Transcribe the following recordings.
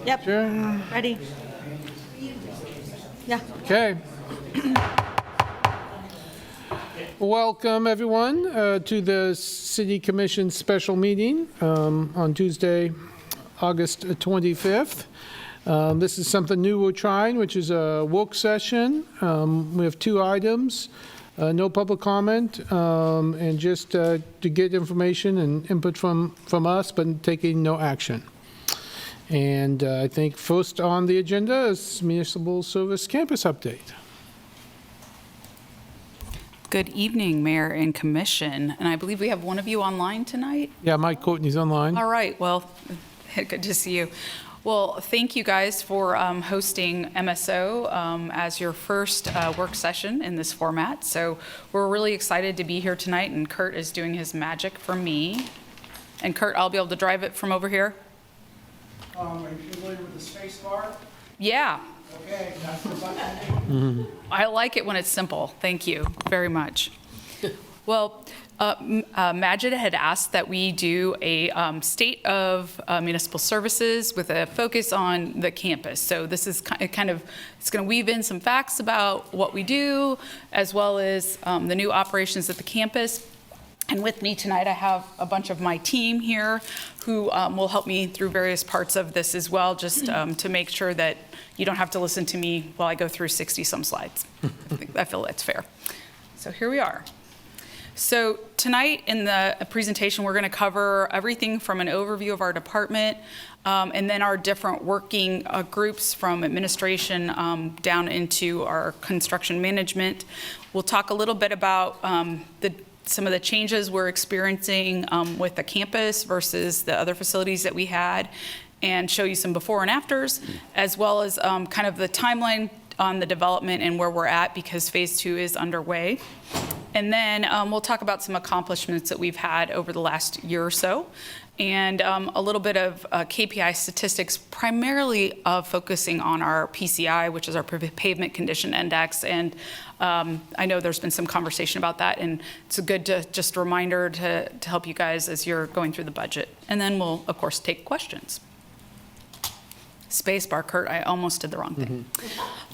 Yep. Sure. Ready? Yeah. Okay. Welcome, everyone, to the City Commission special meeting on Tuesday, August 25th. This is something new we're trying, which is a work session. We have two items, no public comment, and just to get information and input from us, but taking no action. And I think first on the agenda is Municipal Service Campus Update. Good evening, Mayor and Commission. And I believe we have one of you online tonight. Yeah, Mike Courtney's online. All right, well, good to see you. Well, thank you guys for hosting MSO as your first work session in this format. So we're really excited to be here tonight, and Kurt is doing his magic for me. And Kurt, I'll be able to drive it from over here? Are you familiar with the space bar? Yeah. Okay, that's the button. I like it when it's simple. Thank you very much. Well, Majid had asked that we do a state of municipal services with a focus on the campus. So this is it's going to weave in some facts about what we do, as well as the new operations at the campus. And with me tonight, I have a bunch of my team here who will help me through various parts of this as well, just to make sure that you don't have to listen to me while I go through 60-some slides. I feel that's fair. So here we are. So tonight in the presentation, we're going to cover everything from an overview of our department and then our different working groups from administration down into our construction management. We'll talk a little bit about some of the changes we're experiencing with the campus versus the other facilities that we had, and show you some before and afters, as well as kind of the timeline on the development and where we're at, because phase 2 is underway. And then we'll talk about some accomplishments that we've had over the last year or so, and a little bit of KPI statistics, primarily focusing on our PCI, which is our pavement condition index. And I know there's been some conversation about that, and it's a good just reminder to help you guys as you're going through the budget. And then we'll, of course, take questions. Spacebar, Kurt, I almost did the wrong thing.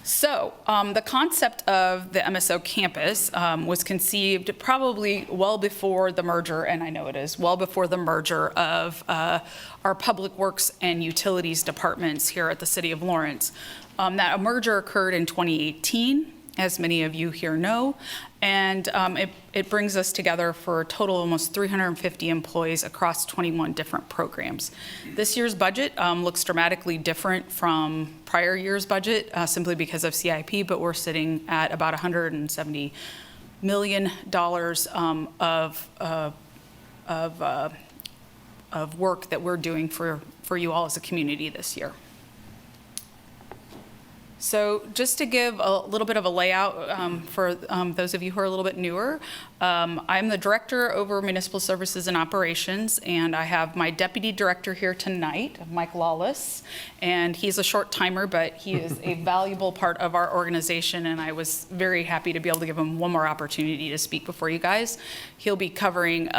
So the concept of the MSO campus was conceived probably well before the merger, and I know it is, well before the merger of our Public Works and Utilities departments here at the City of Lawrence. That merger occurred in 2018, as many of you here know, and it brings us together for a total of almost 350 employees across 21 different programs. This year's budget looks dramatically different from prior year's budget simply because of CIP, but we're sitting at about $170 million of work that we're doing for you all as a community this year. So just to give a little bit of a layout for those of you who are a little bit newer, I'm the director over municipal services and operations, and I have my deputy director here tonight, Mike Lawless, and he's a short timer, but he is a valuable part of our organization, and I was very happy to be able to give him one more opportunity to speak before you guys. He'll be covering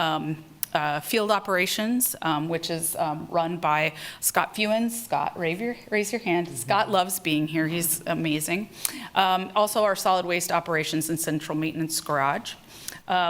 field operations, which is run by Scott Fewens. Scott, raise your hand. Scott loves being here. He's amazing. Also our solid waste operations and central maintenance garage.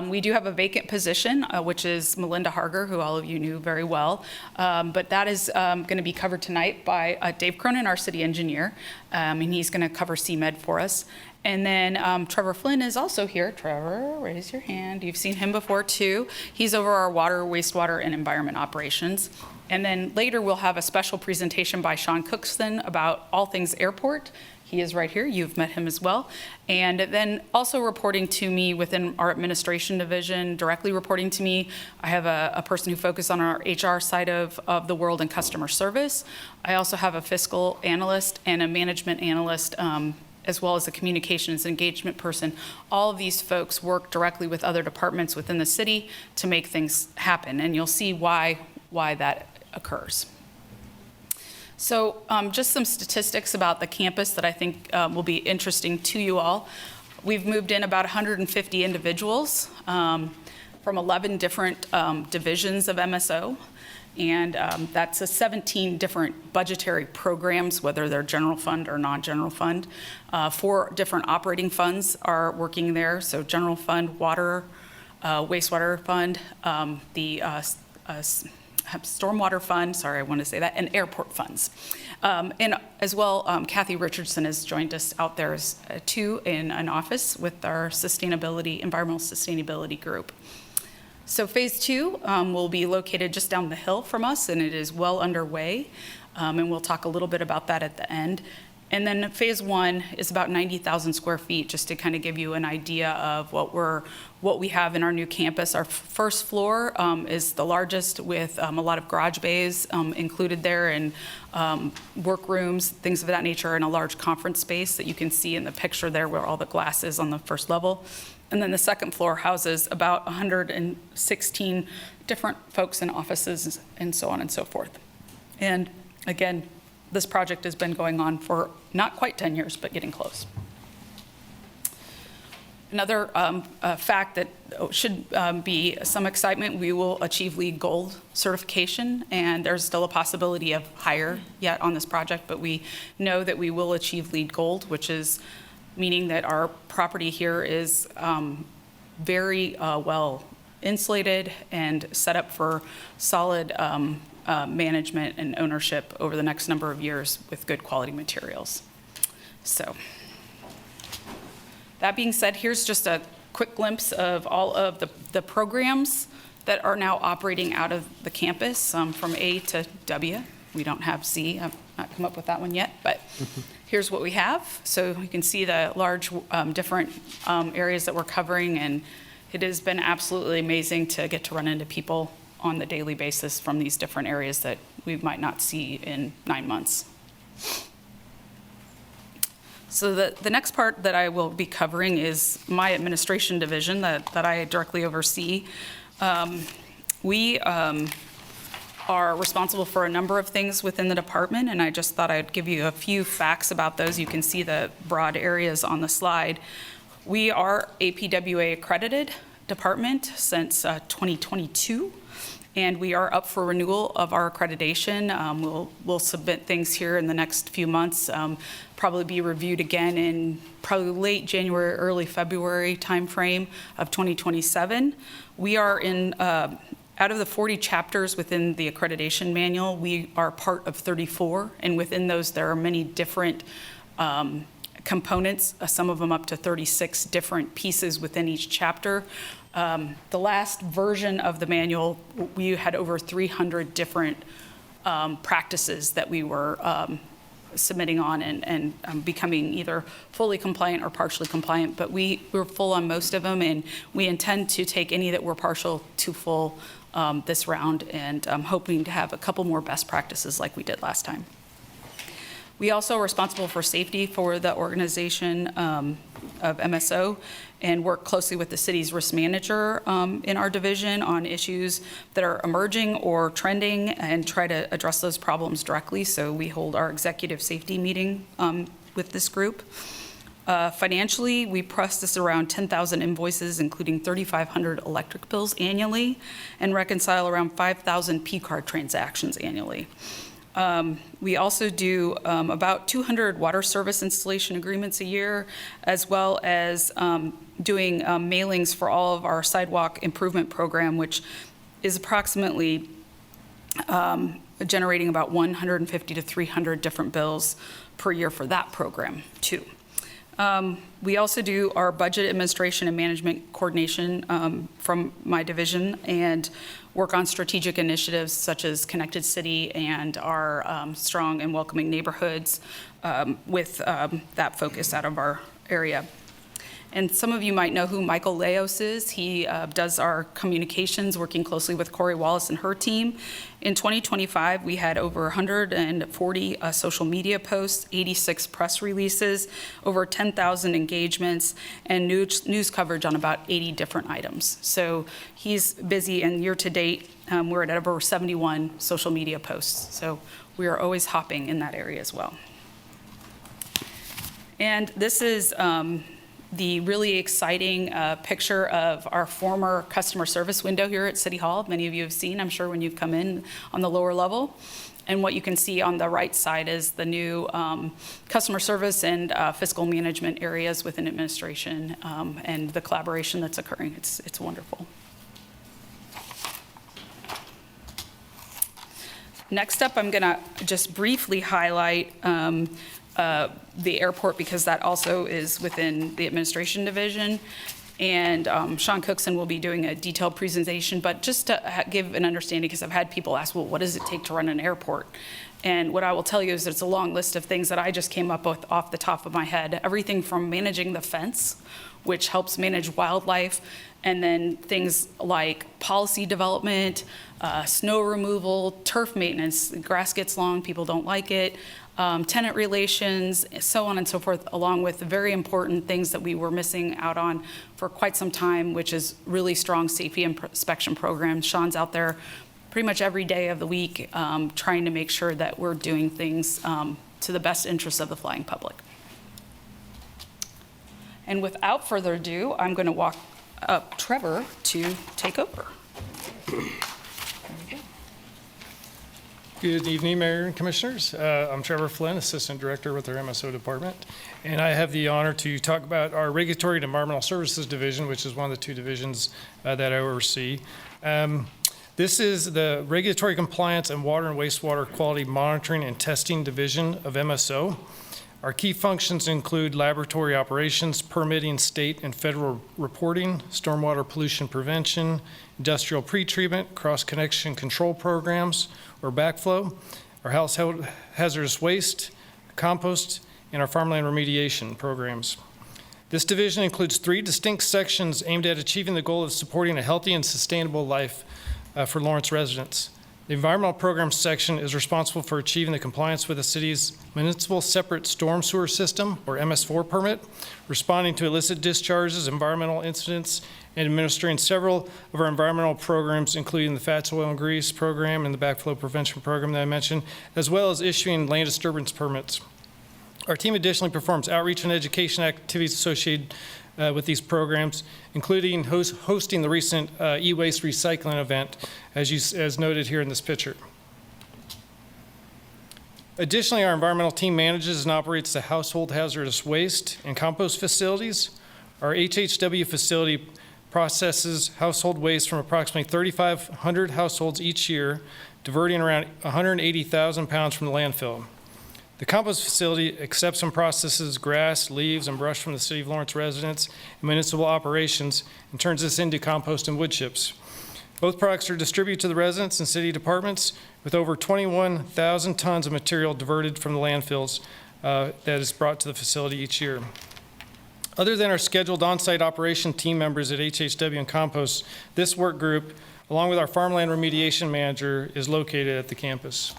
We do have a vacant position, which is Melinda Harger, who all of you knew very well. But that is going to be covered tonight by Dave Cronin, our city engineer, and he's going to cover CMed for us. And then Trevor Flynn is also here. Trevor, raise your hand. You've seen him before too. He's over our water, wastewater, and environment operations. And then later we'll have a special presentation by Sean Cookston about all things airport. He is right here. You've met him as well. And then also reporting to me within our administration division, directly reporting to me, I have a person who focuses on our HR side of the world and customer service. I also have a fiscal analyst and a management analyst, as well as a communications engagement person. All of these folks work directly with other departments within the city to make things happen, and you'll see why that occurs. So just some statistics about the campus that I think will be interesting to you all. We've moved in about 150 individuals. from 11 different divisions of MSO. And that's 17 different budgetary programs, whether they're general fund or non-general fund. 4 different operating funds are working there. So general fund, water, wastewater fund, the stormwater fund, sorry, I want to say that, and airport funds. And as well, Kathy Richardson has joined us out there too in an office with our environmental sustainability group. So phase 2 will be located just down the hill from us, and it is well underway. And we'll talk a little bit about that at the end. And then phase 1 is about 90,000 square feet, just to kind of give you an idea of what we have in our new campus. Our first floor is the largest, with a lot of garage bays included there, and workrooms, things of that nature, and a large conference space that you can see in the picture there where all the glass is on the first level. And then the second floor houses about 116 different folks in offices and so on and so forth. And again, this project has been going on for not quite 10 years, but getting close. Another fact that should be some excitement, we will achieve LEED Gold certification, and there's still a possibility of higher yet on this project, but we know that we will achieve LEED Gold, which is meaning that our property here is very well insulated and set up for solid management and ownership over the next number of years with good quality materials. So that being said, here's just a quick glimpse of all of the programs that are now operating out of the campus, from A to W. We don't have C. I've not come up with that one yet, but here's what we have. So you can see the large different areas that we're covering, and it has been absolutely amazing to get to run into people on the daily basis from these different areas that we might not see in 9 months. So the next part that I will be covering is my administration division that I directly oversee. We are responsible for a number of things within the department, and I just thought I'd give you a few facts about those. You can see the broad areas on the slide. We are APWA accredited department since 2022. And we are up for renewal of our accreditation. We'll submit things here in the next few months, probably be reviewed again in probably late January, early February timeframe of 2027. We are in, out of the 40 chapters within the accreditation manual, we are part of 34, and within those there are many different components, some of them up to 36 different pieces within each chapter. The last version of the manual, we had over 300 different practices that we were submitting on and becoming either fully compliant or partially compliant, but we're full on most of them, and we intend to take any that were partial to full this round, and I'm hoping to have a couple more best practices like we did last time. We also are responsible for safety for the organization of MSO, and work closely with the city's risk manager in our division on issues that are emerging or trending, and try to address those problems directly. So we hold our executive safety meeting with this group. Financially, we process around 10,000 invoices, including 3,500 electric bills annually, and reconcile around 5,000 P-card transactions annually. We also do about 200 water service installation agreements a year, as well as doing mailings for all of our sidewalk improvement program, which is approximately generating about 150 to 300 different bills per year for that program too. We also do our budget administration and management coordination from my division, and work on strategic initiatives such as Connected City and our strong and welcoming neighborhoods with that focus out of our area. And some of you might know who Michael Leos is. He does our communications, working closely with Corey Wallace and her team. In 2025, we had over 140 social media posts, 86 press releases, over 10,000 engagements, and news coverage on about 80 different items. So he's busy, and year to date, we're at over 71 social media posts. So we are always hopping in that area as well. And this is the really exciting picture of our former customer service window here at City Hall. Many of you have seen, I'm sure, when you've come in on the lower level. And what you can see on the right side is the new customer service and fiscal management areas within administration and the collaboration that's occurring. It's wonderful. Next up, I'm going to just briefly highlight the airport, because that also is within the administration division. And Sean Cookson will be doing a detailed presentation, but just to give an understanding, because I've had people ask, well, what does it take to run an airport? And what I will tell you is that it's a long list of things that I just came up with off the top of my head. Everything from managing the fence, which helps manage wildlife, and then things like policy development, snow removal, turf maintenance. The grass gets long, people don't like it. Tenant relations, so on and so forth, along with very important things that we were missing out on for quite some time, which is really strong safety inspection programs. Sean's out there pretty much every day of the week trying to make sure that we're doing things to the best interest of the flying public. And without further ado, I'm going to walk up Trevor to take over. Good evening, Mayor and Commissioners. I'm Trevor Flynn, Assistant Director with our MSO Department, and I have the honor to talk about our Regulatory and Environmental Services Division, which is one of the two divisions that I oversee. This is the Regulatory Compliance and Water and Wastewater Quality Monitoring and Testing Division of MSO. Our key functions include laboratory operations, permitting state and federal reporting, stormwater pollution prevention, industrial pretreatment, cross-connection control programs, or backflow, our household hazardous waste, compost, and our farmland remediation programs. This division includes 3 distinct sections aimed at achieving the goal of supporting a healthy and sustainable life for Lawrence residents. The environmental programs section is responsible for achieving the compliance with the city's municipal separate storm sewer system, or MS4 permit, responding to illicit discharges, environmental incidents, and administering several of our environmental programs, including the fats, oil, and grease program and the backflow prevention program that I mentioned, as well as issuing land disturbance permits. Our team additionally performs outreach and education activities associated with these programs, including hosting the recent e-waste recycling event, as noted here in this picture. Additionally, our environmental team manages and operates the household hazardous waste and compost facilities. Our HHW facility processes household waste from approximately 3,500 households each year, diverting around 180,000 pounds from the landfill. The compost facility accepts and processes grass, leaves, and brush from the City of Lawrence residents and municipal operations and turns this into compost and wood chips. Both products are distributed to the residents and city departments, with over 21,000 tons of material diverted from the landfills that is brought to the facility each year. Other than our scheduled on-site operation team members at HHW and Compost, this work group, along with our farmland remediation manager, is located at the campus.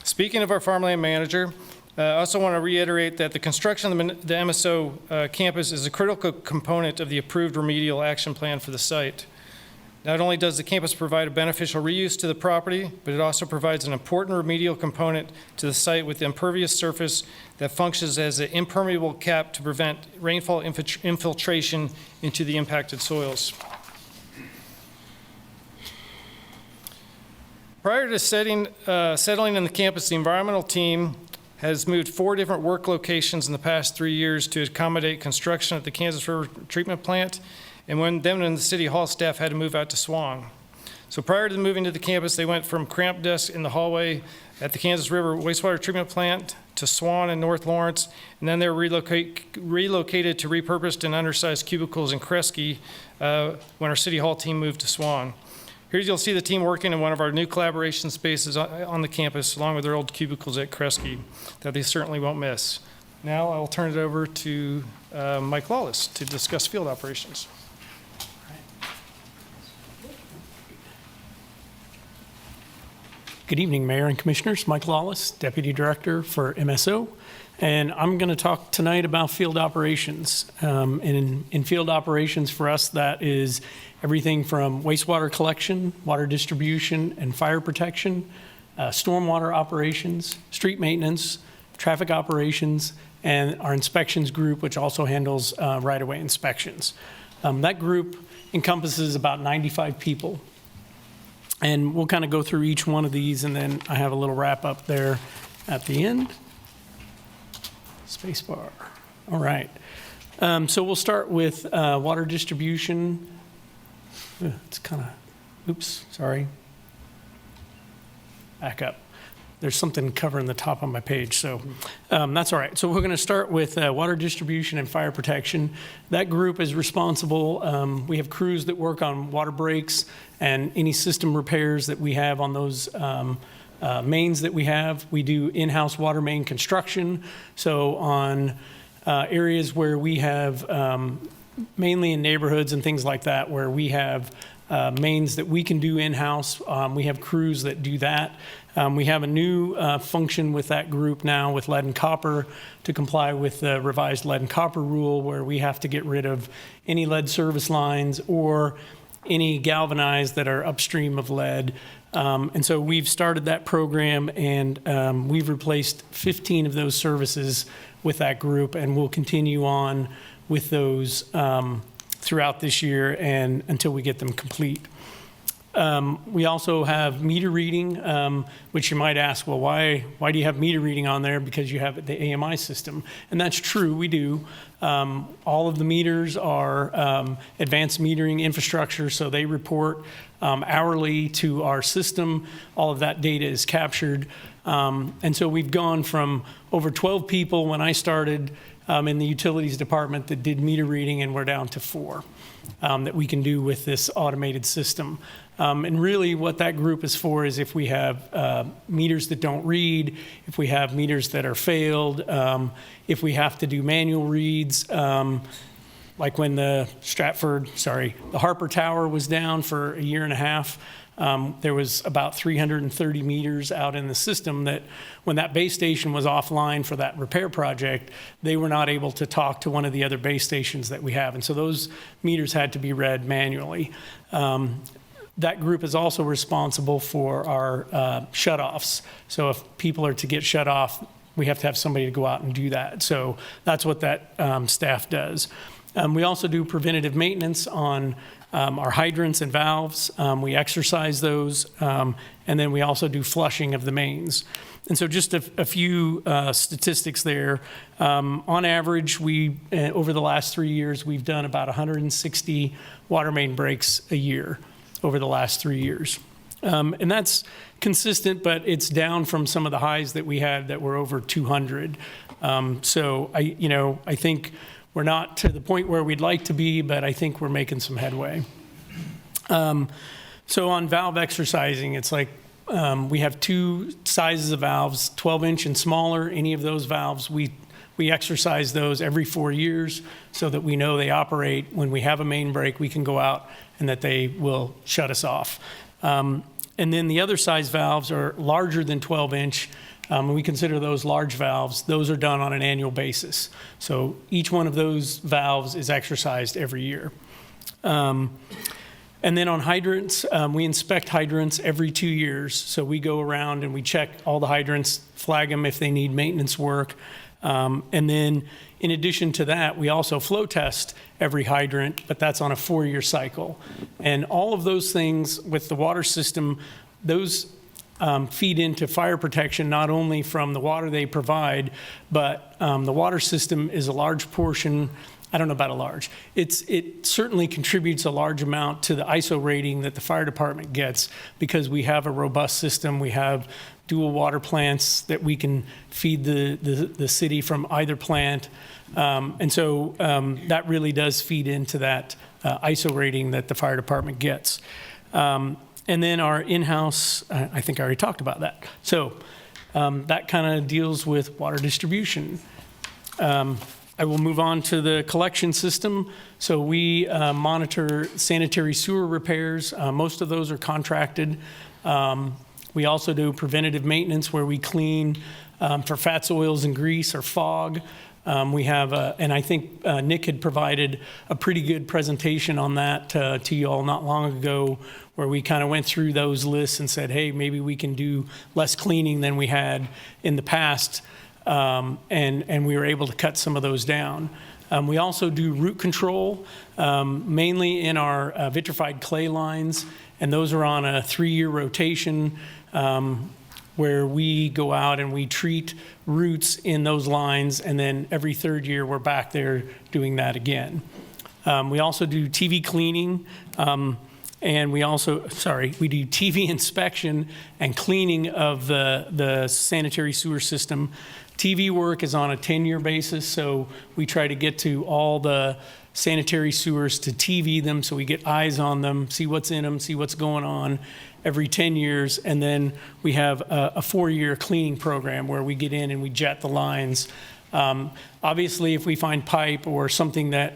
Speaking of our farmland manager, I also want to reiterate that the construction of the MSO campus is a critical component of the approved remedial action plan for the site. Not only does the campus provide a beneficial reuse to the property, but it also provides an important remedial component to the site with impervious surface that functions as an impermeable cap to prevent rainfall infiltration into the impacted soils. Prior to settling in the campus, the environmental team has moved 4 different work locations in the past 3 years to accommodate construction at the Kansas River Treatment Plant, and then the City Hall staff had to move out to Swan. So prior to moving to the campus, they went from cramped desks in the hallway at the Kansas River Wastewater Treatment Plant to Swan in North Lawrence, and then they were relocated to repurposed and undersized cubicles in Kresge when our City Hall team moved to Swan. Here you'll see the team working in one of our new collaboration spaces on the campus, along with their old cubicles at Kresge that they certainly won't miss. Now I'll turn it over to Mike Lawless to discuss field operations. Good evening, Mayor and Commissioners. Mike Lawless, Deputy Director for MSO, and I'm going to talk tonight about field operations. And in field operations for us, that is everything from wastewater collection, water distribution and fire protection, stormwater operations, street maintenance, traffic operations, and our inspections group, which also handles right-of-way inspections. That group encompasses about 95 people. And we'll kind of go through each one of these, and then I have a little wrap-up there at the end. Spacebar. All right. So we'll start with water distribution. It's kind of, oops, sorry. Back up. There's something covering the top of my page, so that's all right. So we're going to start with water distribution and fire protection. That group is responsible. We have crews that work on water breaks and any system repairs that we have on those mains that we have. We do in-house water main construction. So on areas where we have, mainly in neighborhoods and things like that, where we have mains that we can do in-house, we have crews that do that. We have a new function with that group now with lead and copper to comply with the revised lead and copper rule, where we have to get rid of any lead service lines or any galvanized that are upstream of lead. And so we've started that program, and we've replaced 15 of those services with that group, and we'll continue on with those throughout this year and until we get them complete. We also have meter reading, which you might ask, well, why do you have meter reading on there? Because you have the AMI system. And that's true, we do. All of the meters are advanced metering infrastructure, so they report hourly to our system. All of that data is captured. And so we've gone from over 12 people when I started in the utilities department that did meter reading, and we're down to 4 that we can do with this automated system. And really what that group is for is if we have meters that don't read, if we have meters that are failed, if we have to do manual reads, like when the Harper Tower was down for a year and a half, there was about 330 meters out in the system that when that base station was offline for that repair project, they were not able to talk to one of the other base stations that we have. And so those meters had to be read manually. That group is also responsible for our shutoffs. So if people are to get shut off, we have to have somebody to go out and do that. So that's what that staff does. We also do preventative maintenance on our hydrants and valves. We exercise those, and then we also do flushing of the mains. And so just a few statistics there. On average, over the last 3 years, we've done about 160 water main breaks a year over the last 3 years. And that's consistent, but it's down from some of the highs that we had that were over 200. So I think we're not to the point where we'd like to be, but I think we're making some headway. So on valve exercising, it's like we have 2 sizes of valves, 12-inch and smaller. Any of those valves, we exercise those every 4 years so that we know they operate. When we have a main break, we can go out and that they will shut us off. And then the other size valves are larger than 12-inch. We consider those large valves. Those are done on an annual basis. So each one of those valves is exercised every year. And then on hydrants, we inspect hydrants every 2 years. So we go around and we check all the hydrants, flag them if they need maintenance work. And then in addition to that, we also flow test every hydrant, but that's on a 4-year cycle. And all of those things with the water system, those feed into fire protection, not only from the water they provide, but the water system is a large portion. I don't know about a large. It certainly contributes a large amount to the ISO rating that the fire department gets because we have a robust system. We have dual water plants that we can feed the city from either plant. And so that really does feed into that ISO rating that the fire department gets. And then our in-house, I think I already talked about that. So that kind of deals with water distribution. I will move on to the collection system. So we monitor sanitary sewer repairs. Most of those are contracted. We also do preventative maintenance where we clean for fats, oils, and grease or fog. We have, and I think Nick had provided a pretty good presentation on that to you all not long ago, where we kind of went through those lists and said, hey, maybe we can do less cleaning than we had in the past. and we were able to cut some of those down. We also do root control, mainly in our vitrified clay lines, and those are on a 3-year rotation where we go out and we treat roots in those lines, and then every 3rd year we're back there doing that again. We also do TV cleaning, and we do TV inspection and cleaning of the sanitary sewer system. TV work is on a 10-year basis, so we try to get to all the sanitary sewers to TV them so we get eyes on them, see what's in them, see what's going on every 10 years. And then we have a 4-year cleaning program where we get in and we jet the lines. Obviously, if we find pipe or something that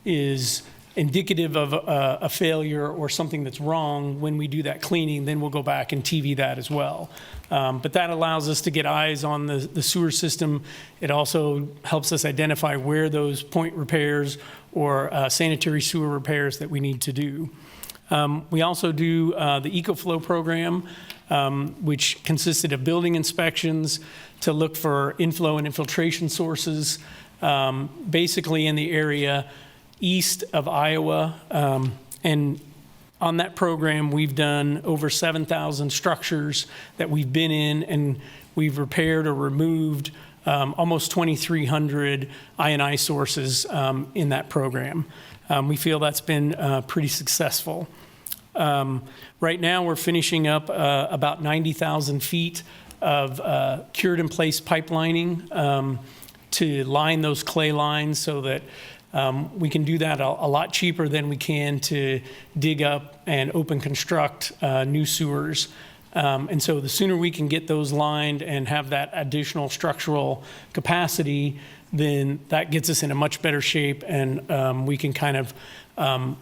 is indicative of a failure or something that's wrong, when we do that cleaning, then we'll go back and TV that as well. But that allows us to get eyes on the sewer system. It also helps us identify where those point repairs or sanitary sewer repairs that we need to do. We also do the EcoFlow program, which consisted of building inspections to look for inflow and infiltration sources, basically in the area east of Iowa. And on that program, we've done over 7,000 structures that we've been in, and we've repaired or removed almost 2,300 I&I sources in that program. We feel that's been pretty successful. Right now, we're finishing up about 90,000 feet of cured in place pipelining to line those clay lines so that we can do that a lot cheaper than we can to dig up and open construct new sewers. And so the sooner we can get those lined and have that additional structural capacity, then that gets us in a much better shape, and we can kind of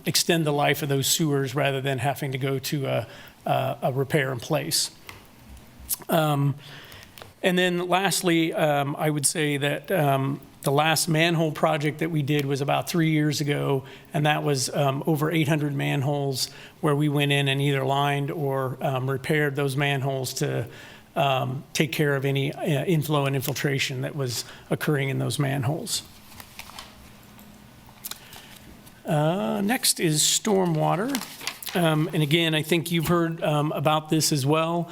extend the life of those sewers rather than having to go to a repair in place. And then lastly, I would say that the last manhole project that we did was about 3 years ago, and that was over 800 manholes where we went in and either lined or repaired those manholes to take care of any inflow and infiltration that was occurring in those manholes. Next is stormwater. And again, I think you've heard about this as well.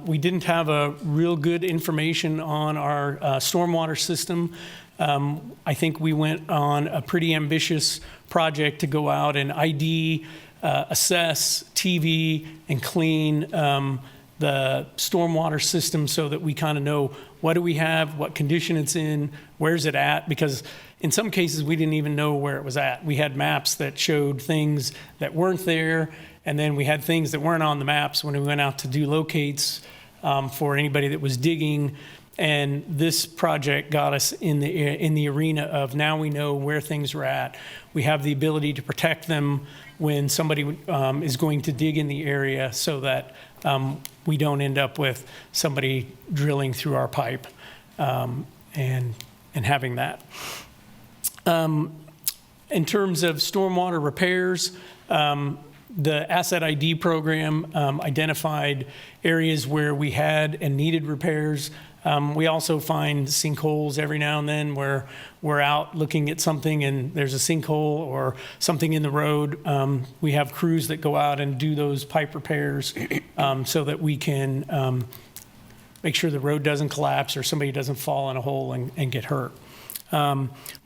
We didn't have a real good information on our stormwater system. I think we went on a pretty ambitious project to go out and ID, assess, TV, and clean the stormwater system so that we kind of know what do we have, what condition it's in, where's it at, because in some cases we didn't even know where it was at. We had maps that showed things that weren't there, and then we had things that weren't on the maps when we went out to do locates for anybody that was digging. And this project got us in the arena of now we know where things are at. We have the ability to protect them when somebody is going to dig in the area so that we don't end up with somebody drilling through our pipe and having that. In terms of stormwater repairs, the Asset ID program identified areas where we had and needed repairs. We also find sinkholes every now and then where we're out looking at something and there's a sinkhole or something in the road. We have crews that go out and do those pipe repairs so that we can make sure the road doesn't collapse or somebody doesn't fall in a hole and get hurt.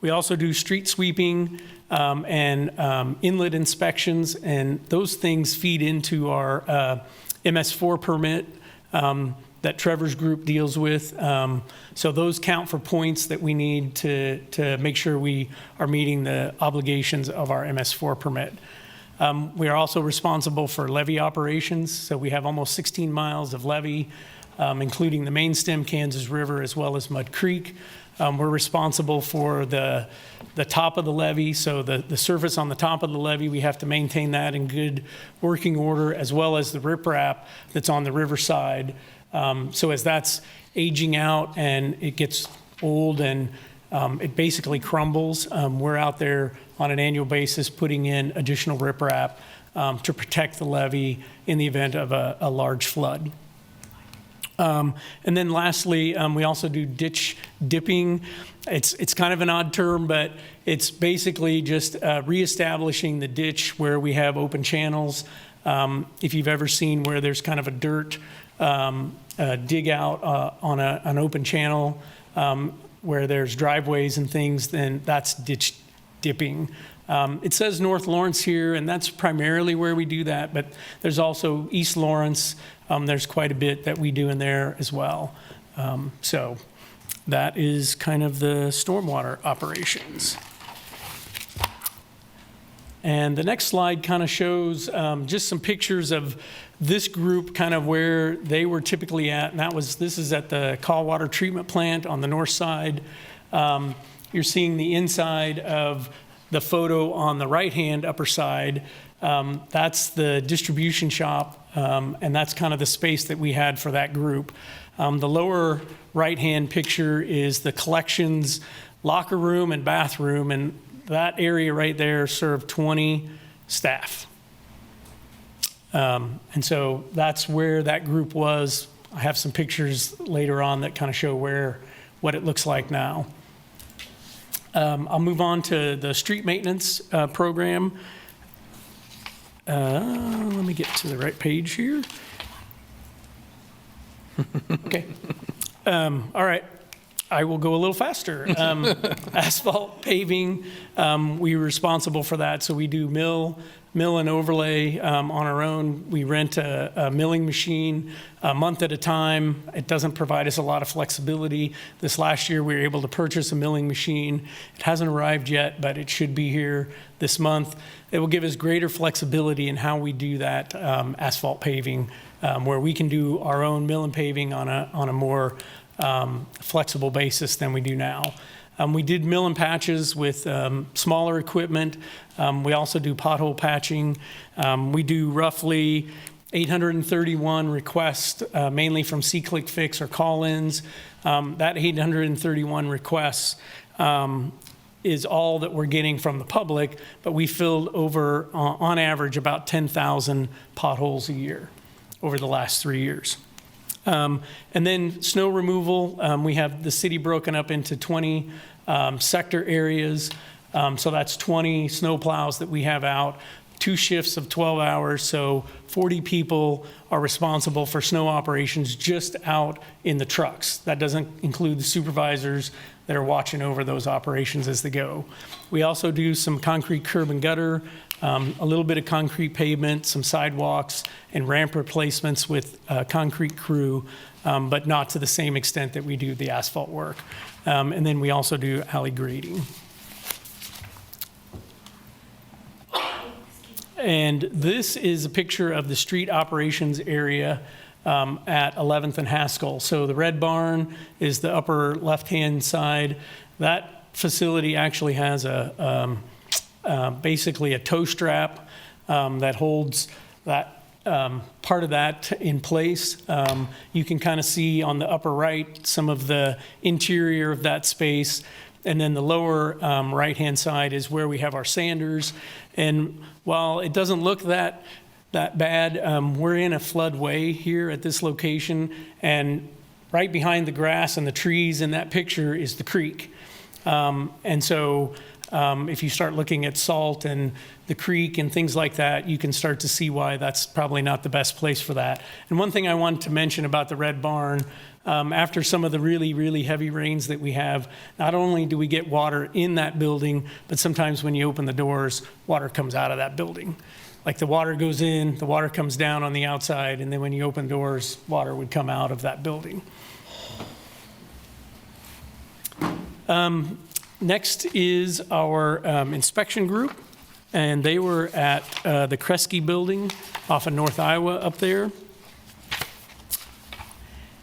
We also do street sweeping and inlet inspections, and those things feed into our MS4 permit that Trevor's group deals with. So those count for points that we need to make sure we are meeting the obligations of our MS4 permit. We are also responsible for levee operations. So we have almost 16 miles of levee, including the main stem Kansas River as well as Mud Creek. We're responsible for the top of the levee, so the surface on the top of the levee, we have to maintain that in good working order, as well as the riprap that's on the riverside. So as that's aging out and it gets old and it basically crumbles, we're out there on an annual basis putting in additional riprap to protect the levee in the event of a large flood. And then lastly, we also do ditch dipping. It's kind of an odd term, but it's basically just reestablishing the ditch where we have open channels. If you've ever seen where there's kind of a dirt dig out on an open channel where there's driveways and things, then that's ditch dipping. It says North Lawrence here, and that's primarily where we do that, but there's also East Lawrence. There's quite a bit that we do in there as well. So that is kind of the stormwater operations. And the next slide kind of shows just some pictures of this group, kind of where they were typically at, and this is at the Call Water Treatment Plant on the north side. You're seeing the inside of the photo on the right-hand upper side. That's the distribution shop, and that's kind of the space that we had for that group. The lower right-hand picture is the collections locker room and bathroom, and that area right there served 20 staff. And so that's where that group was. I have some pictures later on that kind of show what it looks like now. I'll move on to the street maintenance program. Let me get to the right page here. Okay. All right. I will go a little faster. Asphalt paving, we're responsible for that. So we do mill and overlay on our own. We rent a milling machine a month at a time. It doesn't provide us a lot of flexibility. This last year, we were able to purchase a milling machine. It hasn't arrived yet, but it should be here this month. It will give us greater flexibility in how we do that asphalt paving, where we can do our own mill and paving on a more flexible basis than we do now. We did mill and patches with smaller equipment. We also do pothole patching. We do roughly 831 requests, mainly from C-Click Fix or call-ins. That 831 requests is all that we're getting from the public, but we filled over, on average, about 10,000 potholes a year over the last 3 years. And then snow removal, we have the city broken up into 20 sector areas. So that's 20 snow plows that we have out, 2 shifts of 12 hours. So 40 people are responsible for snow operations just out in the trucks. That doesn't include the supervisors that are watching over those operations as they go. We also do some concrete curb and gutter, a little bit of concrete pavement, some sidewalks, and ramp replacements with concrete crew, but not to the same extent that we do the asphalt work. And then we also do alley grading. And this is a picture of the street operations area at 11th and Haskell. So the red barn is the upper left-hand side. That facility actually has basically a tow strap that holds that part of that in place. You can kind of see on the upper right some of the interior of that space. And then the lower right-hand side is where we have our sanders. And while it doesn't look that bad, we're in a floodway here at this location. And right behind the grass and the trees in that picture is the creek. And so if you start looking at salt and the creek and things like that, you can start to see why that's probably not the best place for that. And one thing I wanted to mention about the red barn, after some of the really, really heavy rains that we have, not only do we get water in that building, but sometimes when you open the doors, water comes out of that building. Like the water goes in, the water comes down on the outside, and then when you open doors, water would come out of that building. Next is our inspection group, and they were at the Kresge building off of North Iowa up there.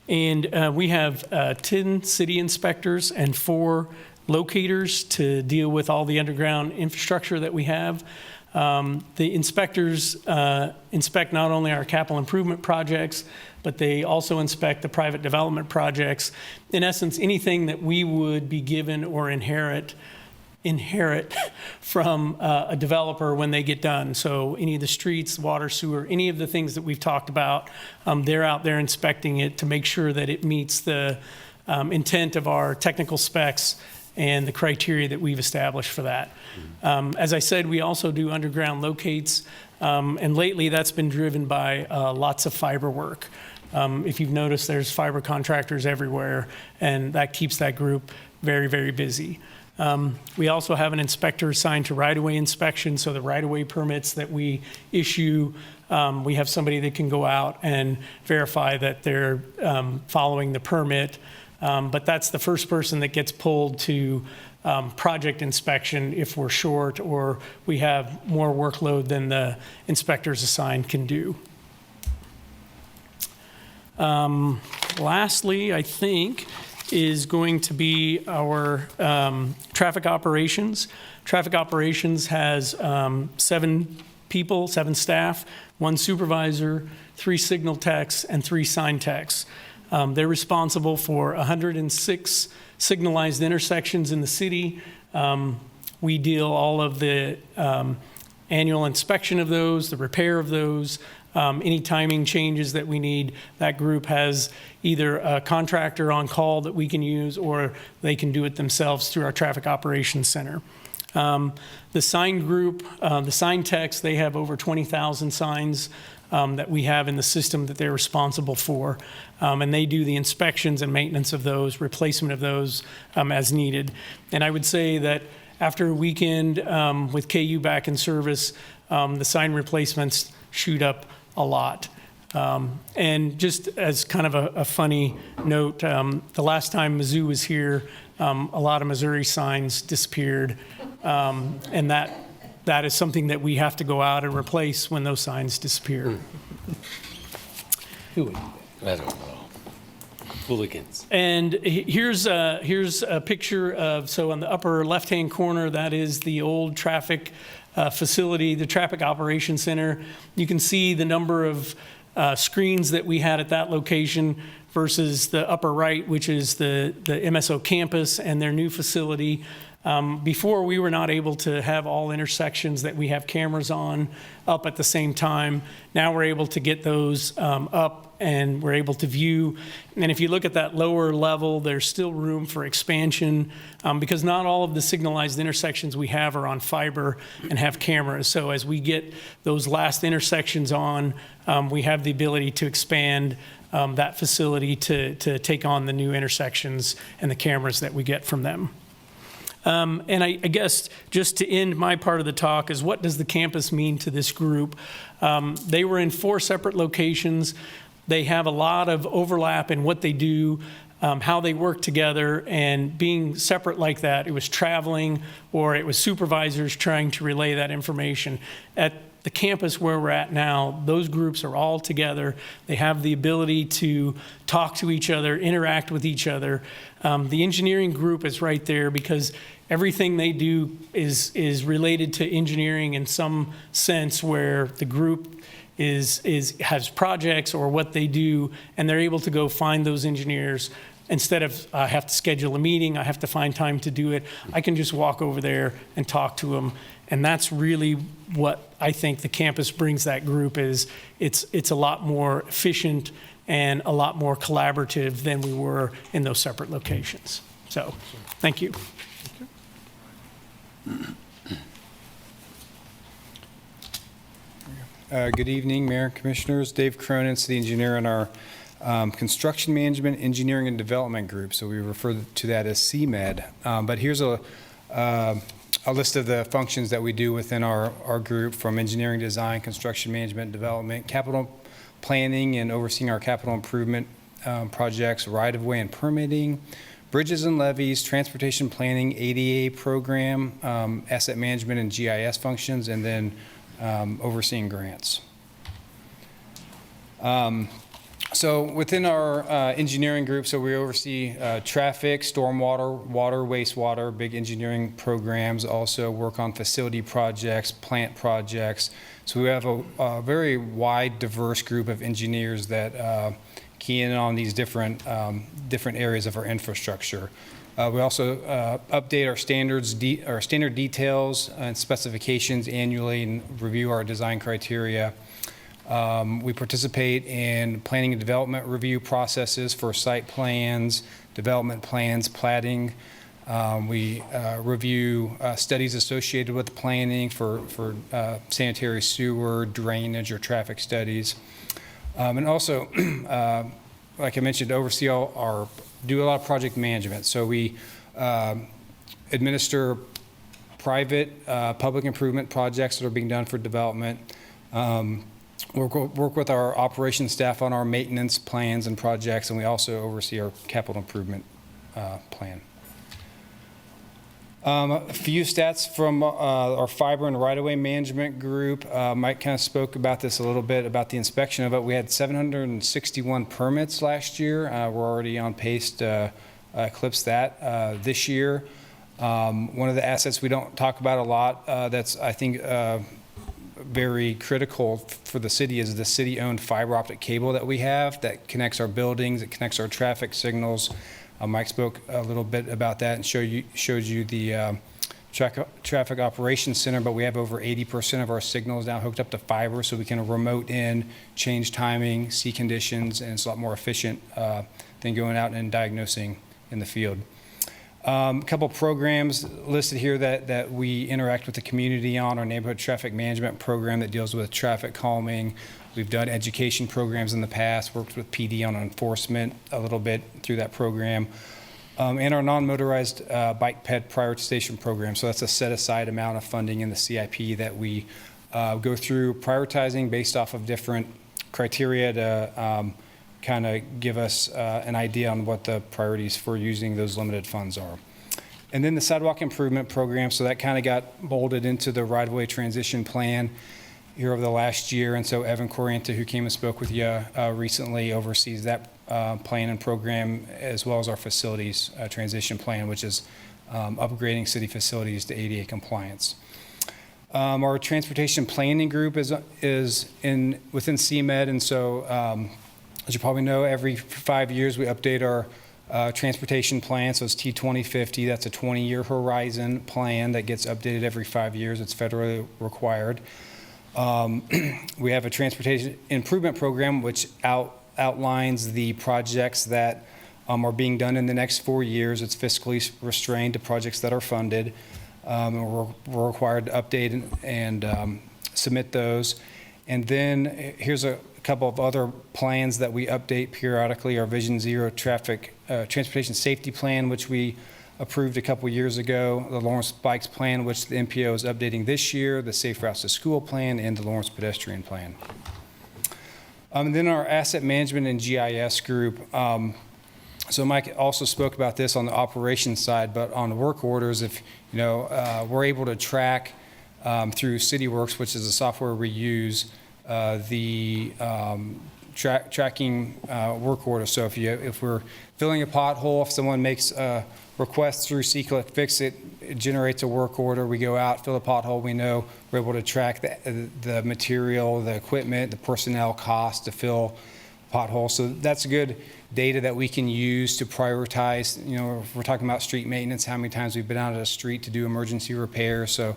And we have 10 city inspectors and 4 locators to deal with all the underground infrastructure that we have. The inspectors inspect not only our capital improvement projects, but they also inspect the private development projects. In essence, anything that we would be given or inherit inherit from a developer when they get done. So any of the streets, water, sewer, any of the things that we've talked about, they're out there inspecting it to make sure that it meets the intent of our technical specs and the criteria that we've established for that. As I said, we also do underground locates, and lately that's been driven by lots of fiber work. If you've noticed, there's fiber contractors everywhere, and that keeps that group very, very busy. We also have an inspector assigned to right-of-way inspection, so the right-of-way permits that we issue, we have somebody that can go out and verify that they're following the permit. But that's the first person that gets pulled to project inspection if we're short or we have more workload than the inspectors assigned can do. Lastly, I think, is going to be our traffic operations. Traffic operations has 7 people, 7 staff, 1 supervisor, 3 signal techs, and 3 sign techs. They're responsible for 106 signalized intersections in the city. We deal all of the annual inspection of those, the repair of those, any timing changes that we need. That group has either a contractor on call that we can use, or they can do it themselves through our traffic operations center. The sign group, the sign techs, they have over 20,000 signs that we have in the system that they're responsible for. And they do the inspections and maintenance of those, replacement of those as needed. And I would say that after a weekend with KU back in service, the sign replacements shoot up a lot. And just as kind of a funny note, the last time Mizzou was here, a lot of Missouri signs disappeared. And that is something that we have to go out and replace when those signs disappear. Who would do that? I don't know. Hooligans. And here's a picture of, so on the upper left-hand corner, that is the old traffic facility, the Traffic Operations Center. You can see the number of screens that we had at that location versus the upper right, which is the MSO campus and their new facility. Before, we were not able to have all intersections that we have cameras on up at the same time. Now we're able to get those up and we're able to view. And if you look at that lower level, there's still room for expansion because not all of the signalized intersections we have are on fiber and have cameras. So as we get those last intersections on, we have the ability to expand that facility to take on the new intersections and the cameras that we get from them. And I guess just to end my part of the talk is, what does the campus mean to this group? They were in 4 separate locations. They have a lot of overlap in what they do, how they work together, and being separate like that, it was traveling or it was supervisors trying to relay that information. At the campus where we're at now, those groups are all together. They have the ability to talk to each other, interact with each other. The engineering group is right there because everything they do is related to engineering in some sense, where the group has projects or what they do, and they're able to go find those engineers. Instead of I have to schedule a meeting, I have to find time to do it, I can just walk over there and talk to them. And that's really what I think the campus brings that group is it's a lot more efficient and a lot more collaborative than we were in those separate locations. So, thank you. Good evening, Mayor and Commissioners. Dave Cronin, City Engineer in our Construction Management, Engineering, and Development Group. So we refer to that as CMED. But here's a list of the functions that we do within our group, from engineering, design, construction management, development, capital planning, and overseeing our capital improvement projects, right-of-way and permitting, bridges and levees, transportation planning, ADA program, asset management and GIS functions, and then overseeing grants. So within our engineering group, so we oversee traffic, stormwater, water, wastewater, big engineering programs, also work on facility projects, plant projects. So we have a very wide, diverse group of engineers that key in on these different areas of our infrastructure. We also update our standard details and specifications annually and review our design criteria. We participate in planning and development review processes for site plans, development plans, platting. We review studies associated with planning for sanitary sewer, drainage, or traffic studies. And also, like I mentioned, oversee do a lot of project management. So we administer private public improvement projects that are being done for development. Work with our operations staff on our maintenance plans and projects, and we also oversee our capital improvement plan. A few stats from our fiber and right-of-way management group. Mike kind of spoke about this a little bit, about the inspection of it. We had 761 permits last year. We're already on pace to eclipse that this year. One of the assets we don't talk about a lot that's, I think, very critical for the city is the city-owned fiber optic cable that we have that connects our buildings, it connects our traffic signals. Mike spoke a little bit about that and showed you the traffic operations center, but we have over 80% of our signals now hooked up to fiber, so we can remote in, change timing, see conditions, and it's a lot more efficient than going out and diagnosing in the field. A couple programs listed here that we interact with the community on. Our neighborhood traffic management program that deals with traffic calming. We've done education programs in the past, worked with PD on enforcement a little bit through that program. And our non-motorized bike ped prioritization program. So that's a set-aside amount of funding in the CIP that we go through prioritizing based off of different criteria to kind of give us an idea on what the priorities for using those limited funds are. And then the sidewalk improvement program, so that kind of got molded into the right-of-way transition plan here over the last year. And so Evan Corienta, who came and spoke with you recently, oversees that plan and program, as well as our facilities transition plan, which is upgrading city facilities to ADA compliance. Our transportation planning group is within CMed, and so as you probably know, every 5 years we update our transportation plan. So it's T2050. That's a 20-year horizon plan that gets updated every 5 years. It's federally required. We have a transportation improvement program which outlines the projects that are being done in the next 4 years. It's fiscally restrained to projects that are funded. We're required to update and submit those. And then here's a couple of other plans that we update periodically. Our Vision Zero Transportation Safety Plan, which we approved a couple years ago, the Lawrence Bikes Plan, which the MPO is updating this year, the Safe Routes to School Plan, and the Lawrence Pedestrian Plan. And then our Asset Management and GIS group. So Mike also spoke about this on the operations side, but on work orders, if we're able to track through CityWorks, which is the software we use, the tracking work orders. So if we're filling a pothole, if someone makes a request through C-Click Fix It, it generates a work order. We go out, fill a pothole. We know we're able to track the material, the equipment, the personnel cost to fill potholes. So that's good data that we can use to prioritize. If we're talking about street maintenance, how many times we've been out of the street to do emergency repairs. So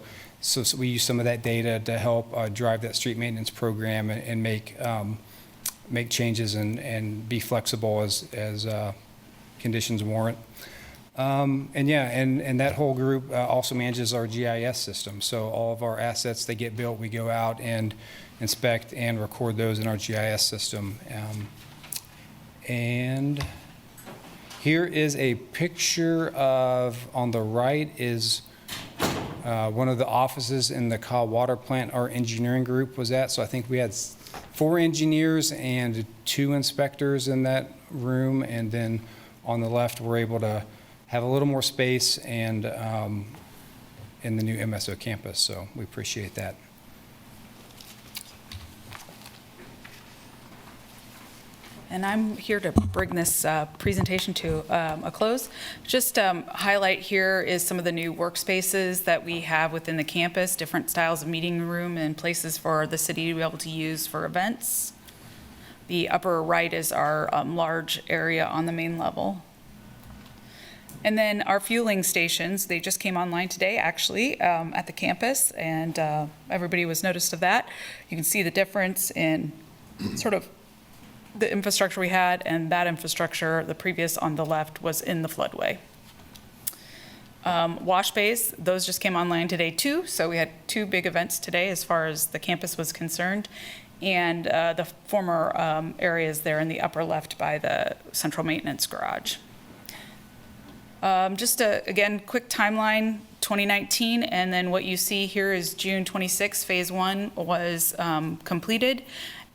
we use some of that data to help drive that street maintenance program and make changes and be flexible as conditions warrant. And that whole group also manages our GIS system. So all of our assets that get built, we go out and inspect and record those in our GIS system. And here is a picture of, on the right is one of the offices in the Cobb Water Plant our engineering group was at. So I think we had 4 engineers and 2 inspectors in that room. And then on the left, we're able to have a little more space and in the new MSO campus. So we appreciate that. And I'm here to bring this presentation to a close. Just highlight here is some of the new workspaces that we have within the campus, different styles of meeting room and places for the city to be able to use for events. The upper right is our large area on the main level. And then our fueling stations, they just came online today, actually, at the campus, and everybody was noticed of that. You can see the difference in sort of the infrastructure we had, and that infrastructure, the previous on the left, was in the floodway. Wash bays, those just came online today too, so we had 2 big events today as far as the campus was concerned. And the former areas there in the upper left by the central maintenance garage. Just again, quick timeline, 2019, and then what you see here is June 26, phase 1 was completed,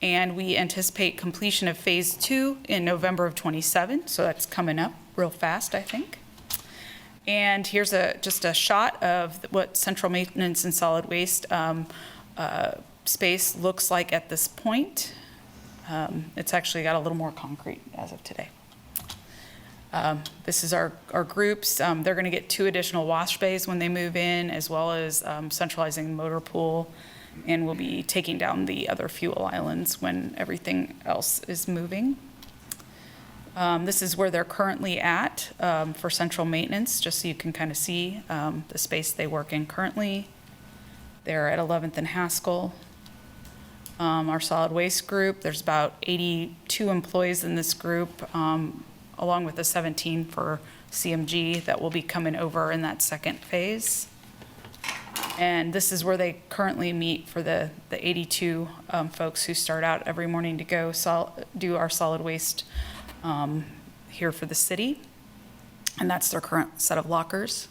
and we anticipate completion of phase 2 in November of 27, so that's coming up real fast, I think. And here's just a shot of what central maintenance and solid waste space looks like at this point. It's actually got a little more concrete as of today. This is our groups. They're going to get 2 additional wash bays when they move in, as well as centralizing the motor pool, and we'll be taking down the other fuel islands when everything else is moving. This is where they're currently at for central maintenance, just so you can kind of see the space they work in currently. They're at 11th and Haskell. Our solid waste group, there's about 82 employees in this group, along with the 17 for CMG that will be coming over in that second phase. And this is where they currently meet for the 82 folks who start out every morning to go do our solid waste here for the city. And that's their current set of lockers.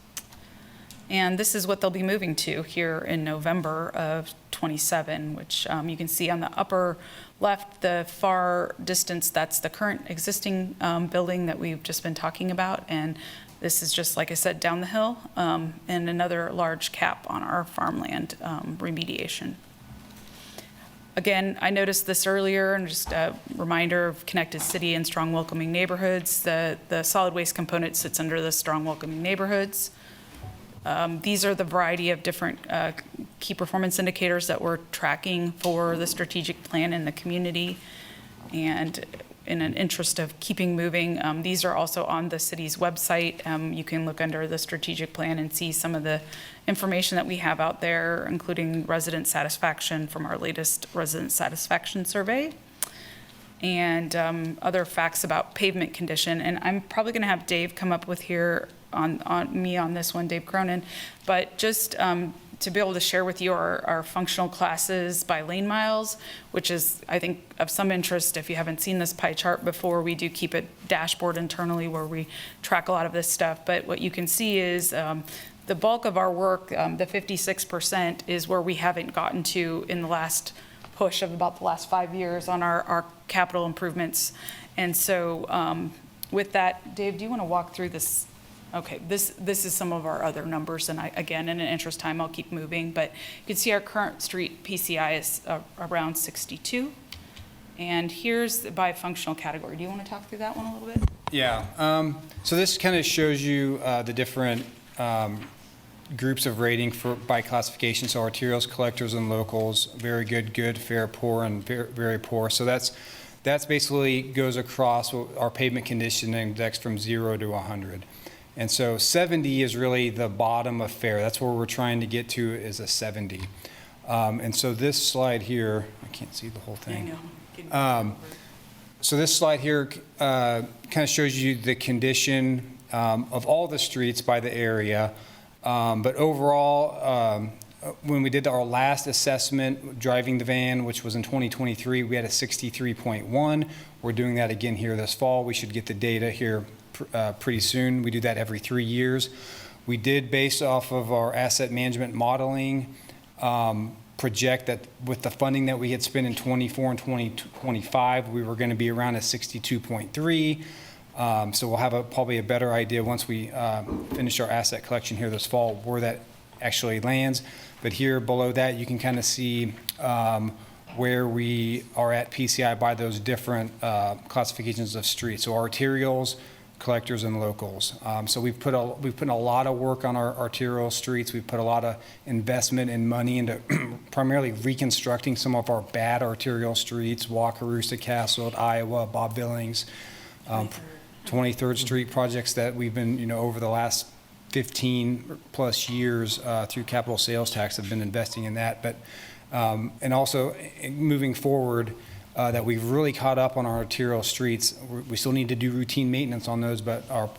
And this is what they'll be moving to here in November of 27, which you can see on the upper left, the far distance, that's the current existing building that we've just been talking about. And this is just, like I said, down the hill, and another large cap on our farmland remediation. Again, I noticed this earlier, and just a reminder of connected city and strong welcoming neighborhoods. The solid waste component sits under the strong welcoming neighborhoods. These are the variety of different key performance indicators that we're tracking for the strategic plan in the community. And in an interest of keeping moving, these are also on the city's website. You can look under the strategic plan and see some of the information that we have out there, including resident satisfaction from our latest resident satisfaction survey, and other facts about pavement condition. And I'm probably going to have Dave come up with here on this one, Dave Cronin, but just to be able to share with you our functional classes by lane miles, which is, I think, of some interest. If you haven't seen this pie chart before, we do keep a dashboard internally where we track a lot of this stuff. But what you can see is the bulk of our work, the 56%, is where we haven't gotten to in the last push of about the last 5 years on our capital improvements. And so with that, Dave, do you want to walk through this? Okay, this is some of our other numbers, and again, in an interest time, I'll keep moving, but you can see our current street PCI is around 62. And here's by functional category. Do you want to talk through that one a little bit? Yeah, so this kind of shows you the different groups of rating by classification. So arterials, collectors, and locals, very good, good, fair, poor, and very, very poor. So that's basically goes across our pavement condition index from 0 to 100. And so 70 is really the bottom of fair. That's where we're trying to get to, is a 70. And so this slide here, I can't see the whole thing. I know. So this slide here kind of shows you the condition of all the streets by the area. But overall, when we did our last assessment, driving the van, which was in 2023, we had a 63.1. We're doing that again here this fall. We should get the data here pretty soon. We do that every 3 years. We did, based off of our asset management modeling, project that with the funding that we had spent in 24 and 2025, we were going to be around a 62.3. So we'll have probably a better idea once we finish our asset collection here this fall where that actually lands. But here below that, you can kind of see where we are at PCI by those different classifications of streets. So arterials, collectors, and locals. So we've put a lot of work on our arterial streets. We've put a lot of investment and money into primarily reconstructing some of our bad arterial streets, Wakarusa, Castle, Iowa, Bob Billings. 23rd Street projects that we've been, over the last 15 plus years through capital sales tax have been investing in that. But, and also moving forward, that we've really caught up on our arterial streets. We still need to do routine maintenance on those, but our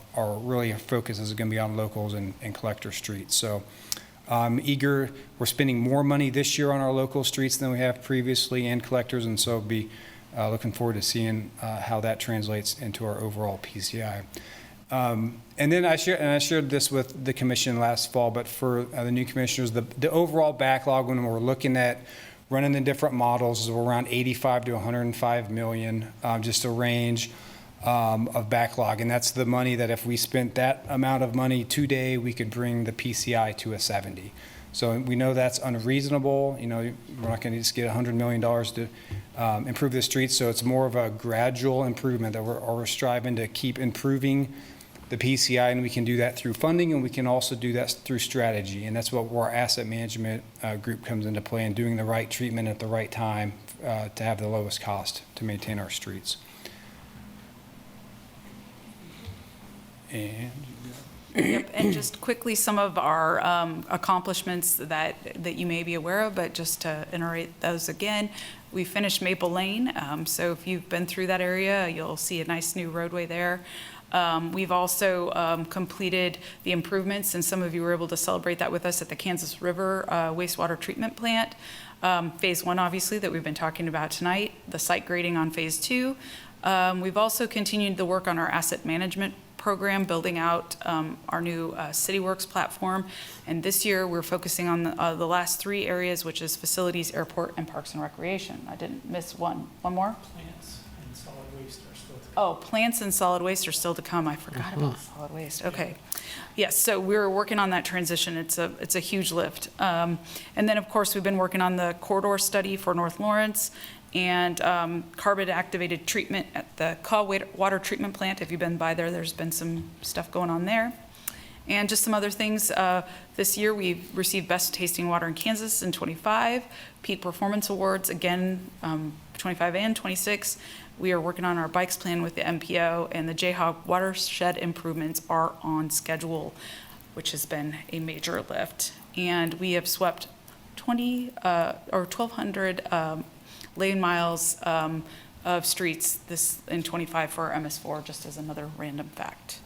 focus is going to be on locals and collector streets. So eager, we're spending more money this year on our local streets than we have previously and collectors, and so be looking forward to seeing how that translates into our overall PCI. And then I shared this with the commission last fall, but for the new commissioners, the overall backlog when we're looking at running the different models is around 85 to 105 million, just a range of backlog. And that's the money that if we spent that amount of money today, we could bring the PCI to a 70. So we know that's unreasonable. We're not going to just get $100 million to improve the streets. So it's more of a gradual improvement that we're striving to keep improving the PCI, and we can do that through funding, and we can also do that through strategy. And that's what our asset management group comes into play, and doing the right treatment at the right time to have the lowest cost to maintain our streets. And Yep, and just quickly, some of our accomplishments that you may be aware of, but just to iterate those again, we finished Maple Lane. So if you've been through that area, you'll see a nice new roadway there. We've also completed the improvements, and some of you were able to celebrate that with us at the Kansas River wastewater treatment plant. Phase 1, obviously, that we've been talking about tonight, the site grading on Phase 2. We've also continued the work on our asset management program, building out our new CityWorks platform. And this year, we're focusing on the last 3 areas, which is facilities, airport, and parks and recreation. I didn't miss one. One more? Plants and solid waste are still to come. Oh, plants and solid waste are still to come. I forgot about solid waste. Okay. Yes, so we're working on that transition. It's a huge lift. And then, of course, we've been working on the corridor study for North Lawrence and carbon-activated treatment at the Caw water treatment plant. If you've been by there, there's been some stuff going on there. And just some other things. This year, we've received Best Tasting Water in Kansas in 25, Peak Performance Awards, again, 25 and 26. We are working on our bikes plan with the MPO, and the Jayhawk watershed improvements are on schedule, which has been a major lift. And we have swept 1,200 lane miles of streets this in 25 for our MS4, just as another random fact.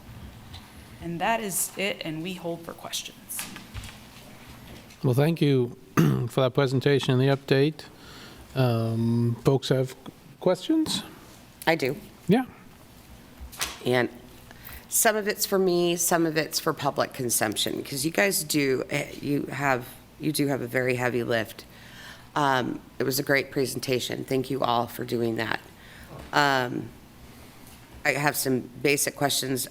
And that is it, and we hold for questions. Well, thank you for that presentation and the update. Folks have questions? I do. Yeah. And some of it's for me, some of it's for public consumption, because you guys do, you do have a very heavy lift. It was a great presentation. Thank you all for doing that. I have some basic questions.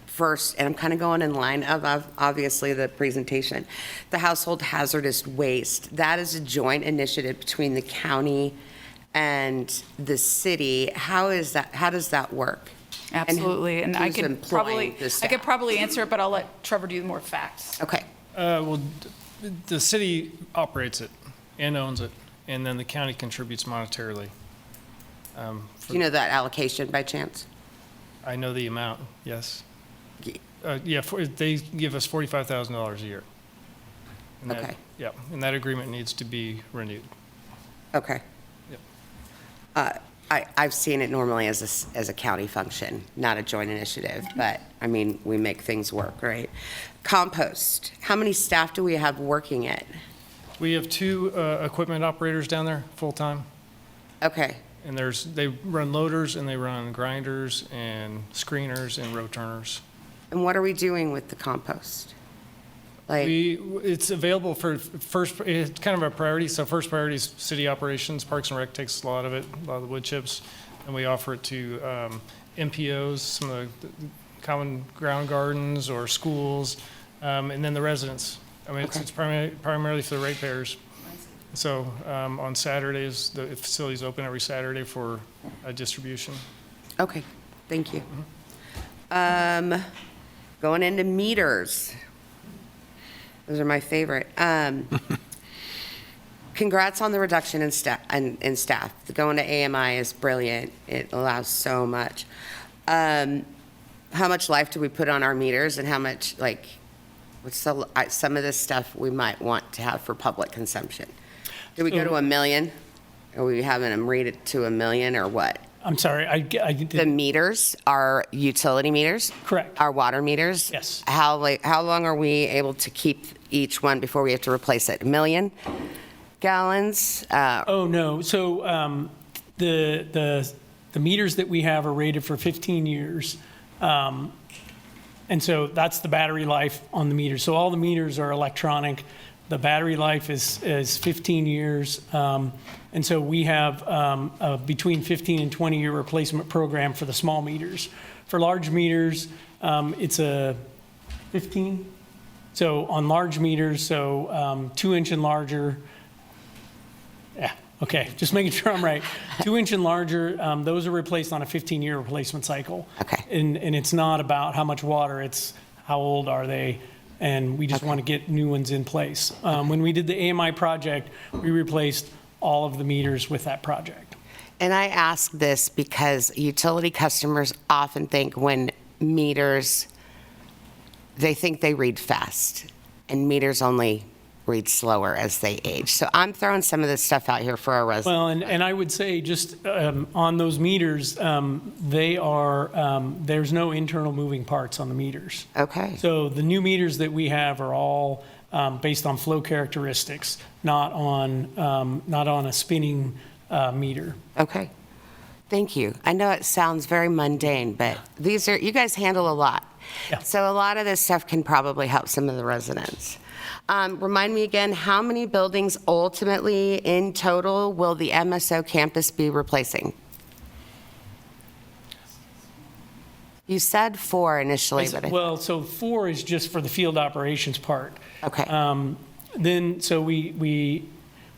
First, and I'm kind of going in line of obviously the presentation, the household hazardous waste. That is a joint initiative between the county and the city. How is that? How does that work? Absolutely, and I who's could employing probably the staff? answer it, but I'll let Trevor do more facts. Okay. Well, the city operates it and owns it, and then the county contributes monetarily. Do you know that allocation by chance? I know the amount, yes. Ye- They give us $45,000 a year. And that- Okay. Yeah, and that agreement needs to be renewed. Okay. Yep. I've seen it normally as a county function, not a joint initiative, but, I mean, we make things work, right? Compost, how many staff do we have working it? We have 2 equipment operators down there, full-time, Okay, and they run loaders and they run grinders and screeners and row turners. and what are we doing with the compost? Like, It's available for first, it's kind of a priority, so first priority is city operations. Parks and Rec takes a lot of it, a lot of the wood chips, and we offer it to MPOs, some of the common ground gardens or schools, and then the residents. I mean, it's primarily for the ratepayers. So on Saturdays, the facility's open every Saturday for distribution. okay, thank you. Going into meters. Those are my favorite. Congrats on the reduction in staff. Going to AMI is brilliant. It allows so much. How much life do we put on our meters, and how much, like, some of this stuff we might want to have for public consumption? Do we go to 1 million? Are we having them read it to 1 million, or what? I'm sorry, I The did, meters are utility meters? correct. Our water meters? Yes. How long are we able to keep each one before we have to replace it? 1 million gallons? Oh, no. So the meters that we have are rated for 15 years. And so that's the battery life on the meters. So all the meters are electronic. The battery life is 15 years. And so we have a between 15 and 20-year replacement program for the small meters. For large meters, it's a 15. So on large meters, so 2-inch and larger, yeah, okay, just making sure I'm right. 2-inch and larger, those are replaced on a 15-year replacement cycle. Okay. And it's not about how much water, it's how old are they, and we just want to get new ones in place. When we did the AMI project, we replaced all of the meters with that project. And I ask this because utility customers often think when meters, they think they read fast, and meters only read slower as they age. So I'm throwing some of this stuff out here for our residents. Well, and I would say just on those meters, they are, there's no internal moving parts on the meters. Okay. So the new meters that we have are all based on flow characteristics, not on a spinning meter. Okay. Thank you. I know it sounds very mundane, but these are, you guys handle a lot. Yeah. So a lot of this stuff can probably help some of the residents. Remind me again, how many buildings ultimately in total will the MSO campus be replacing? You said 4 initially, but Well, so 4 is just for the field operations part. okay. Then, so we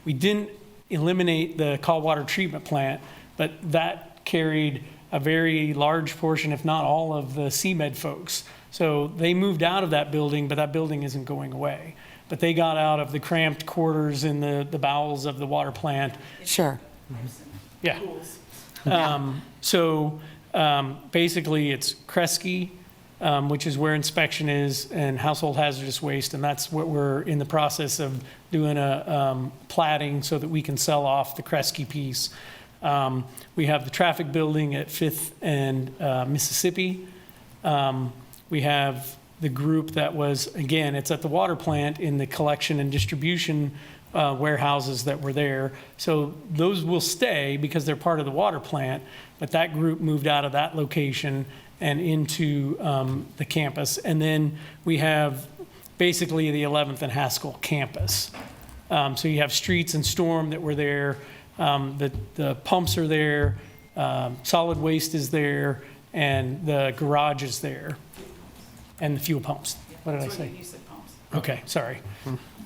didn't eliminate the call water treatment plant, but that carried a very large portion, if not all, of the CMed folks. So they moved out of that building, but that building isn't going away. But they got out of the cramped quarters in the bowels of the water plant. Sure. Yeah. Basically, it's Kresge, which is where inspection is, and household hazardous waste, and that's what we're in the process of doing a platting so that we can sell off the Kresge piece. We have the traffic building at 5th and Mississippi. We have the group that was, again, it's at the water plant in the collection and distribution warehouses that were there. So those will stay because they're part of the water plant, but that group moved out of that location and into the campus. And then we have basically the 11th and Haskell campus. So you have Streets and Storm that were there. The pumps are there, solid waste is there, and the garage is there, and the fuel pumps. What did I say? You said pumps. Okay, sorry.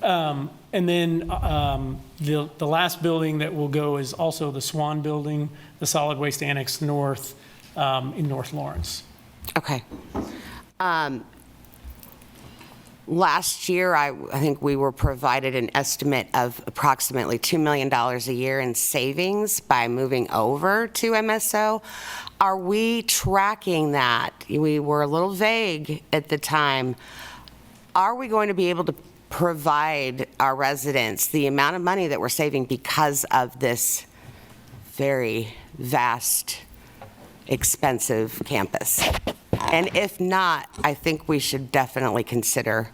And then the last building that will go is also the Swan Building, the Solid Waste Annex North in North Lawrence. Okay. Last year, I think we were provided an estimate of approximately $2 million a year in savings by moving over to MSO. Are we tracking that? We were a little vague at the time. Are we going to be able to provide our residents the amount of money that we're saving because of this very vast, expensive campus? And if not, I think we should definitely consider.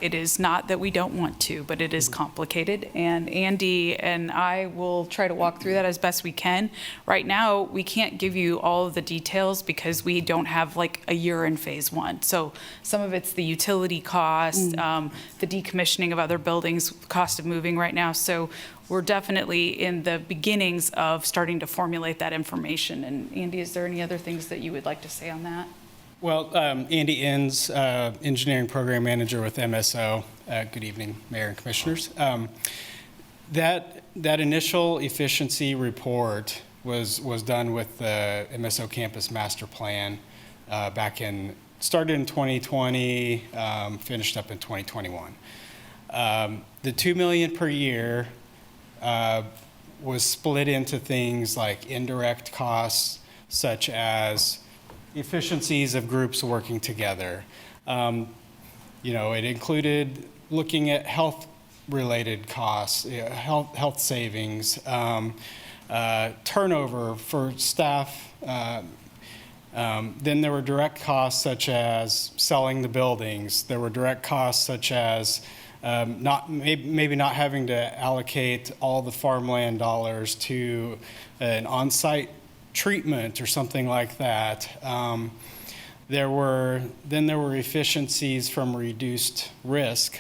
It is not that we don't want to, but it is complicated, and Andy and I will try to walk through that as best we can. Right now, we can't give you all of the details because we don't have like a year in phase 1. So some of it's the utility cost, the decommissioning of other buildings, cost of moving right now. So we're definitely in the beginnings of starting to formulate that information. And Andy, is there any other things that you would like to say on that? Well, Andy Inns, Engineering Program Manager with MSO. Good evening, Mayor and Commissioners. That initial efficiency report was done with the MSO Campus Master Plan started in 2020, finished up in 2021. The $2 million per year was split into things like indirect costs, such as efficiencies of groups working together. It included looking at health-related costs, health savings, turnover for staff. Then there were direct costs such as selling the buildings. There were direct costs such as maybe not having to allocate all the farmland dollars to an on-site treatment or something like that. There were efficiencies from reduced risk,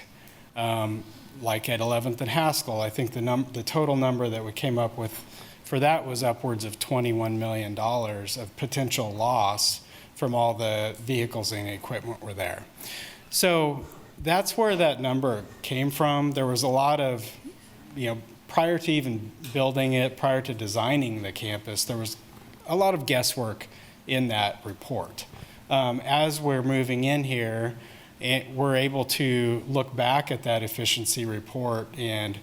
like at 11th and Haskell. I think the total number that we came up with for that was upwards of $21 million of potential loss from all the vehicles and equipment were there. So that's where that number came from. There was a lot of, prior to even building it, prior to designing the campus, there was a lot of guesswork in that report. As we're moving in here, we're able to look back at that efficiency report and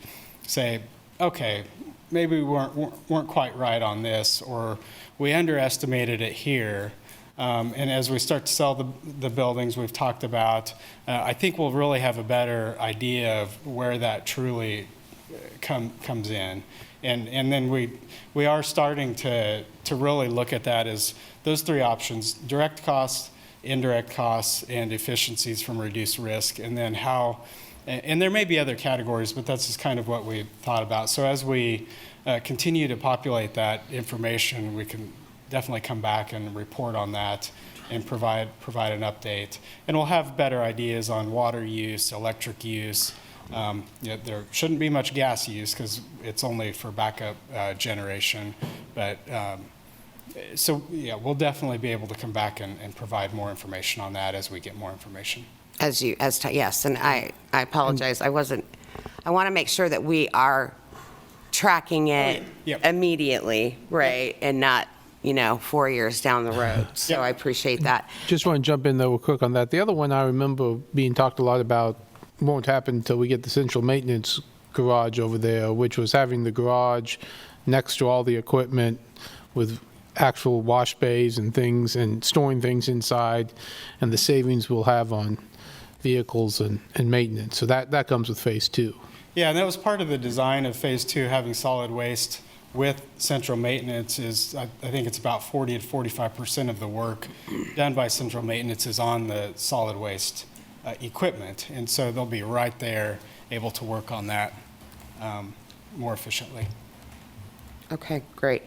say, okay, maybe we weren't quite right on this, or we underestimated it here. And as we start to sell the buildings we've talked about, I think we'll really have a better idea of where that truly comes in. And then we are starting to really look at that as those three options: direct costs, indirect costs, and efficiencies from reduced risk. And then and there may be other categories, but that's just kind of what we thought about. So as we continue to populate that information, we can definitely come back and report on that and provide an update. And we'll have better ideas on water use, electric use. There shouldn't be much gas use because it's only for backup generation. But we'll definitely be able to come back and provide more information on that as we get more information. Yes, and I apologize. I want to make sure that we are tracking it Yep. immediately, right? And not, 4 years down the road. So Yep. I appreciate that. Just want to jump in though real quick on that. The other one I remember being talked a lot about won't happen until we get the central maintenance garage over there, which was having the garage next to all the equipment with actual wash bays and things and storing things inside, and the savings we'll have on vehicles and maintenance. So that comes with phase 2. Yeah, and that was part of the design of phase 2, having solid waste with central maintenance is, I think it's about 40 to 45% of the work done by central maintenance is on the solid waste equipment. And so they'll be right there able to work on that more efficiently. Okay, great.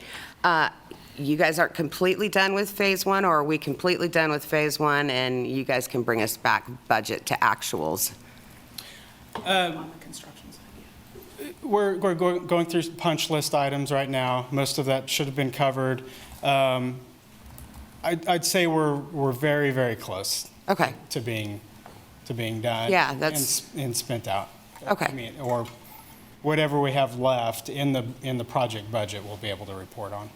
You guys aren't completely done with phase 1, or are we completely done with phase 1 and you guys can bring us back budget to actuals? On the construction side. We're going through punch list items right now. Most of that should have been covered. I'd say we're very, very close Okay, to being done. Yeah, that's- and spent out. Okay. Or whatever we have left in the project budget, we'll be able to report on.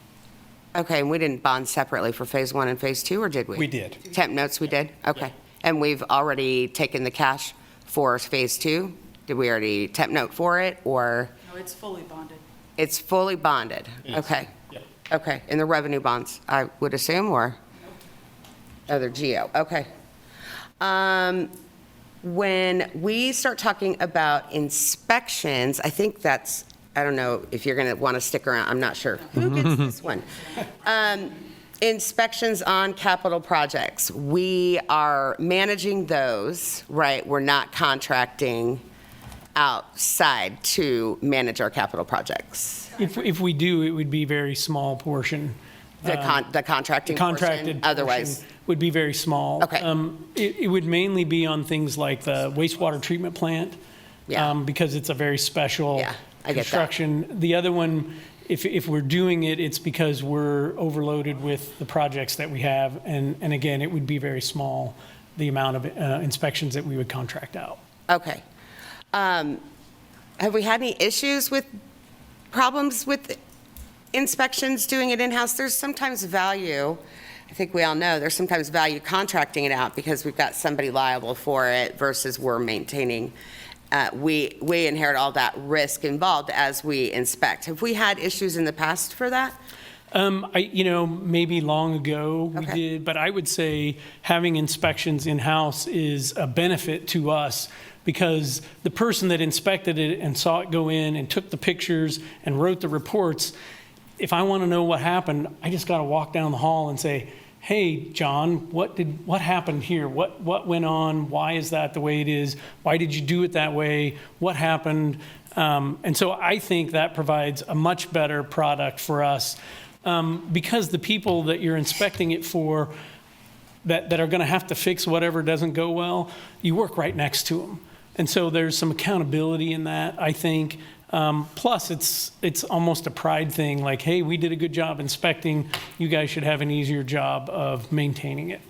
okay, and we didn't bond separately for phase 1 and phase 2, or did we? We did. Temp notes we did? Okay. And we've already taken the cash for phase 2? Did we already temp note for it, or No, it's fully bonded. it's fully bonded? It is. Okay. Yep. Okay, and the revenue bonds, I would assume, or? Other GO, okay. When we start talking about inspections, I think that's, I don't know if you're going to want to stick around, I'm not sure. Who gets this one? Inspections on capital projects. We are managing those, right? We're not contracting outside to manage our capital projects. If we do, it would be very small portion. The contracting The portion, contracted otherwise. portion would be very small. Okay. It would mainly be on things like the wastewater treatment plant. Yeah. Because it's a very special Yeah, I get that. construction. The other one, if we're doing it, it's because we're overloaded with the projects that we have. And again, it would be very small, the amount of inspections that we would contract out. Okay. Have we had any issues with problems with inspections, doing it in-house? There's sometimes value, I think we all know, there's sometimes value contracting it out because we've got somebody liable for it versus we're maintaining. We inherit all that risk involved as we inspect. Have we had issues in the past for that? Maybe long ago we Okay. did, but I would say having inspections in-house is a benefit to us because the person that inspected it and saw it go in and took the pictures and wrote the reports, if I want to know what happened, I just got to walk down the hall and say, hey, John, what happened here? What went on? Why is that the way it is? Why did you do it that way? What happened? And so I think that provides a much better product for us because the people that you're inspecting it for that are going to have to fix whatever doesn't go well, you work right next to them. And so there's some accountability in that, I think. Plus, it's almost a pride thing, like, hey, we did a good job inspecting. You guys should have an easier job of maintaining it.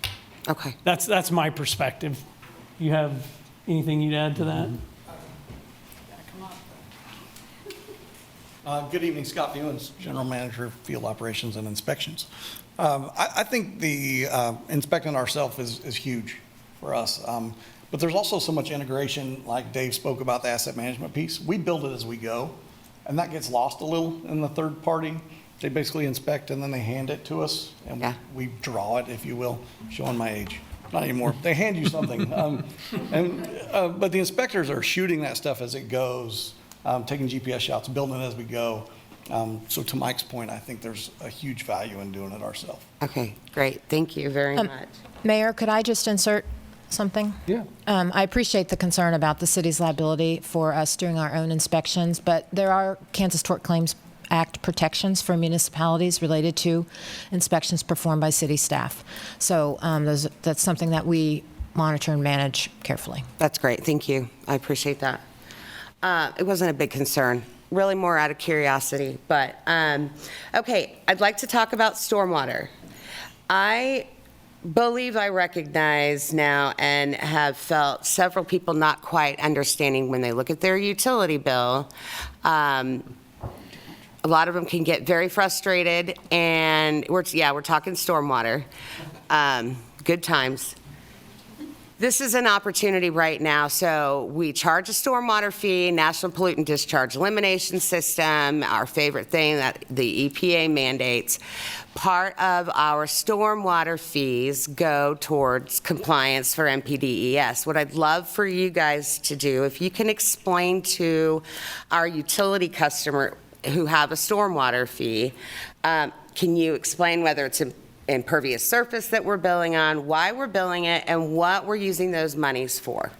Okay. That's my perspective. You have anything you'd add to that? Good evening, Scott Fewens, General Manager of Field Operations and Inspections. I think the inspecting ourselves is huge for us. But there's also so much integration, like Dave spoke about the asset management piece. We build it as we go, and that gets lost a little in the third party. They basically inspect and then they hand it to us, and Yeah. we draw it, if you will, showing my age. Not anymore. They hand you something. But the inspectors are shooting that stuff as it goes, taking GPS shots, building it as we go. So to Mike's point, I think there's a huge value in doing it ourselves. Okay, great. Thank you very much. Mayor, could I just insert something? Yeah. I appreciate the concern about the city's liability for us doing our own inspections, but there are Kansas Tort Claims Act protections for municipalities related to inspections performed by city staff. So that's something that we monitor and manage carefully. That's great. Thank you. I appreciate that. It wasn't a big concern, really more out of curiosity. But, okay, I'd like to talk about stormwater. I believe I recognize now and have felt several people not quite understanding when they look at their utility bill. A lot of them can get very frustrated, and we're talking stormwater. Good times. This is an opportunity right now. So we charge a stormwater fee, National Pollutant Discharge Elimination System, our favorite thing that the EPA mandates. Part of our stormwater fees go towards compliance for NPDES. What I'd love for you guys to do, if you can explain to our utility customer who have a stormwater fee, can you explain whether it's impervious surface that we're billing on, why we're billing it, and what we're using those monies for?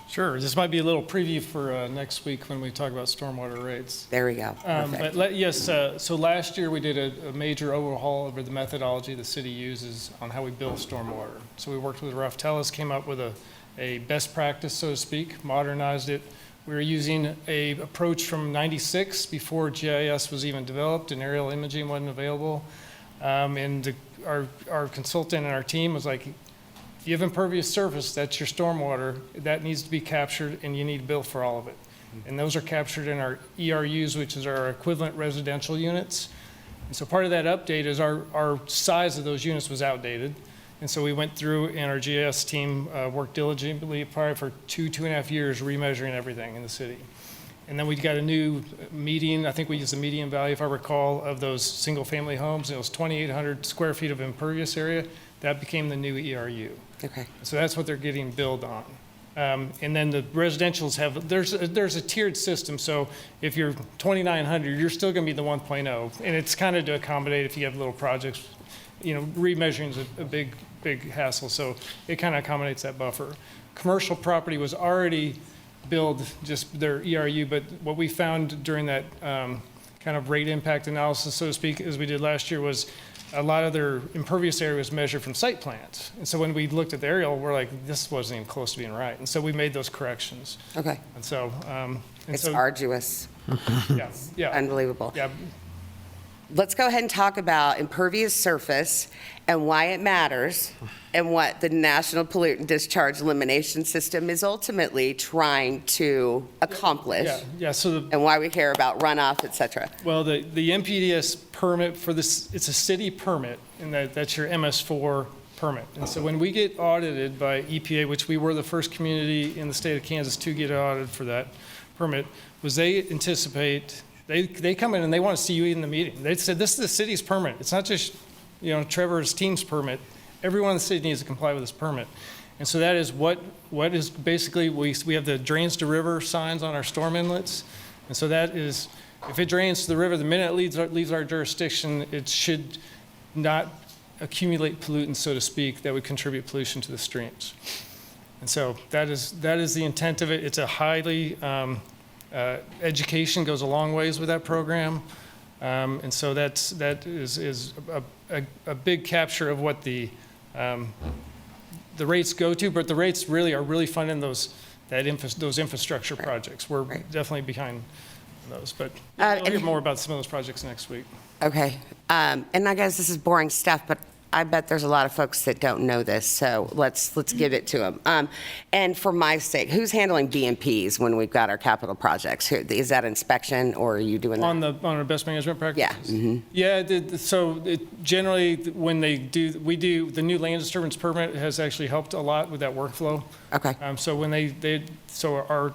Sure. This might be a little preview for next week when we talk about stormwater rates. There we go. Perfect. So last year we did a major overhaul of the methodology the city uses on how we bill stormwater. So we worked with Ruff Tellis, came up with a best practice, so to speak, modernized it. We were using a approach from '96 before GIS was even developed and aerial imaging wasn't available. Our consultant and our team was like, if you have impervious surface, that's your stormwater, that needs to be captured and you need to bill for all of it. And those are captured in our ERUs, which is our equivalent residential units. And so part of that update is our size of those units was outdated. And so we went through and our GIS team worked diligently probably for 2.5 years remeasuring everything in the city. And then we got a new median, I think we used the median value, if I recall, of those single-family homes. It was 2,800 square feet of impervious area. That became the new ERU. Okay. So that's what they're getting billed on. And then the residentials have, there's a tiered system. So if you're 2,900, you're still going to be the 1.0. And it's kind of to accommodate if you have little projects. Remeasuring is a big hassle. So it kind of accommodates that buffer. Commercial property was already build just their ERU, but what we found during that kind of rate impact analysis, so to speak, as we did last year, was a lot of their impervious area was measured from site plans. And so when we looked at the aerial, we're like, this wasn't even close to being right. And so we made those corrections. Okay. And so, It's arduous. yeah. Unbelievable. Yeah. Let's go ahead and talk about impervious surface and why it matters and what the National Pollutant Discharge Elimination System is ultimately trying to accomplish. Yeah. So and why we care about runoff, et cetera. Well, the NPDES permit for this, it's a city permit, and that's your MS4 permit. And so when we get audited by EPA, which we were the first community in the state of Kansas to get audited for that permit, was they anticipate They come in and they want to see you in the meeting. They said, this is the city's permit. It's not just, Trevor's team's permit. Everyone in the city needs to comply with this permit. And so that is what is basically, we have the drains to river signs on our storm inlets. And so that is, if it drains to the river, the minute it leaves our jurisdiction, it should not accumulate pollutants, so to speak, that would contribute pollution to the streams. And so that is the intent of it. It's a highly, education goes a long ways with that program. And so that is a big capture of what the rates go to, but the rates really are funding those infrastructure projects. We're definitely behind those, but we'll hear more about some of those projects next week. Okay. And I guess this is boring stuff, but I bet there's a lot of folks that don't know this, so let's give it to them. And for my sake, who's handling BMPs when we've got our capital projects? Is that inspection, or are you doing that? On our best management practices? Yeah. Mm-hmm. Yeah, so generally, when we do, the new land disturbance permit has actually helped a lot with that workflow. Okay. So when so our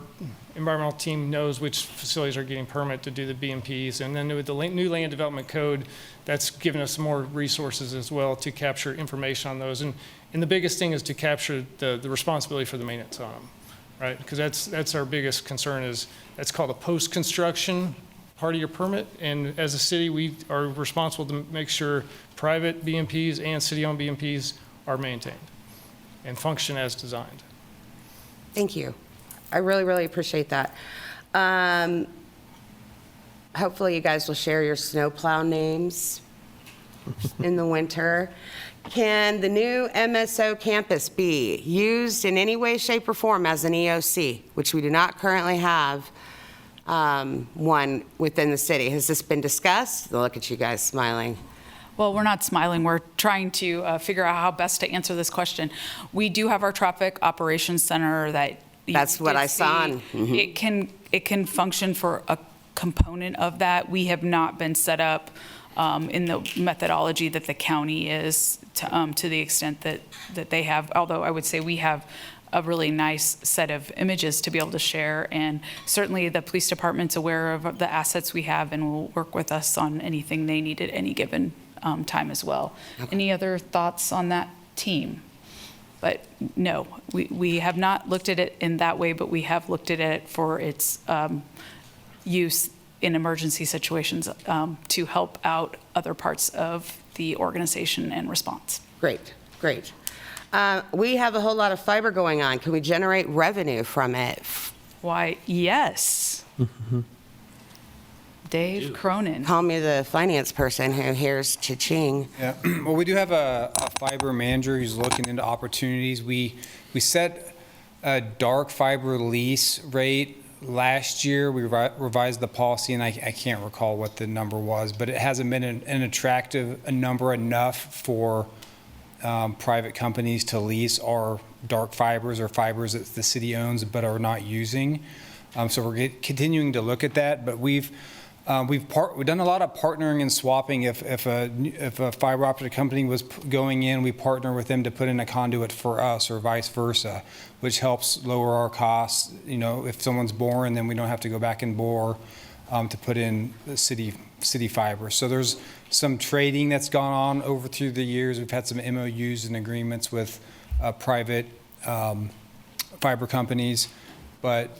environmental team knows which facilities are getting permit to do the BMPs, and then with the new land development code, that's given us more resources as well to capture information on those. And the biggest thing is to capture the responsibility for the maintenance on them, right? Because that's our biggest concern is that's called a post-construction part of your permit. And as a city, we are responsible to make sure private BMPs and city-owned BMPs are maintained and function as designed. Thank you. I really, really appreciate that. Hopefully you guys will share your snowplow names in the winter. Can the new MSO campus be used in any way, shape, or form as an EOC, which we do not currently have one within the city? Has this been discussed? Look at you guys smiling. Well, we're not smiling. We're trying to figure out how best to answer this question. We do have our traffic operations center that That's what I saw. Mm-hmm. It can function for a component of that. We have not been set up in the methodology that the county is to the extent that they have. Although I would say we have a really nice set of images to be able to share, and certainly the police department's aware of the assets we have and will work with us on anything they need at any given time as well. Okay. Any other thoughts on that team? But no, we have not looked at it in that way, but we have looked at it for its use in emergency situations to help out other parts of the organization and response. Great, great. We have a whole lot of fiber going on. Can we generate revenue from it? Why, yes. Dave Cronin. Call me the finance person who hears cha-ching. Yeah, well, we do have a fiber manager who's looking into opportunities. We set a dark fiber lease rate last year. We revised the policy, and I can't recall what the number was, but it hasn't been an attractive number enough for private companies to lease our dark fibers or fibers that the city owns but are not using. So we're continuing to look at that, but we've done a lot of partnering and swapping. If a fiber optic company was going in, we partner with them to put in a conduit for us, or vice versa, which helps lower our costs. If someone's boring, then we don't have to go back and bore to put in the city fiber. So there's some trading that's gone on over through the years. We've had some MOUs and agreements with private fiber companies, but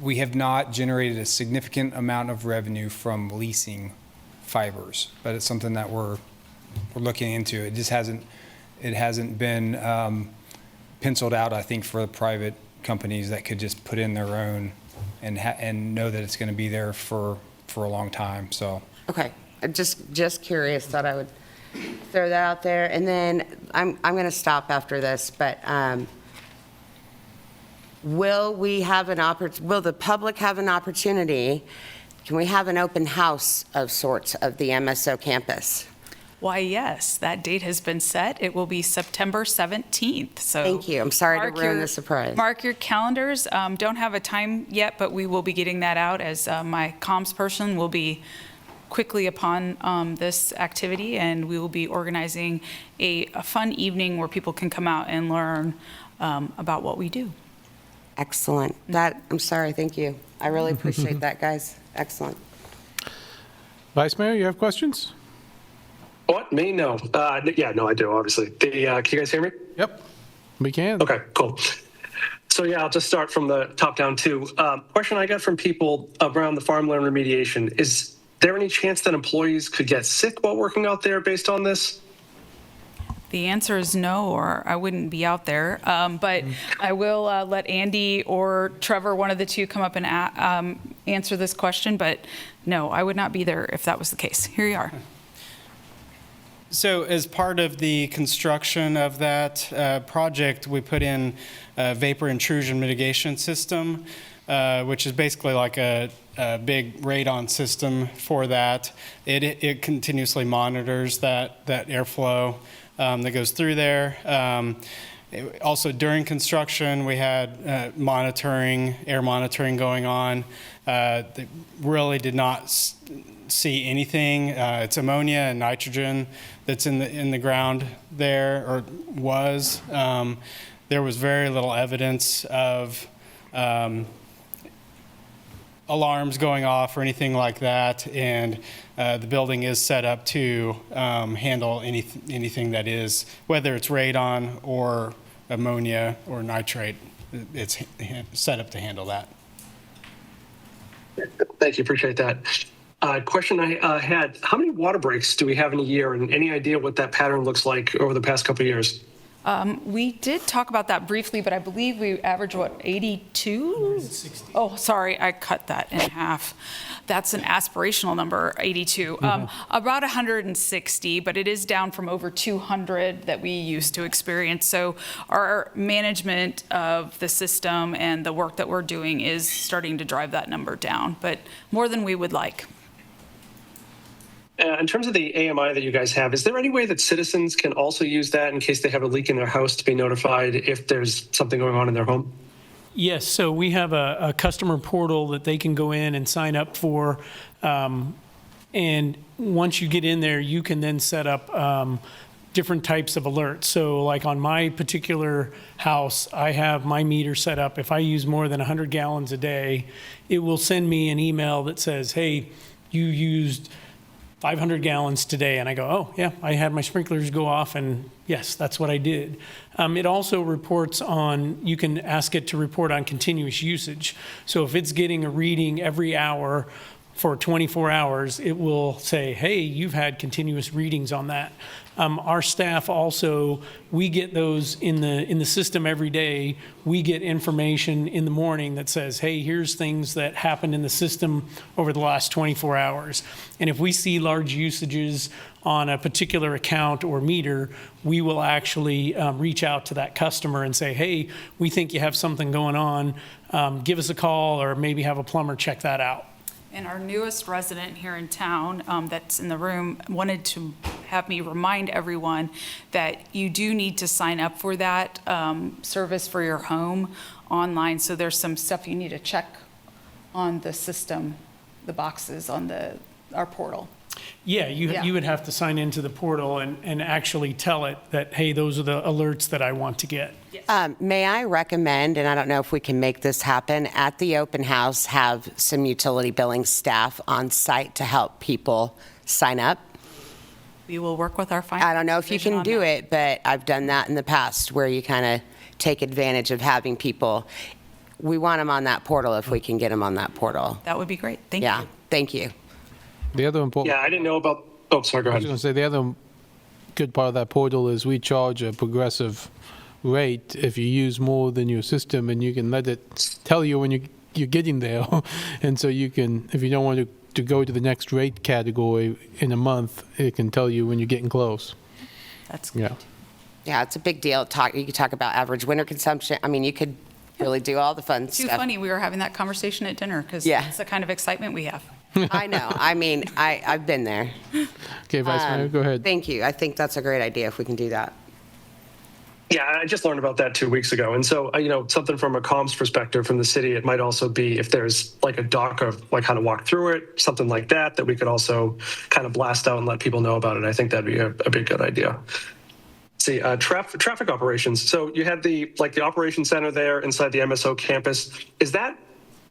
we have not generated a significant amount of revenue from leasing fibers, but it's something that we're looking into. It just hasn't been penciled out, I think, for the private companies that could just put in their own and know that it's going to be there for a long time. So okay, just curious. Thought I would throw that out there, and then I'm going to stop after this, but. Will the public have an opportunity? Can we have an open house of sorts of the MSO campus? Why, yes, that date has been set. It will be September 17th. So thank you. I'm sorry to ruin the surprise. Mark your calendars. Don't have a time yet, but we will be getting that out as my comms person will be quickly upon this activity, and we will be organizing a fun evening where people can come out and learn about what we do. Excellent. I'm sorry, thank you. I really appreciate that, guys. Excellent. Vice Mayor, you have questions? What? Me? No. Yeah, no, I do, obviously. Can you guys hear me? Yep, we can. Okay, cool. So yeah, I'll just start from the top down too. Question I got from people around the farmland remediation, is there any chance that employees could get sick while working out there based on this? The answer is no, or I wouldn't be out there. But I will let Andy or Trevor, one of the two, come up and answer this question. But no, I would not be there if that was the case. Here you are. So as part of the construction of that project, we put in a vapor intrusion mitigation system, which is basically like a big radon system for that. It continuously monitors that airflow that goes through there. Also during construction, we had air monitoring going on. They really did not see anything. It's ammonia and nitrogen that's in the ground there, or was. There was very little evidence of alarms going off or anything like that, and the building is set up to handle anything that is, whether it's radon or ammonia or nitrate, it's set up to handle that. Thank you, appreciate that. Question I had, how many water breaks do we have in a year, and any idea what that pattern looks like over the past couple of years? We did talk about that briefly, but I believe we average, what, 82? Oh, sorry, I cut that in half. That's an aspirational number, 82. About 160, but it is down from over 200 that we used to experience. So our management of the system and the work that we're doing is starting to drive that number down, but more than we would like. In terms of the AMI that you guys have, is there any way that citizens can also use that in case they have a leak in their house to be notified if there's something going on in their home? Yes, so we have a customer portal that they can go in and sign up for. And once you get in there, you can then set up different types of alerts. So like on my particular house, I have my meter set up. If I use more than 100 gallons a day, it will send me an email that says, hey, you used 500 gallons today, and I go, oh, yeah, I had my sprinklers go off, and yes, that's what I did. It also reports on, you can ask it to report on continuous usage. So if it's getting a reading every hour for 24 hours, it will say, hey, you've had continuous readings on that. Our staff also, we get those in the system every day. We get information in the morning that says, hey, here's things that happened in the system over the last 24 hours. And if we see large usages on a particular account or meter, we will actually reach out to that customer and say, hey, we think you have something going on. Give us a call, or maybe have a plumber check that out. And our newest resident here in town that's in the room wanted to have me remind everyone that you do need to sign up for that service for your home online. So there's some stuff you need to check on the system, the boxes on our portal. Yeah, you would have to sign into the portal and actually tell it that, hey, those are the alerts that I want to get. May I recommend, and I don't know if we can make this happen, at the open house, have some utility billing staff on site to help people sign up? We will work with our finance. I don't know if you division can on do that. it, but I've done that in the past where you kind of take advantage of having people. We want them on that portal if we can get them on that portal. That would be great. Thank Yeah, you. thank you. The other important. Yeah, I didn't know about, oh, sorry, go I was ahead. going to say, the other good part of that portal is we charge a progressive rate if you use more than your system, and you can let it tell you when you're getting there. And so you can, if you don't want to go to the next rate category in a month, it can tell you when you're getting close. That's good. Yeah. Yeah, it's a big deal. You could talk about average winter consumption. I mean, you could really do all the fun Too stuff. funny, we were having that conversation at dinner because Yeah. that's the kind of excitement we have. I know. I mean, I've been there. Okay, Vice Mayor, go ahead. Thank you. I think that's a great idea if we can do that. Yeah, I just learned about that 2 weeks ago. And so, something from a comms perspective from the city, it might also be if there's like a doc of like how to walk through it, something like that we could also kind of blast out and let people know about it. I think that'd be a big good idea. See, traffic operations. So you had the operations center there inside the MSO campus. Is that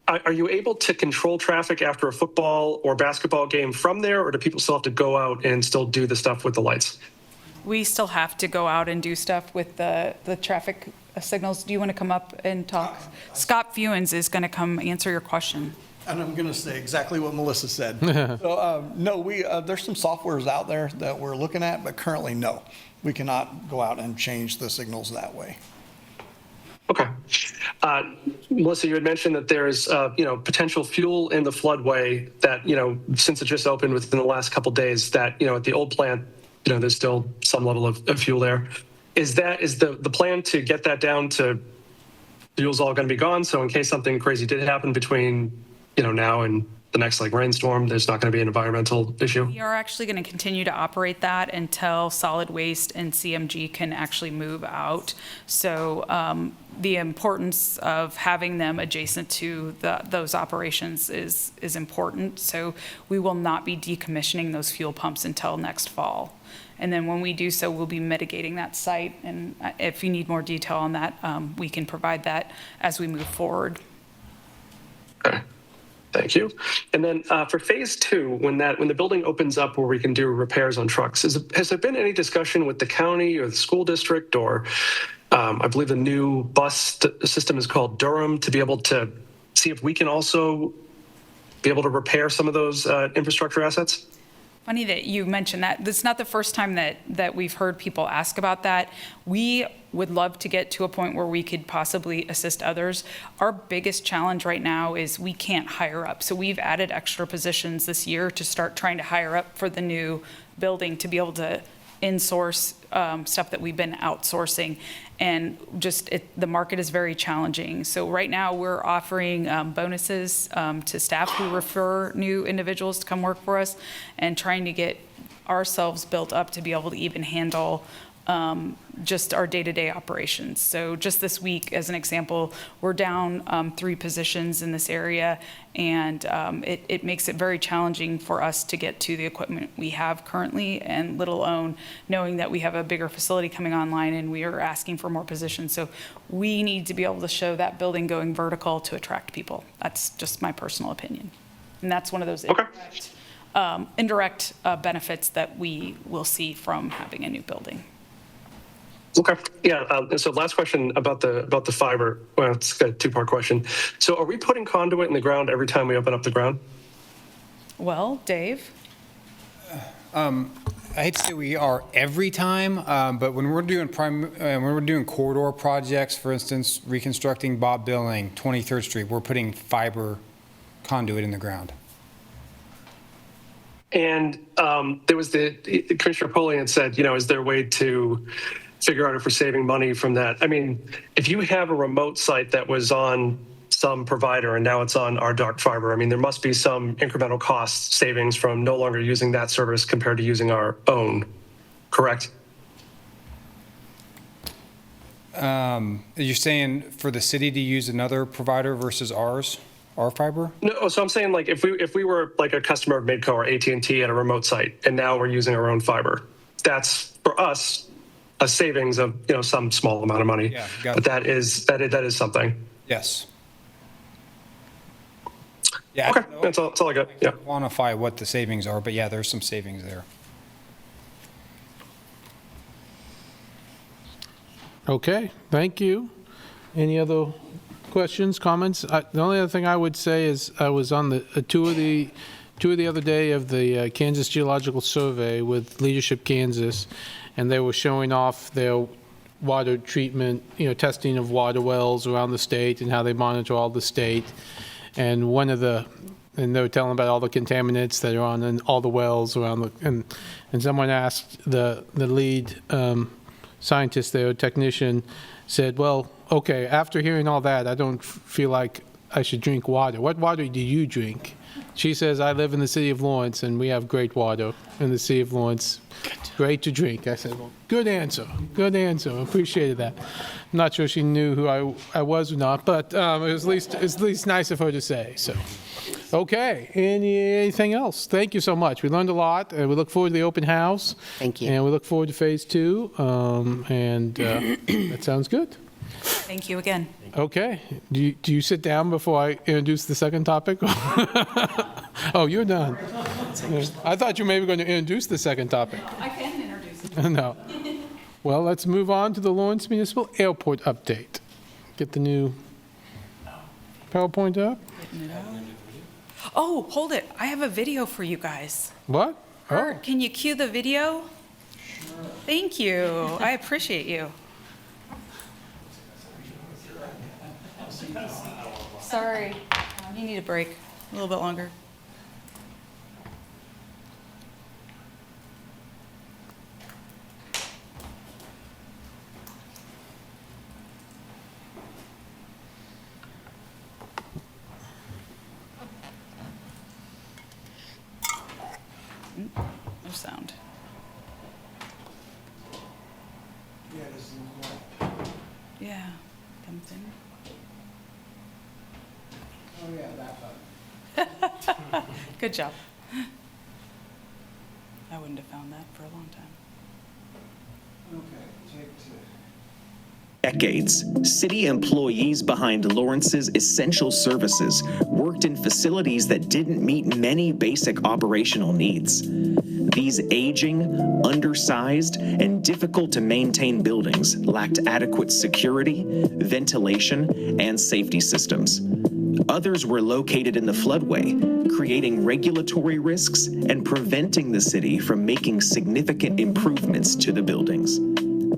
are you able to control traffic after a football or basketball game from there, or do people still have to go out and still do the stuff with the lights? We still have to go out and do stuff with the traffic signals. Do you want to come up and talk? Scott Fewens is going to come answer your question. And I'm going to say exactly what Melissa said. So, no, there's some softwares out there that we're looking at, but currently, no. We cannot go out and change the signals that way. Okay. Melissa, you had mentioned that there's, potential fuel in the floodway that, since it just opened within the last couple days, that, at the old plant, there's still some level of fuel there. Is the plan to get that down to fuel's all going to be gone? So in case something crazy did happen between, now and the next rainstorm, there's not going to be an environmental issue? We are actually going to continue to operate that until solid waste and CMG can actually move out. So the importance of having them adjacent to those operations is important. So we will not be decommissioning those fuel pumps until next fall. And then when we do so, we'll be mitigating that site. And if you need more detail on that, we can provide that as we move forward. Okay. Thank you. And then for phase 2, when the building opens up where we can do repairs on trucks, has there been any discussion with the county or the school district, or I believe the new bus system is called Durham, to be able to see if we can also be able to repair some of those infrastructure assets? Funny that you mentioned that. This is not the first time that we've heard people ask about that. We would love to get to a point where we could possibly assist others. Our biggest challenge right now is we can't hire up. So we've added extra positions this year to start trying to hire up for the new building to be able to in-source stuff that we've been outsourcing. And the market is very challenging. So right now we're offering bonuses to staff who refer new individuals to come work for us, and trying to get ourselves built up to be able to even handle just our day-to-day operations. So just this week, as an example, we're down 3 positions in this area, and it makes it very challenging for us to get to the equipment we have currently, and let alone knowing that we have a bigger facility coming online and we are asking for more positions. So we need to be able to show that building going vertical to attract people. That's just my personal opinion. And that's one of those indirect benefits that we will see from having a new building. Okay. Yeah. And so last question about the fiber. Well, it's a 2-part question. So are we putting conduit in the ground every time we open up the ground? Well, Dave? I hate to say we are every time, but when we're doing corridor projects, for instance, reconstructing Bob Billing, 23rd Street, we're putting fiber conduit in the ground. And there was Commissioner Polian said, is there a way to figure out if we're saving money from that? I mean, if you have a remote site that was on some provider and now it's on our dark fiber, I mean, there must be some incremental cost savings from no longer using that service compared to using our own, correct? You're saying for the city to use another provider versus our fiber? No, so I'm saying if we were like a customer of Midco or AT&T at a remote site, and now we're using our own fiber, that's for us a savings of some small amount of money. Yeah, but that is something. Yes. Yeah. Okay, that's all I got. Yeah. Quantify what the savings are, but yeah, there's some savings there. Okay, thank you. Any other questions, comments? The only other thing I would say is I was on the tour the other day of the Kansas Geological Survey with Leadership Kansas, and they were showing off their water treatment, testing of water wells around the state and how they monitor all the state. And they were telling about all the contaminants that are on all the wells around and someone asked the lead scientist there, technician, said, well, okay, after hearing all that, I don't feel like I should drink water. What water do you drink? She says, I live in the city of Lawrence, and we have great water in the city of Lawrence. Great to drink. I said, well, good answer. Good answer. Appreciated that. I'm not sure she knew who I was or not, but it was at least nice of her to say. So, okay. Anything else? Thank you so much. We learned a lot, and we look forward to the open house. Thank you. And we look forward to phase 2, and that sounds good. Thank you again. Okay. Do you sit down before I introduce the second topic? Oh, you're done. I thought you were maybe going to introduce the second topic. I can introduce it. No. Well, let's move on to the Lawrence Municipal Airport update. Get the new PowerPoint up. Oh, hold it. I have a video for you guys. What? Oh, Art, can you cue the video? Sure. Thank you. I appreciate you. Sorry. You need a break. A little bit longer. No sound. Yeah, something. Oh, yeah, that button. Good job. I wouldn't have found that for a long time. Okay, take two. Decades, city employees behind Lawrence's essential services worked in facilities that didn't meet many basic operational needs. These aging, undersized, and difficult to maintain buildings lacked adequate security, ventilation, and safety systems. Others were located in the floodway, creating regulatory risks and preventing the city from making significant improvements to the buildings.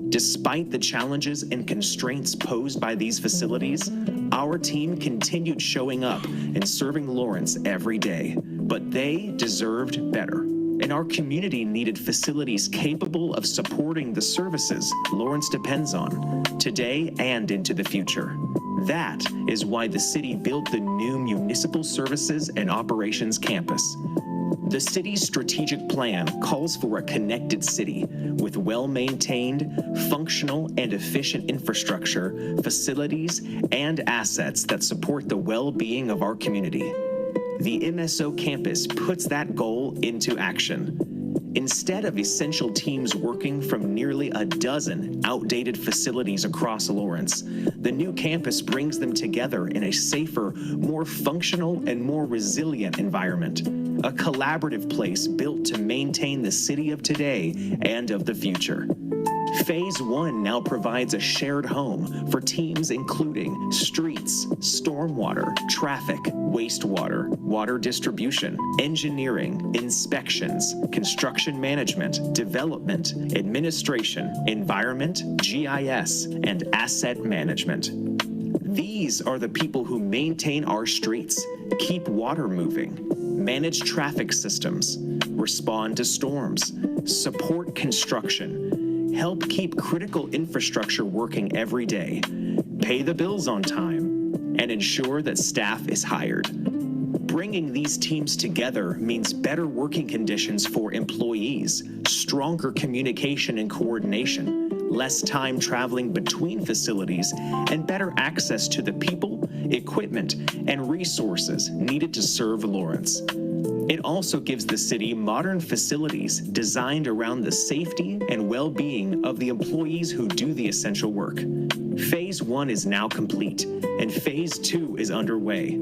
Despite the challenges and constraints posed by these facilities, our team continued showing up and serving Lawrence every day. But they deserved better. And our community needed facilities capable of supporting the services Lawrence depends on, today and into the future. That is why the city built the new Municipal Services and Operations Campus. The city's strategic plan calls for a connected city with well-maintained, functional, and efficient infrastructure, facilities, and assets that support the well-being of our community. The MSO campus puts that goal into action. Instead of essential teams working from nearly a dozen outdated facilities across Lawrence, the new campus brings them together in a safer, more functional, and more resilient environment. A collaborative place built to maintain the city of today and of the future. Phase 1 now provides a shared home for teams including streets, stormwater, traffic, wastewater, water distribution, engineering, inspections, construction management, development, administration, environment, GIS, and asset management. These are the people who maintain our streets, keep water moving, manage traffic systems, respond to storms, support construction, help keep critical infrastructure working every day, pay the bills on time, and ensure that staff is hired. Bringing these teams together means better working conditions for employees, stronger communication and coordination, less time traveling between facilities, and better access to the people, equipment, and resources needed to serve Lawrence. It also gives the city modern facilities designed around the safety and well-being of the employees who do the essential work. Phase 1 is now complete, and Phase 2 is underway.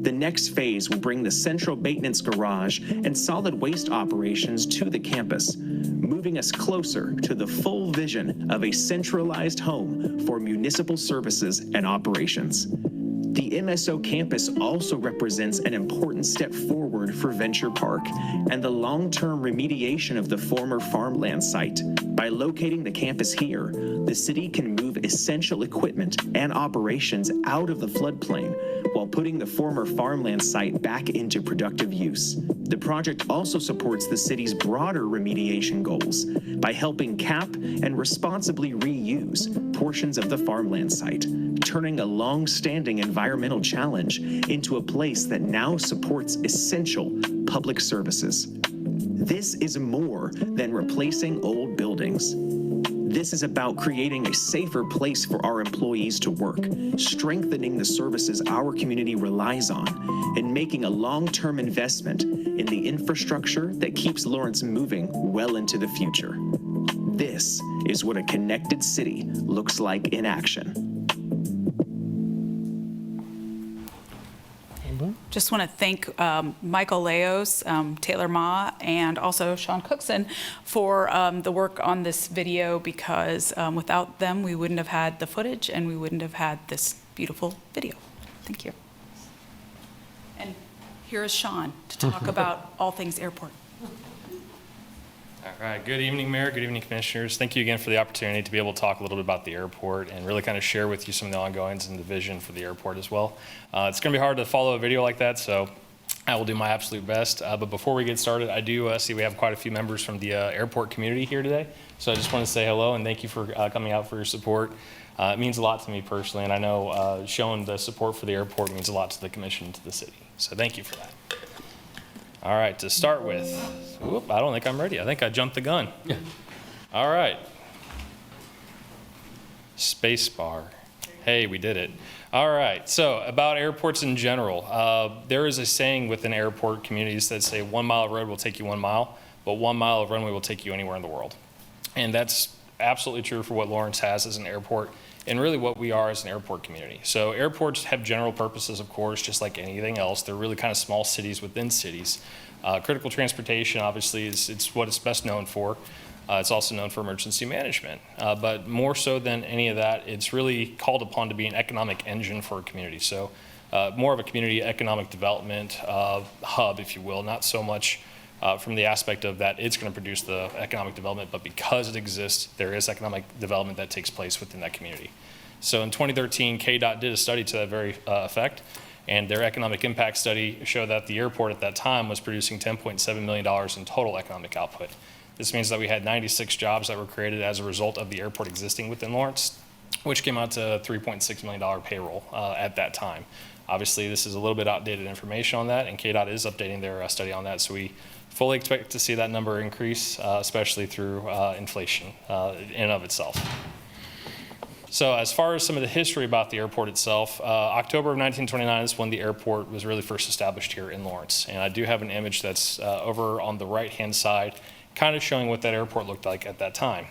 The next phase will bring the central maintenance garage and solid waste operations to the campus, moving us closer to the full vision of a centralized home for municipal services and operations. The MSO campus also represents an important step forward for Venture Park and the long-term remediation of the former farmland site. By locating the campus here, the city can move essential equipment and operations out of the floodplain while putting the former farmland site back into productive use. The project also supports the city's broader remediation goals by helping cap and responsibly reuse portions of the farmland site, turning a long-standing environmental challenge into a place that now supports essential public services. This is more than replacing old buildings. This is about creating a safer place for our employees to work, strengthening the services our community relies on, and making a long-term investment in the infrastructure that keeps Lawrence moving well into the future. This is what a connected city looks like in action. Just want to thank Michael Leos, Taylor Ma, and also Sean Cookson for the work on this video, because without them, we wouldn't have had the footage and we wouldn't have had this beautiful video. Thank you. And here is Sean to talk about all things airport. All right, good evening, Mayor, good evening, Commissioners. Thank you again for the opportunity to be able to talk a little bit about the airport and really kind of share with you some of the ongoings and the vision for the airport as well. It's going to be hard to follow a video like that, so I will do my absolute best. But before we get started, I do see we have quite a few members from the airport community here today, so I just want to say hello and thank you for coming out for your support. It means a lot to me personally, and I know showing the support for the airport means a lot to the commission and to the city, so thank you for that. All right, to start with, whoop, I don't think I'm ready. I think I jumped the gun. All right. Space bar. Hey, we did it. All right, so about airports in general. There is a saying within airport communities that say 1 mile of road will take you 1 mile, but 1 mile of runway will take you anywhere in the world. And that's absolutely true for what Lawrence has as an airport and really what we are as an airport community. So airports have general purposes, of course, just like anything else. They're really kind of small cities within cities. Critical transportation, obviously, it's what it's best known for. It's also known for emergency management. But more so than any of that, it's really called upon to be an economic engine for a community. So more of a community economic development hub, if you will, not so much from the aspect of that it's going to produce the economic development, but because it exists, there is economic development that takes place within that community. So in 2013, KDOT did a study to that very effect, and their economic impact study showed that the airport at that time was producing $10.7 million in total economic output. This means that we had 96 jobs that were created as a result of the airport existing within Lawrence, which came out to $3.6 million payroll at that time. Obviously, this is a little bit outdated information on that, and KDOT is updating their study on that, so we fully expect to see that number increase, especially through inflation in and of itself. So as far as some of the history about the airport itself, October of 1929 is when the airport was really first established here in Lawrence. And I do have an image that's over on the right-hand side, kind of showing what that airport looked like at that time.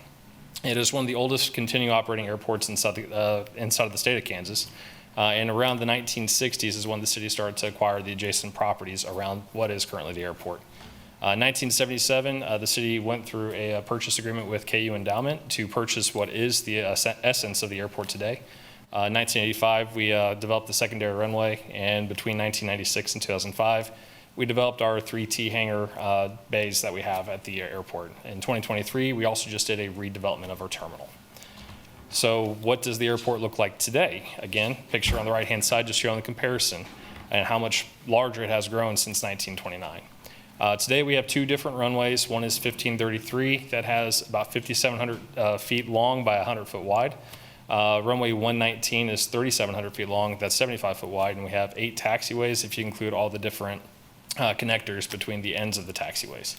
It is one of the oldest continuing operating airports inside of the state of Kansas. And around the 1960s is when the city started to acquire the adjacent properties around what is currently the airport. 1977, the city went through a purchase agreement with KU Endowment to purchase what is the essence of the airport today. 1985, we developed the secondary runway, and between 1996 and 2005, we developed our 3 T hangar bays that we have at the airport. In 2023, we also just did a redevelopment of our terminal. So what does the airport look like today? Again, picture on the right-hand side just showing the comparison and how much larger it has grown since 1929. Today we have 2 different runways. One is 1533 that has about 5,700 feet long by 100 foot wide. Runway 119 is 3,700 feet long, that's 75 foot wide, and we have 8 taxiways if you include all the different connectors between the ends of the taxiways.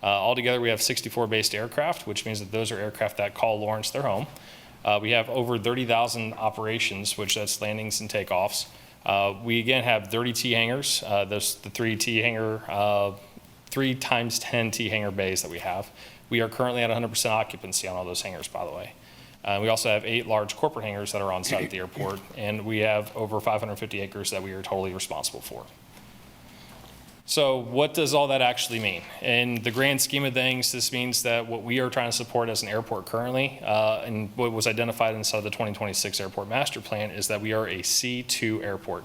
Altogether we have 64 based aircraft, which means that those are aircraft that call Lawrence their home. We have over 30,000 operations, which that's landings and takeoffs. We again have 30 T hangars. There's the 3 T hangar, 3 times 10 T hangar bays that we have. We are currently at 100% occupancy on all those hangars, by the way. We also have 8 large corporate hangars that are on site at the airport, and we have over 550 acres that we are totally responsible for. So what does all that actually mean? In the grand scheme of things, this means that what we are trying to support as an airport currently, and what was identified inside the 2026 Airport Master Plan, is that we are a C2 airport.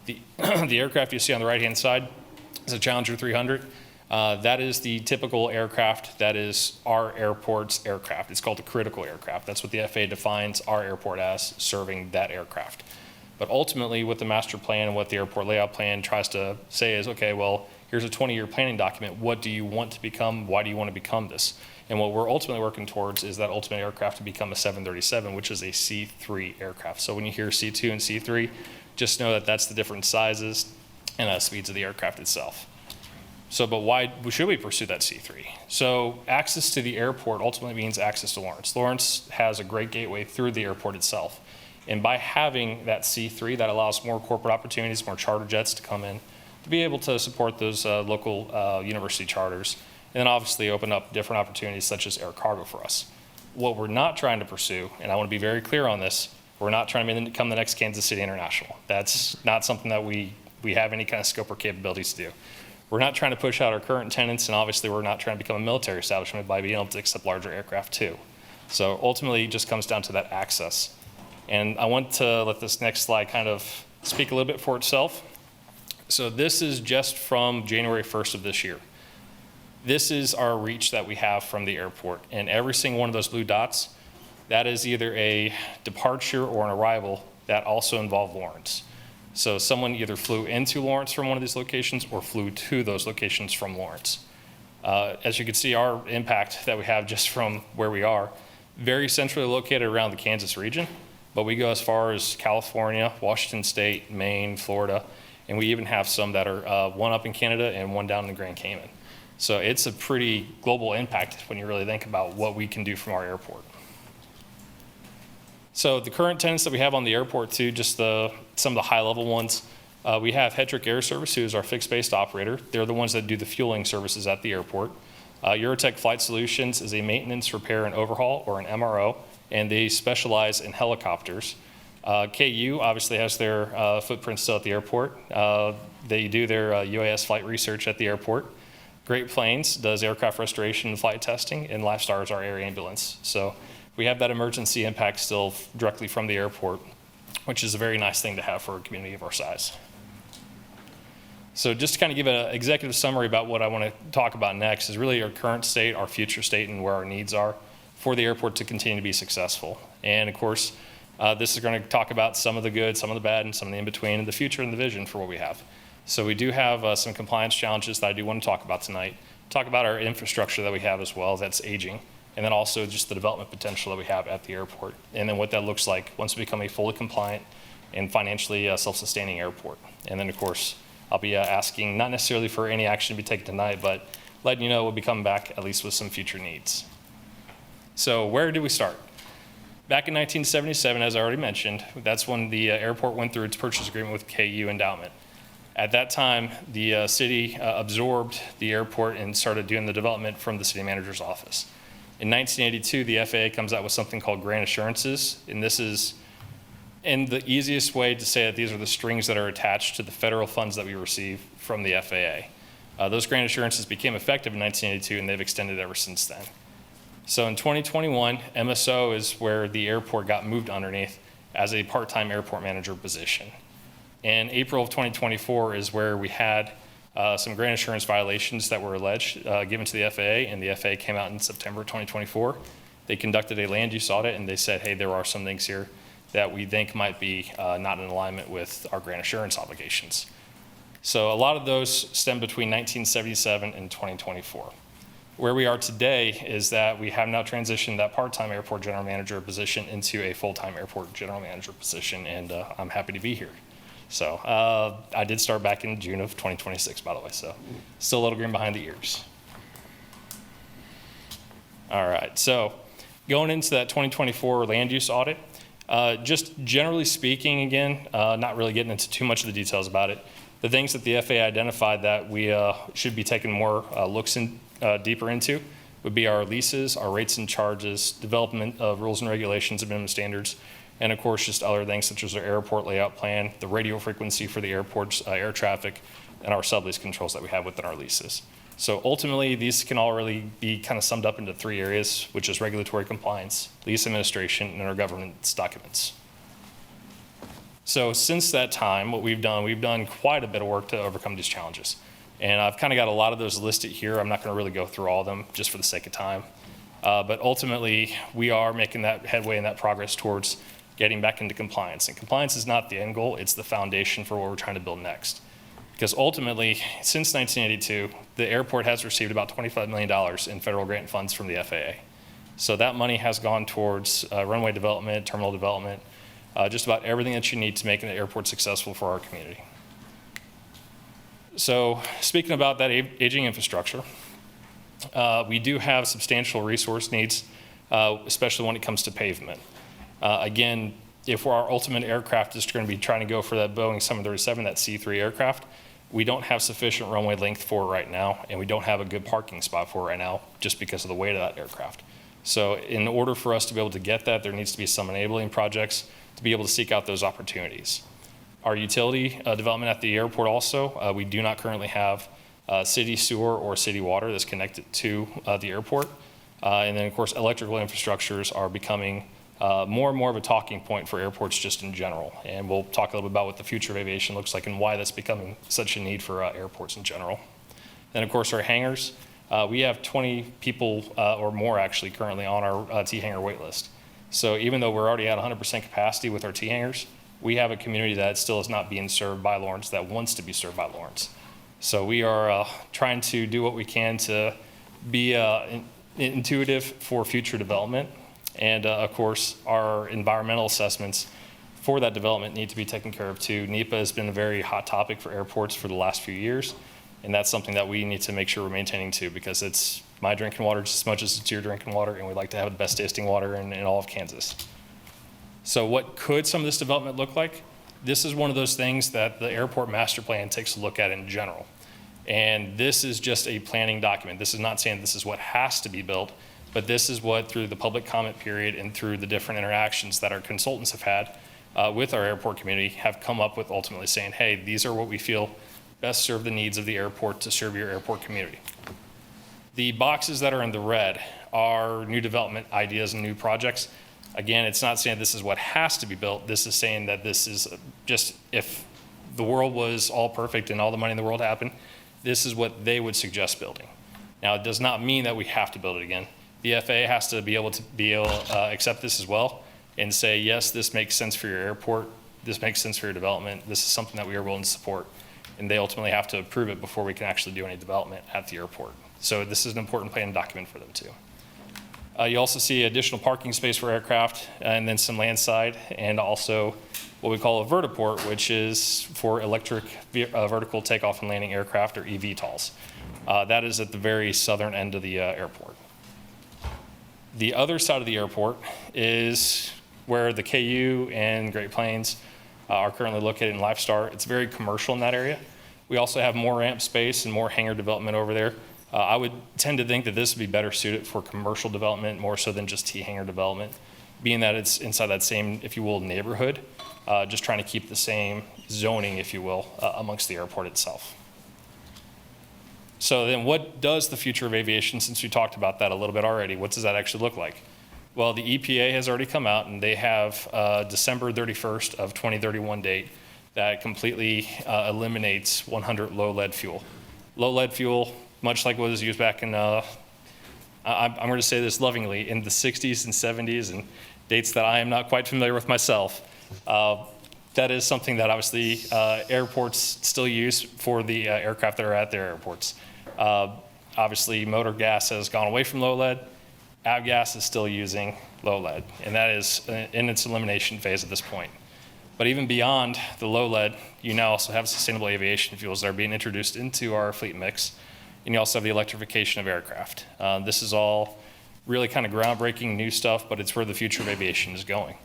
The aircraft you see on the right-hand side is a Challenger 300. That is the typical aircraft that is our airport's aircraft. It's called a critical aircraft. That's what the FAA defines our airport as, serving that aircraft. But ultimately, what the master plan and what the airport layout plan tries to say is, okay, well, here's a 20-year planning document. What do you want to become? Why do you want to become this? And what we're ultimately working towards is that ultimate aircraft to become a 737, which is a C3 aircraft. So when you hear C2 and C3, just know that that's the different sizes and speeds of the aircraft itself. So, but why should we pursue that C3? So access to the airport ultimately means access to Lawrence. Lawrence has a great gateway through the airport itself. And by having that C3, that allows more corporate opportunities, more charter jets to come in, to be able to support those local university charters, and then obviously open up different opportunities such as air cargo for us. What we're not trying to pursue, and I want to be very clear on this, we're not trying to become the next Kansas City International. That's not something that we we have any kind of scope or capabilities to do. We're not trying to push out our current tenants, and obviously we're not trying to become a military establishment by being able to accept larger aircraft too. So ultimately, it just comes down to that access. And I want to let this next slide kind of speak a little bit for itself. So this is just from January 1st of this year. This is our reach that we have from the airport. And every single one of those blue dots, that is either a departure or an arrival that also involve Lawrence. So someone either flew into Lawrence from one of these locations or flew to those locations from Lawrence. As you can see, our impact that we have just from where we are, very centrally located around the Kansas region, but we go as far as California, Washington State, Maine, Florida, and we even have some that are one up in Canada and one down in the Grand Cayman. So it's a pretty global impact when you really think about what we can do from our airport. So the current tenants that we have on the airport too, just some of the high level ones, we have Hedrick Air Service, who is our fixed based operator. They're the ones that do the fueling services at the airport. Eurotech Flight Solutions is a maintenance, repair, and overhaul, or an MRO, and they specialize in helicopters. KU obviously has their footprint still at the airport. They do their UAS flight research at the airport. Great Plains does aircraft restoration and flight testing, and Lifestar is our air ambulance. So we have that emergency impact still directly from the airport, which is a very nice thing to have for a community of our size. So just to kind of give an executive summary about what I want to talk about next is really our current state, our future state, and where our needs are for the airport to continue to be successful. And of course, this is going to talk about some of the good, some of the bad, and some of the in-between, and the future and the vision for what we have. So we do have some compliance challenges that I do want to talk about tonight. Talk about our infrastructure that we have as well, that's aging, and then also just the development potential that we have at the airport, and then what that looks like once we become a fully compliant and financially self-sustaining airport. And then of course, I'll be asking, not necessarily for any action to be taken tonight, but letting you know we'll be coming back at least with some future needs. So where do we start? Back in 1977, as I already mentioned, that's when the airport went through its purchase agreement with KU Endowment. At that time, the city absorbed the airport and started doing the development from the city manager's office. In 1982, the FAA comes out with something called grant assurances, and this is, in the easiest way to say that these are the strings that are attached to the federal funds that we receive from the FAA. Those grant assurances became effective in 1982, and they've extended ever since then. So in 2021, MSO is where the airport got moved underneath as a part-time airport manager position. In April of 2024 is where we had some grant assurance violations that were alleged given to the FAA, and the FAA came out in September 2024. They conducted a land use audit, and they said, hey, there are some things here that we think might be not in alignment with our grant assurance obligations. So a lot of those stem between 1977 and 2024. Where we are today is that we have now transitioned that part-time airport general manager position into a full-time airport general manager position, and I'm happy to be here. So I did start back in June of 2026, by the way, so still a little green behind the ears. All right, so going into that 2024 land use audit, just generally speaking, again, not really getting into too much of the details about it, the things that the FAA identified that we should be taking more looks deeper into would be our leases, our rates and charges, development of rules and regulations and minimum standards, and of course just other things such as our airport layout plan, the radio frequency for the airport's air traffic, and our sublease controls that we have within our leases. So ultimately, these can all really be kind of summed up into three areas, which is regulatory compliance, lease administration, and our governance documents. So since that time, what we've done quite a bit of work to overcome these challenges. And I've kind of got a lot of those listed here. I'm not going to really go through all of them just for the sake of time. But ultimately, we are making that headway and that progress towards getting back into compliance. And compliance is not the end goal, it's the foundation for what we're trying to build next. Because ultimately, since 1982, the airport has received about $25 million in federal grant funds from the FAA. So that money has gone towards runway development, terminal development, just about everything that you need to make the airport successful for our community. So speaking about that aging infrastructure, we do have substantial resource needs, especially when it comes to pavement. Again, if our ultimate aircraft is going to be trying to go for that Boeing 737, that C-3 aircraft, we don't have sufficient runway length for it right now, and we don't have a good parking spot for it right now just because of the weight of that aircraft. So in order for us to be able to get that, there needs to be some enabling projects to be able to seek out those opportunities. Our utility development at the airport also, we do not currently have city sewer or city water that's connected to the airport. And then, of course, electrical infrastructures are becoming more and more of a talking point for airports just in general. And we'll talk a little bit about what the future of aviation looks like and why that's becoming such a need for airports in general. Then, of course, our hangars. We have 20 people or more actually currently on our T hangar wait list. So even though we're already at 100% capacity with our T hangars, we have a community that still is not being served by Lawrence that wants to be served by Lawrence. So we are trying to do what we can to be intuitive for future development. And of course, our environmental assessments for that development need to be taken care of too. NEPA has been a very hot topic for airports for the last few years. And that's something that we need to make sure we're maintaining too, because it's my drinking water just as much as it's your drinking water, and we'd like to have the best tasting water in all of Kansas. So what could some of this development look like? This is one of those things that the airport master plan takes a look at in general. And this is just a planning document. This is not saying this is what has to be built, but this is what, through the public comment period and through the different interactions that our consultants have had with our airport community, have come up with ultimately saying, hey, these are what we feel best serve the needs of the airport to serve your airport community. The boxes that are in the red are new development ideas and new projects. Again, it's not saying this is what has to be built. This is saying that this is just, if the world was all perfect and all the money in the world happened, this is what they would suggest building. Now, it does not mean that we have to build it again. The FAA has to be able to accept this as well and say, yes, this makes sense for your airport. This makes sense for your development. This is something that we are willing to support. And they ultimately have to approve it before we can actually do any development at the airport. So this is an important planning document for them too. You also see additional parking space for aircraft, and then some landside, and also what we call a vertiport, which is for electric vertical takeoff and landing aircraft, or eVTOLs. That is at the very southern end of the airport. The other side of the airport is where the KU and Great Plains are currently located in Lifestar. It's very commercial in that area. We also have more ramp space and more hangar development over there. I would tend to think that this would be better suited for commercial development more so than just T-hangar development, being that it's inside that same, if you will, neighborhood, just trying to keep the same zoning, if you will, amongst the airport itself. So then what does the future of aviation, since we talked about that a little bit already, what does that actually look like? Well, the EPA has already come out, and they have December 31st of 2031 date that completely eliminates 100 low lead fuel. Low lead fuel, much like what was used back in, I'm going to say this lovingly, in the 60s and 70s, and dates that I am not quite familiar with myself. That is something that obviously airports still use for the aircraft that are at their airports. Obviously, motor gas has gone away from low lead. Avgas is still using low lead, and that is in its elimination phase at this point. But even beyond the low lead, you now also have sustainable aviation fuels that are being introduced into our fleet mix, and you also have the electrification of aircraft. This is all really kind of groundbreaking new stuff, but it's where the future of aviation is going.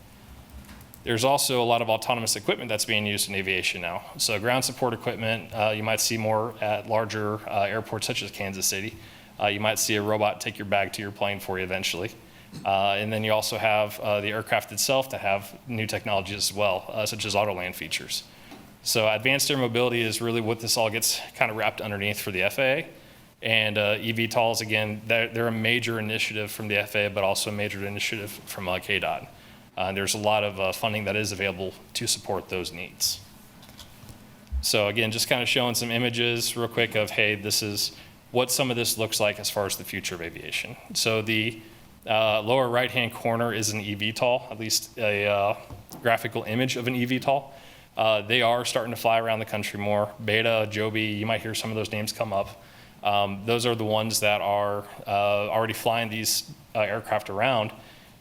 There's also a lot of autonomous equipment that's being used in aviation now. So ground support equipment, you might see more at larger airports such as Kansas City. You might see a robot take your bag to your plane for you eventually. And then you also have the aircraft itself that have new technologies as well, such as auto-land features. So advanced air mobility is really what this all gets kind of wrapped underneath for the FAA. And eVTOLs, again, they're a major initiative from the FAA, but also a major initiative from KDOT. There's a lot of funding that is available to support those needs. So again, just kind of showing some images real quick of, hey, this is what some of this looks like as far as the future of aviation. So the lower right-hand corner is an eVTOL, at least a graphical image of an eVTOL. They are starting to fly around the country more. Beta, Joby, you might hear some of those names come up. Those are the ones that are already flying these aircraft around,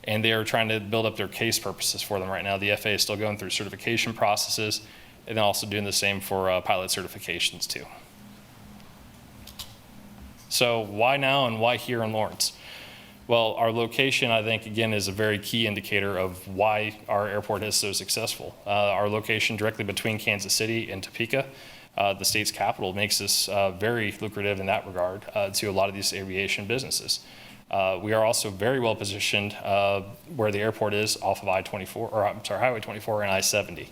and they are trying to build up their case purposes for them right now. The FAA is still going through certification processes, and then also doing the same for pilot certifications too. So why now and why here in Lawrence? Well, our location, I think, again, is a very key indicator of why our airport is so successful. Our location directly between Kansas City and Topeka, the state's capital, makes us very lucrative in that regard to a lot of these aviation businesses. We are also very well positioned where the airport is off of I-24, or I'm sorry, Highway 24 and I-70.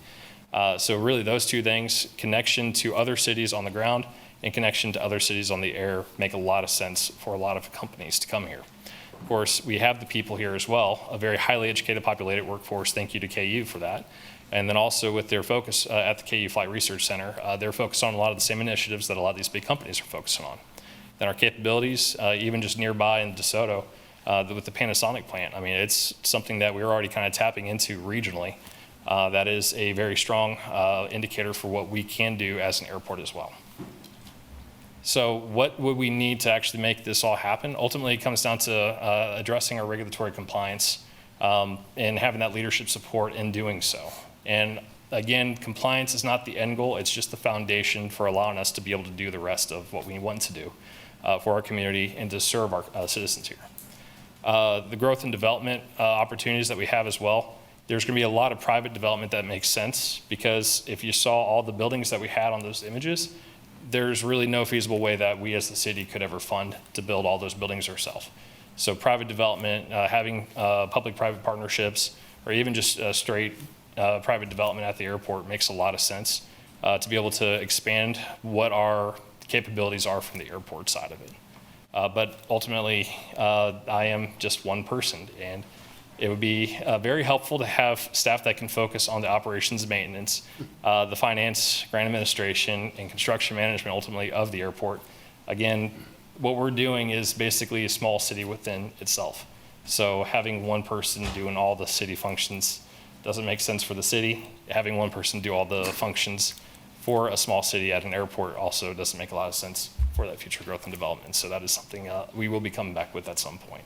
So really those two things, connection to other cities on the ground and connection to other cities on the air, make a lot of sense for a lot of companies to come here. Of course, we have the people here as well, a very highly educated, populated workforce. Thank you to KU for that. And then also with their focus at the KU Flight Research Center, they're focused on a lot of the same initiatives that a lot of these big companies are focusing on. Then our capabilities, even just nearby in DeSoto, with the Panasonic plant, I mean, it's something that we're already kind of tapping into regionally. That is a very strong indicator for what we can do as an airport as well. So what would we need to actually make this all happen? Ultimately, it comes down to addressing our regulatory compliance and having that leadership support in doing so. And again, compliance is not the end goal. It's just the foundation for allowing us to be able to do the rest of what we want to do for our community and to serve our citizens here. The growth and development opportunities that we have as well, there's going to be a lot of private development that makes sense, because if you saw all the buildings that we had on those images, there's really no feasible way that we as the city could ever fund to build all those buildings ourselves. So private development, having public-private partnerships, or even just straight private development at the airport makes a lot of sense to be able to expand what our capabilities are from the airport side of it. But ultimately, I am just one person, and it would be very helpful to have staff that can focus on the operations and maintenance, the finance, grant administration, and construction management ultimately of the airport. Again, what we're doing is basically a small city within itself. So having one person doing all the city functions doesn't make sense for the city. Having one person do all the functions for a small city at an airport also doesn't make a lot of sense for that future growth and development. So that is something we will be coming back with at some point.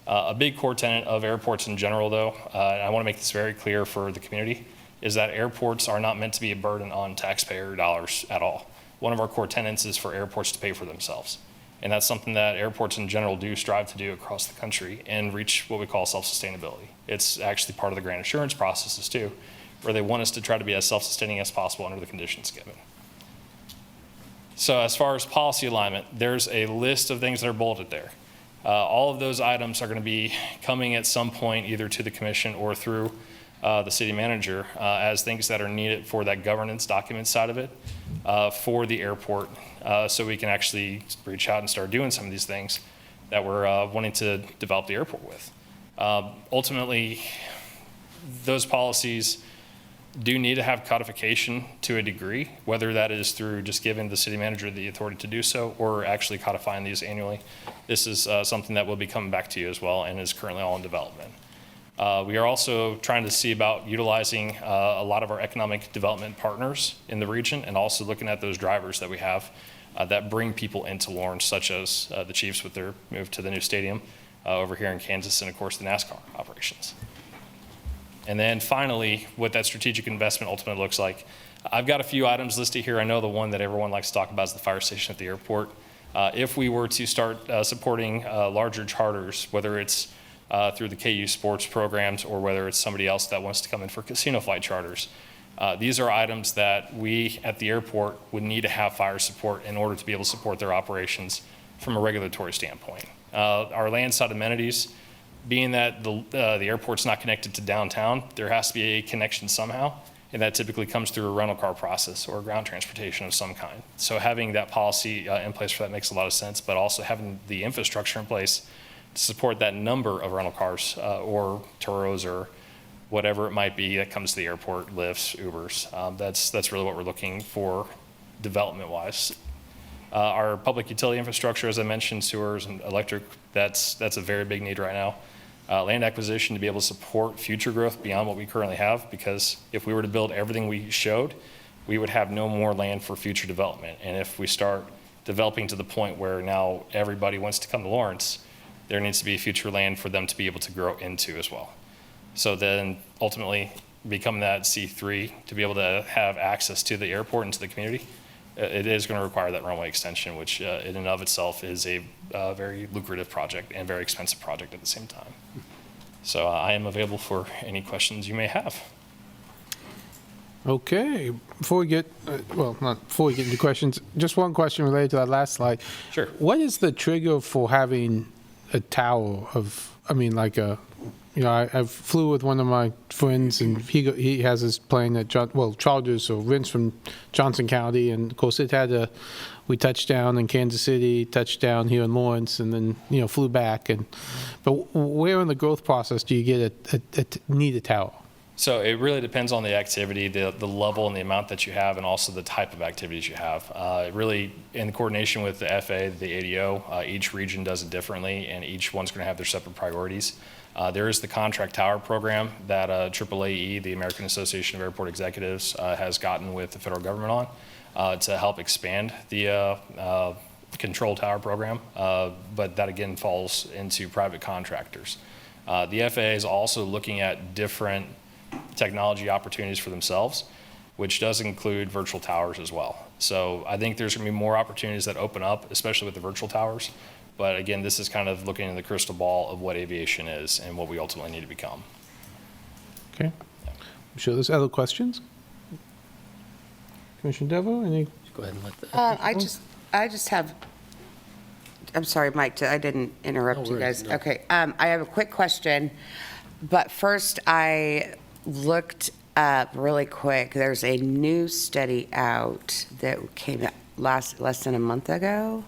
A big core tenet of airports in general, though, and I want to make this very clear for the community, is that airports are not meant to be a burden on taxpayer dollars at all. One of our core tenets is for airports to pay for themselves. And that's something that airports in general do strive to do across the country and reach what we call self-sustainability. It's actually part of the grant assurance processes too, where they want us to try to be as self-sustaining as possible under the conditions given. So as far as policy alignment, there's a list of things that are bulleted there. All of those items are going to be coming at some point either to the commission or through the city manager as things that are needed for that governance document side of it for the airport, so we can actually reach out and start doing some of these things that we're wanting to develop the airport with. Ultimately, those policies do need to have codification to a degree, whether that is through just giving the city manager the authority to do so or actually codifying these annually. This is something that will be coming back to you as well and is currently all in development. We are also trying to see about utilizing a lot of our economic development partners in the region and also looking at those drivers that we have that bring people into Lawrence, such as the Chiefs with their move to the new stadium over here in Kansas, and of course the NASCAR operations. And then finally, what that strategic investment ultimately looks like. I've got a few items listed here. I know the one that everyone likes to talk about is the fire station at the airport. If we were to start supporting larger charters, whether it's through the KU sports programs or whether it's somebody else that wants to come in for casino flight charters, these are items that we at the airport would need to have fire support in order to be able to support their operations from a regulatory standpoint. Our landside amenities, being that the airport's not connected to downtown, there has to be a connection somehow, and that typically comes through a rental car process or ground transportation of some kind. So having that policy in place for that makes a lot of sense, but also having the infrastructure in place to support that number of rental cars or Turos or whatever it might be that comes to the airport, Lyfts, Ubers. That's really what we're looking for development-wise. Our public utility infrastructure, as I mentioned, sewers and electric, that's a very big need right now. Land acquisition to be able to support future growth beyond what we currently have, because if we were to build everything we showed, we would have no more land for future development. And if we start developing to the point where now everybody wants to come to Lawrence, there needs to be future land for them to be able to grow into as well. So then ultimately become that C3 to be able to have access to the airport and to the community. It is going to require that runway extension, which in and of itself is a very lucrative project and very expensive project at the same time. So I am available for any questions you may have. Okay, before we get, well, not before we get into questions, just one question related to that last slide. Sure. What is the trigger for having a tower of, I mean, like a I flew with one of my friends, and he has his plane at charters or rents from Johnson County, and of course we touched down in Kansas City, touched down here in Lawrence, and then flew back. But where in the growth process do you get need a tower? So it really depends on the activity, the level and the amount that you have, and also the type of activities you have. Really, in coordination with the FAA, the ADO, each region does it differently, and each one's going to have their separate priorities. There is the contract tower program that AAAE, the American Association of Airport Executives, has gotten with the federal government on to help expand the control tower program, but that again falls into private contractors. The FAA is also looking at different technology opportunities for themselves, which does include virtual towers as well. So I think there's going to be more opportunities that open up, especially with the virtual towers. But again, this is kind of looking in the crystal ball of what aviation is and what we ultimately need to become. Okay. I'm sure there's other questions. Commissioner Devo, any? Go ahead and let the. I just have, I'm sorry, Mike, I didn't interrupt you guys. No. Okay, I have a quick question, but first I looked up really quick. There's a new study out that came out less than a month ago,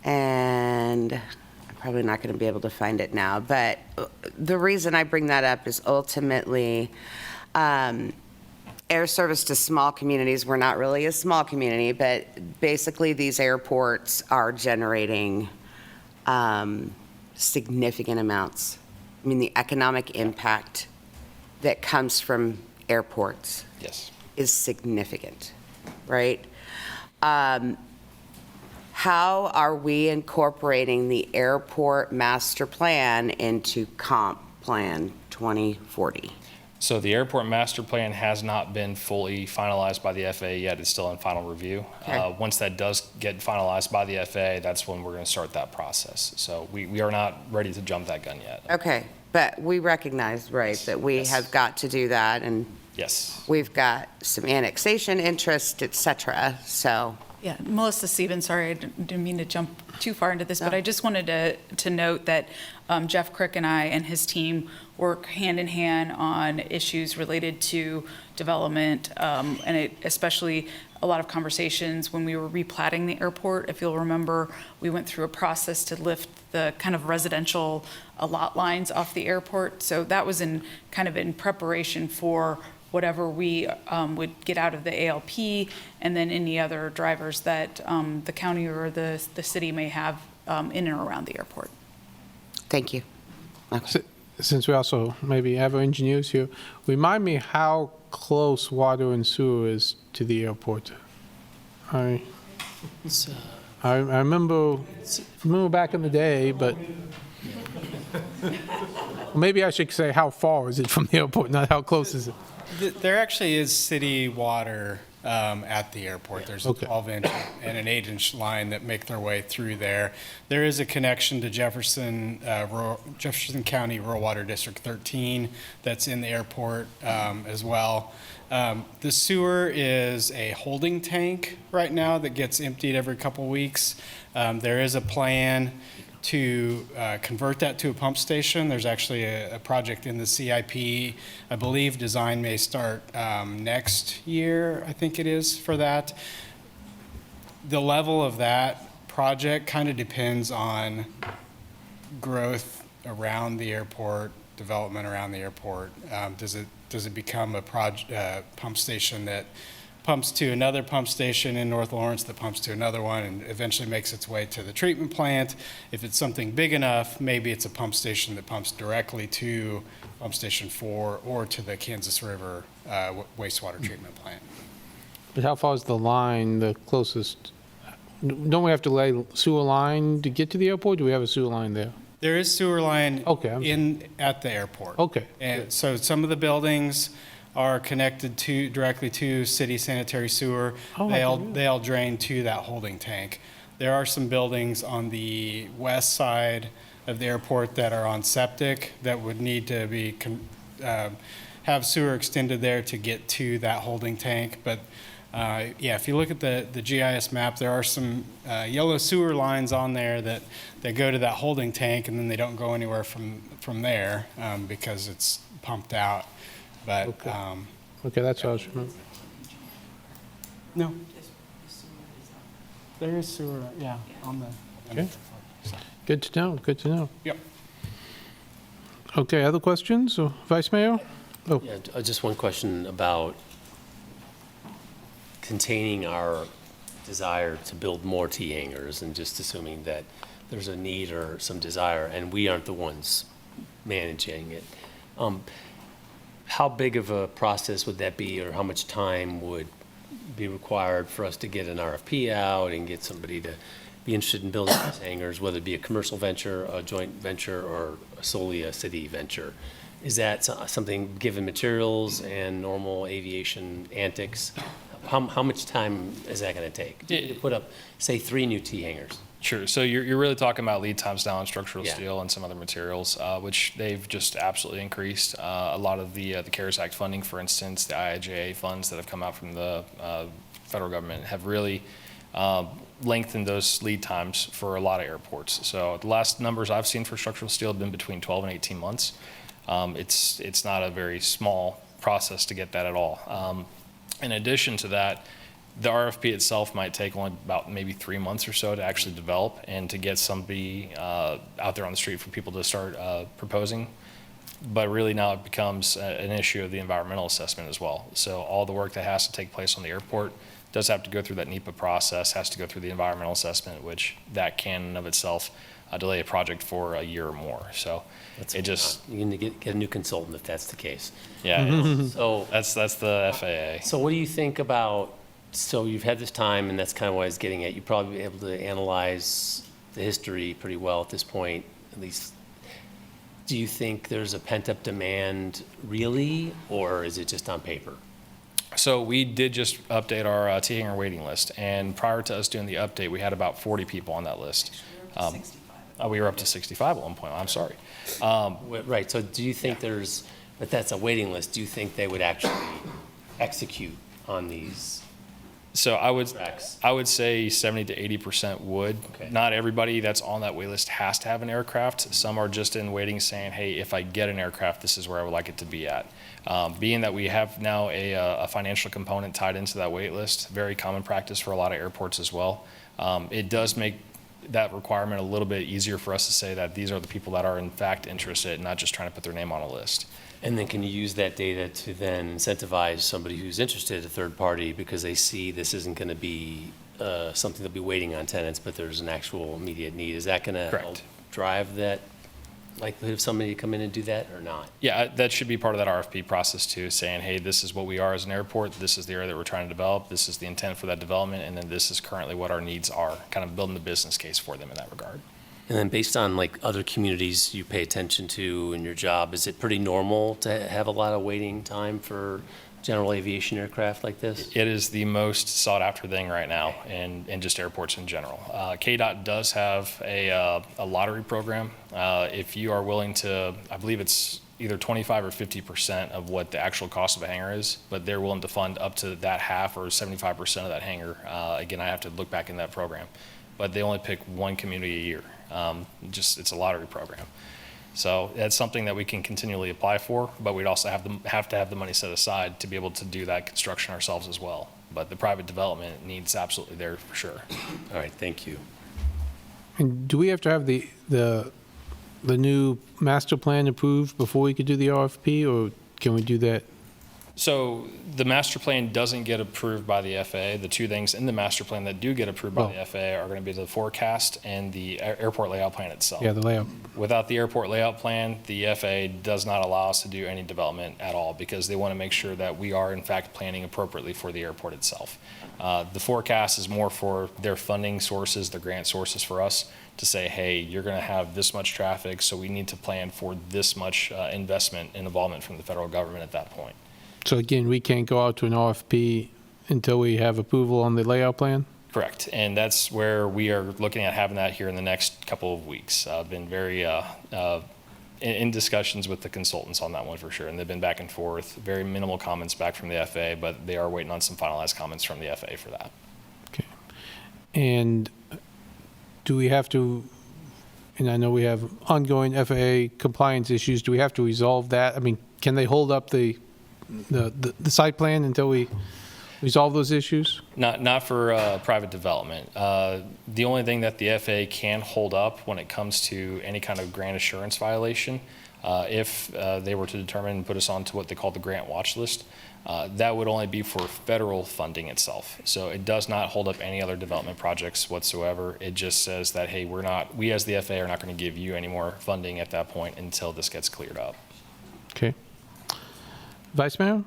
and I'm probably not going to be able to find it now, but the reason I bring that up is ultimately air service to small communities. We're not really a small community, but basically these airports are generating significant amounts. I mean, the economic impact that comes from airports is significant, right? How are we incorporating the airport master plan into Comp Plan 2040? So the airport master plan has not been fully finalized by the FAA yet. It's still in final review. Okay. Once that does get finalized by the FAA, that's when we're going to start that process. So we are not ready to jump that gun yet. Okay, but we recognize, right, that we have got to do that, and Yes. we've got some annexation interest, et cetera, so. Yeah, Melissa Sieben, sorry, I didn't mean to jump too far into this, but I just wanted to note that Jeff Crick and I and his team work hand in hand on issues related to development, and especially a lot of conversations when we were replatting the airport. If you'll remember, we went through a process to lift the kind of residential lot lines off the airport. So that was in preparation for whatever we would get out of the ALP, and then any other drivers that the county or the city may have in and around the airport. Thank you. Okay. Since we also maybe have our engineers here, remind me how close water and sewer is to the airport. I remember back in the day, but maybe I should say how far is it from the airport, not how close is it? There actually is city water at the airport. There's a 12-inch and an 8-inch line that make their way through there. There is a connection to Jefferson County Rural Water District 13 that's in the airport as well. The sewer is a holding tank right now that gets emptied every couple weeks. There is a plan to convert that to a pump station. There's actually a project in the CIP. I believe design may start next year, I think it is, for that. The level of that project kind of depends on growth around the airport, development around the airport. Does it become a pump station that pumps to another pump station in North Lawrence that pumps to another one and eventually makes its way to the treatment plant? If it's something big enough, maybe it's a pump station that pumps directly to pump station 4 or to the Kansas River wastewater treatment plant. But how far is the line, the closest? Don't we have to lay sewer line to get to the airport? Do we have a sewer line there? There is sewer line at the airport. Okay. And so some of the buildings are connected directly to city sanitary sewer. They all drain to that holding tank. There are some buildings on the west side of the airport that are on septic that would need to be have sewer extended there to get to that holding tank. But Yeah, if you look at the GIS map, there are some yellow sewer lines on there that go to that holding tank, and then they don't go anywhere from there because it's pumped out. But Okay, that's what I was remembering. no, there is sewer. Yeah, on the. Okay. Good to know, good to know. Yep. Okay, other questions? Vice Mayor? Oh, Yeah, just one question about containing our desire to build more T hangars and just assuming that there's a need or some desire and we aren't the ones managing it. How big of a process would that be, or how much time would be required for us to get an RFP out and get somebody to be interested in building these hangars, whether it be a commercial venture, a joint venture, or solely a city venture? Is that something, given materials and normal aviation antics, how much time is that going to take to put up, say, 3 new T hangars? Sure. So you're really talking about lead times now on structural Yeah. steel and some other materials, which they've just absolutely increased. A lot of the CARES Act funding, for instance, the IIJA funds that have come out from the federal government have really lengthened those lead times for a lot of airports. So the last numbers I've seen for structural steel have been between 12 and 18 months. It's not a very small process to get that at all. In addition to that, the RFP itself might take only about maybe 3 months or so to actually develop and to get somebody out there on the street for people to start proposing. But really now it becomes an issue of the environmental assessment as well. So all the work that has to take place on the airport does have to go through that NEPA process, has to go through the environmental assessment, which that can in of itself delay a project for a year or more. So it just... You need to get a new consultant if that's the case. Yeah, So that's the FAA. So what do you think about, so you've had this time, and that's kind of what I was getting at, you'd probably be able to analyze the history pretty well at this point, at least. Do you think there's a pent-up demand really, or is it just on paper? So we did just update our T hangar waiting list, and prior to us doing the update, we had about 40 people on that list. We were up to 65 at one point, I'm sorry. Right, so do you think there's, but that's a waiting list, do you think they would actually execute on these? So I would tracks? say 70 to 80% would. Okay. Not everybody that's on that wait list has to have an aircraft. Some are just in waiting saying, hey, if I get an aircraft, this is where I would like it to be at. Being that we have now a financial component tied into that wait list, very common practice for a lot of airports as well. It does make that requirement a little bit easier for us to say that these are the people that are in fact interested, not just trying to put their name on a list. And then can you use that data to then incentivize somebody who's interested, a third party, because they see this isn't going to be something they'll be waiting on tenants, but there's an actual immediate need? Is that going to help drive that likelihood of somebody to come in and do that or not? Yeah, that should be part of that RFP process too, saying, hey, this is what we are as an airport, this is the area that we're trying to develop, this is the intent for that development, and then this is currently what our needs are, kind of building the business case for them in that regard. And then based on like other communities you pay attention to in your job, is it pretty normal to have a lot of waiting time for general aviation aircraft like this? It is the most sought after thing right now in just airports in general. KDOT does have a lottery program. If you are willing to, I believe it's either 25 or 50% of what the actual cost of a hangar is, but they're willing to fund up to that half or 75% of that hangar. Again, I have to look back in that program, but they only pick one community a year. It's a lottery program. So that's something that we can continually apply for, but we'd also have to have the money set aside to be able to do that construction ourselves as well. But the private development needs absolutely there for sure. All right, thank you. and do we have to have the new master plan approved before we could do the RFP, or can we do that? So the master plan doesn't get approved by the FAA. The two things in the master plan that do get approved by the FAA are going to be the forecast and the airport layout plan itself. Yeah, the layout. Without the airport layout plan, the FAA does not allow us to do any development at all because they want to make sure that we are in fact planning appropriately for the airport itself. The forecast is more for their funding sources, their grant sources for us to say, hey, you're going to have this much traffic, so we need to plan for this much investment and involvement from the federal government at that point. So again, we can't go out to an RFP until we have approval on the layout plan? Correct, and that's where we are looking at having that here in the next couple of weeks. I've been very in discussions with the consultants on that one for sure, and they've been back and forth. Very minimal comments back from the FAA, but they are waiting on some finalized comments from the FAA for that. Okay. And do we have to, and I know we have ongoing FAA compliance issues, do we have to resolve that? I mean, can they hold up the site plan until we resolve those issues? Not for private development. The only thing that the FAA can hold up when it comes to any kind of grant assurance violation, if they were to determine and put us onto what they call the grant watch list, that would only be for federal funding itself. So it does not hold up any other development projects whatsoever. It just says that, hey, we as the FAA are not going to give you any more funding at that point until this gets cleared up. Okay. Vice Mayor?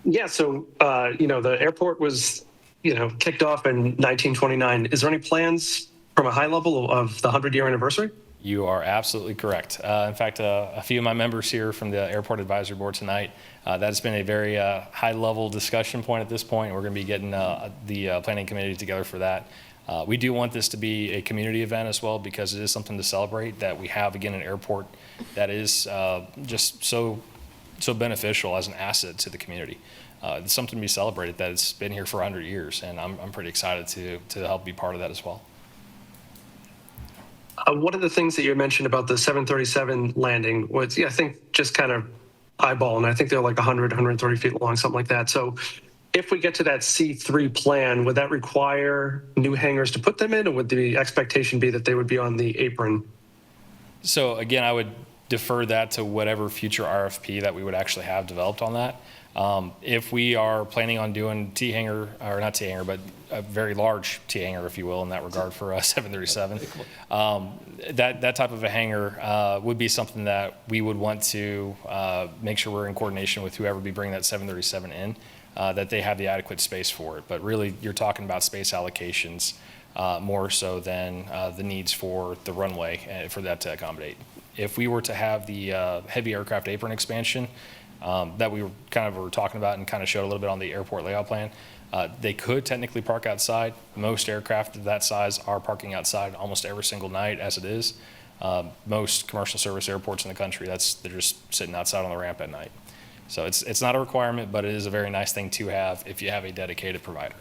Yeah, so, the airport was, kicked off in 1929. Is there any plans from a high level of the 100-year anniversary? You are absolutely correct. In fact, a few of my members here from the Airport Advisory Board tonight, that's been a very high-level discussion point at this point. We're going to be getting the planning committee together for that. We do want this to be a community event as well because it is something to celebrate that we have, again, an airport that is just so beneficial as an asset to the community. It's something to be celebrated that it's been here for 100 years, and I'm pretty excited to help be part of that as well. One of the things that you mentioned about the 737 landing was, I think just kind of eyeballing, I think they're like 100, 130 feet long, something like that. So if we get to that C3 plan, would that require new hangars to put them in, or would the expectation be that they would be on the apron? So again, I would defer that to whatever future RFP that we would actually have developed on that. If we are planning on doing T-hangar, or not T-hangar, but a very large T-hangar, if you will, in that regard for a 737, that type of a hangar would be something that we would want to make sure we're in coordination with whoever be bringing that 737 in, that they have the adequate space for it. But really, you're talking about space allocations more so than the needs for the runway for that to accommodate. If we were to have the heavy aircraft apron expansion, that we were talking about and kind of showed a little bit on the airport layout plan. They could technically park outside. Most aircraft of that size are parking outside almost every single night as it is. Most commercial service airports in the country, they're just sitting outside on the ramp at night. So it's not a requirement, but it is a very nice thing to have if you have a dedicated provider.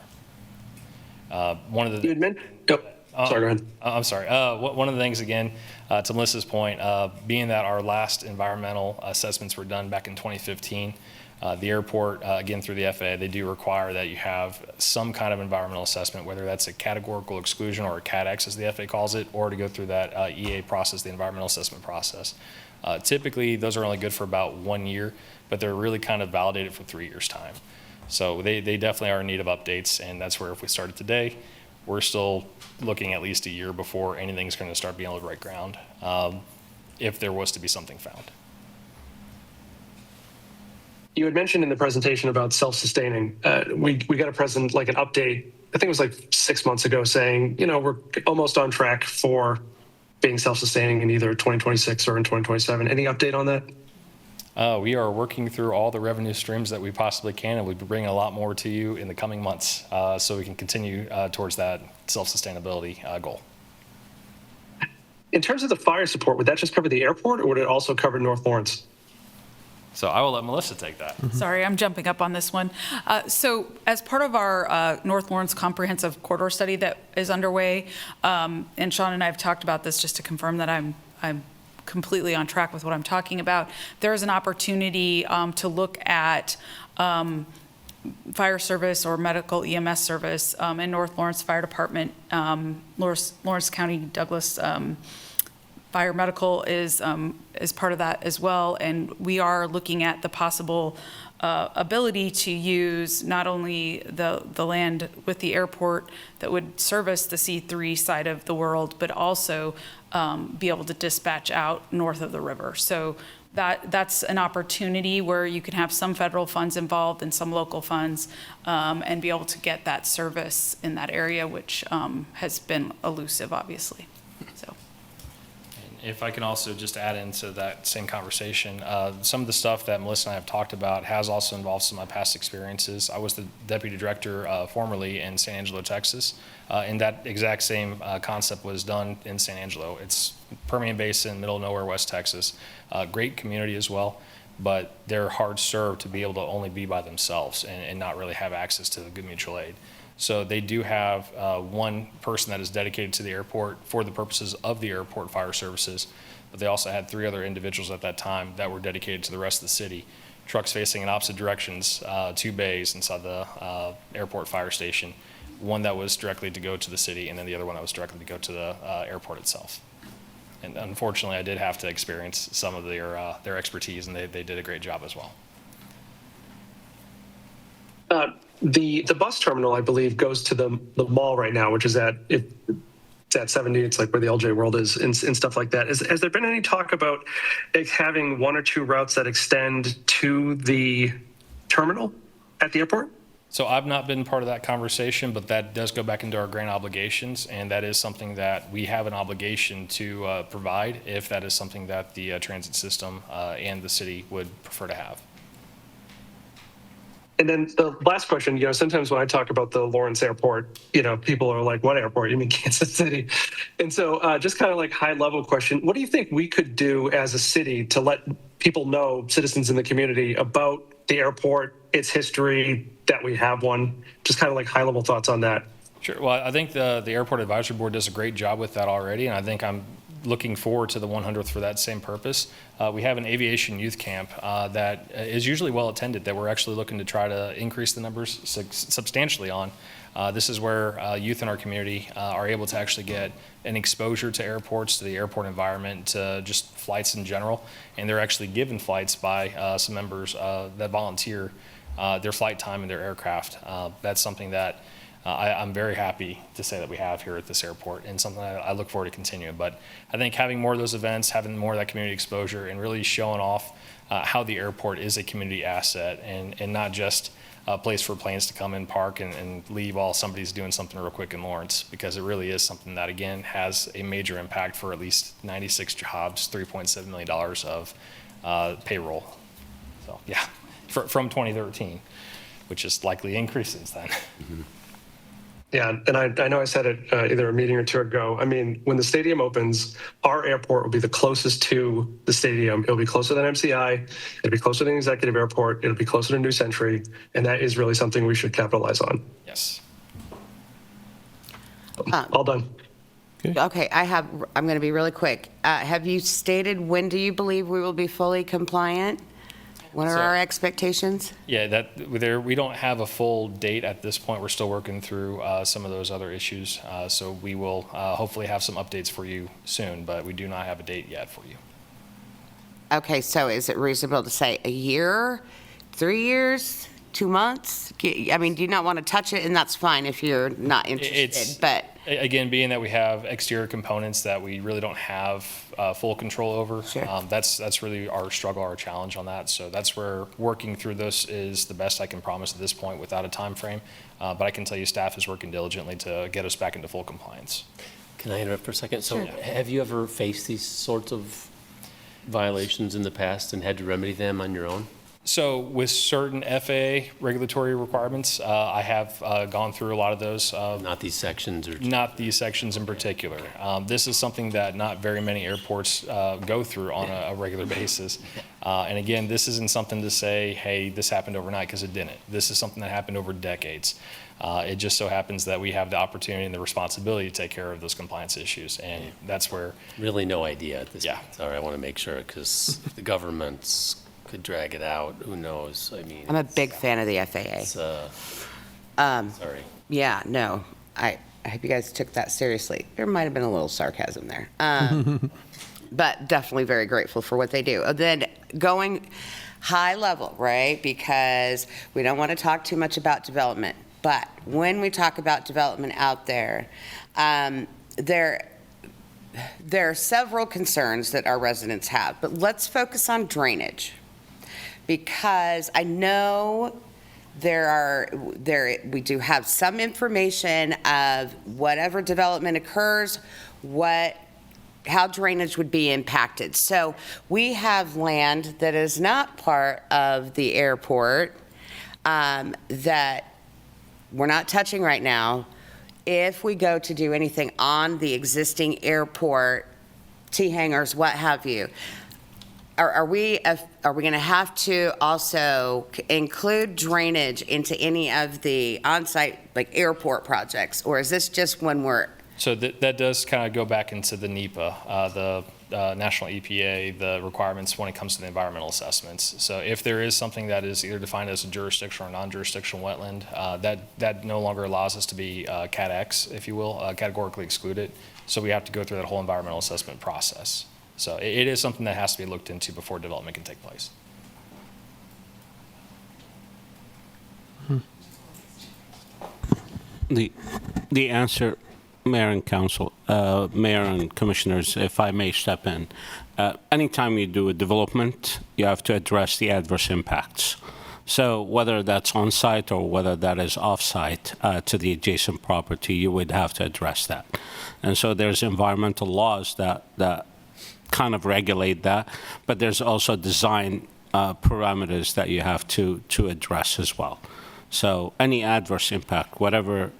You had mentioned, sorry, go ahead. I'm sorry. One of the things, again, to Melissa's point, being that our last environmental assessments were done back in 2015, the airport, again, through the FAA, they do require that you have some kind of environmental assessment, whether that's a categorical exclusion or a CADX, as the FAA calls it, or to go through that EA process, the environmental assessment process. Typically, those are only good for about 1 year, but they're really kind of validated for 3 years' time. So they definitely are in need of updates, and that's where if we started today, we're still looking at least a year before anything's going to start being able to break ground, if there was to be something found. You had mentioned in the presentation about self-sustaining. We got an update, I think it was like 6 months ago, saying, we're almost on track for being self-sustaining in either 2026 or in 2027. Any update on that? We are working through all the revenue streams that we possibly can, and we'll be bringing a lot more to you in the coming months, so we can continue towards that self-sustainability goal. In terms of the fire support, would that just cover the airport, or would it also cover North Lawrence? So I will let Melissa take that. Sorry, I'm jumping up on this one. So as part of our North Lawrence Comprehensive Corridor Study that is underway, and Sean and I have talked about this just to confirm that I'm completely on track with what I'm talking about, there is an opportunity to look at fire service or medical EMS service in North Lawrence Fire Department. Lawrence County Douglas Fire Medical is part of that as well, and we are looking at the possible ability to use not only the land with the airport that would service the C3 side of the world, but also be able to dispatch out north of the river. So that's an opportunity where you can have some federal funds involved and some local funds, and be able to get that service in that area, which has been elusive, obviously. So. if I can also just add into that same conversation, some of the stuff that Melissa and I have talked about has also involved some of my past experiences. I was the deputy director formerly in San Angelo, Texas, and that exact same concept was done in San Angelo. It's Permian Basin, middle of nowhere, West Texas. Great community as well, but they're hard served to be able to only be by themselves and not really have access to the good mutual aid. So they do have one person that is dedicated to the airport for the purposes of the airport fire services, but they also had 3 other individuals at that time that were dedicated to the rest of the city. Trucks facing in opposite directions, 2 bays inside the airport fire station. One that was directly to go to the city, and then the other one that was directly to go to the airport itself. And unfortunately, I did have to experience some of their expertise, and they did a great job as well. The bus terminal, I believe, goes to the mall right now, which is it's at 70. It's like where the LJ World is and stuff like that. Has there been any talk about having 1 or 2 routes that extend to the terminal at the airport? So I've not been part of that conversation, but that does go back into our grant obligations, and that is something that we have an obligation to provide if that is something that the transit system and the city would prefer to have. And then the last question, sometimes when I talk about the Lawrence Airport, people are like, what airport? You mean Kansas City? And so just kind of like high level question, what do you think we could do as a city to let people know, citizens in the community, about the airport, its history, that we have one? Just kind of like high level thoughts on that. Sure. Well, I think the Airport Advisory Board does a great job with that already, and I think I'm looking forward to the 100th for that same purpose. We have an aviation youth camp that is usually well attended that we're actually looking to try to increase the numbers substantially on. This is where youth in our community are able to actually get an exposure to airports, to the airport environment, to just flights in general. And they're actually given flights by some members that volunteer their flight time in their aircraft. That's something that I'm very happy to say that we have here at this airport, and something that I look forward to continuing. But I think having more of those events, having more of that community exposure, and really showing off how the airport is a community asset and not just a place for planes to come in, park, and leave while somebody's doing something real quick in Lawrence, because it really is something that, again, has a major impact for at least 96 jobs, $3.7 million of payroll. So, yeah, from 2013, which is likely increased since then. Mm-hmm. Yeah, and I know I said it either a meeting or 2 ago. I mean, when the stadium opens, our airport will be the closest to the stadium. It'll be closer than MCI. It'll be closer than Executive Airport. It'll be closer to New Century. And that is really something we should capitalize on. Yes. All done. Okay, I'm going to be really quick. Have you stated when do you believe we will be fully compliant? What are our expectations? Yeah, we don't have a full date at this point. We're still working through some of those other issues. So we will hopefully have some updates for you soon, but we do not have a date yet for you. Okay, so is it reasonable to say a year, 3 years, 2 months? I mean, do you not want to touch it? And that's fine if you're not interested, but. Again, being that we have exterior components that we really don't have full control over, Sure. That's really our struggle, our challenge on that. So that's where working through this is the best I can promise at this point without a time frame. But I can tell you staff is working diligently to get us back into full compliance. Can I interrupt for a second? So Sure. have you ever faced these sorts of violations in the past and had to remedy them on your own? So with certain FAA regulatory requirements, I have gone through a lot of those. Not these sections? Not these sections in particular. This is something that not very many airports go through on a regular basis. And again, this isn't something to say, hey, this happened overnight, because it didn't. This is something that happened over decades. It just so happens that we have the opportunity and the responsibility to take care of those compliance issues, and that's where... Really no idea at this point. Sorry, I want to make sure, because the government's could drag it out. Who knows? I mean, I'm a big fan of the FAA. Sorry. Yeah, no, I hope you guys took that seriously. There might have been a little sarcasm there. But definitely very grateful for what they do. Then going high level, right? Because we don't want to talk too much about development. But when we talk about development out there, there are several concerns that our residents have. But let's focus on drainage. Because I know we do have some information of whatever development occurs, what how drainage would be impacted. So we have land that is not part of the airport that we're not touching right now. If we go to do anything on the existing airport, T-hangers, what have you, are we going to have to also include drainage into any of the on-site, like airport projects? Or is this just when we're... So that does kind of go back into the NEPA, the National EPA, the requirements when it comes to the environmental assessments. So if there is something that is either defined as a jurisdictional or non-jurisdictional wetland, that no longer allows us to be Cat X, if you will, categorically excluded. So we have to go through that whole environmental assessment process. So it is something that has to be looked into before development can take place. The answer, Mayor and Council, Mayor and Commissioners, if I may step in, anytime you do a development, you have to address the adverse impacts. So whether that's on-site or whether that is off-site to the adjacent property, you would have to address that. And so there's environmental laws that kind of regulate that, but there's also design parameters that you have to address as well. So any adverse impact, whatever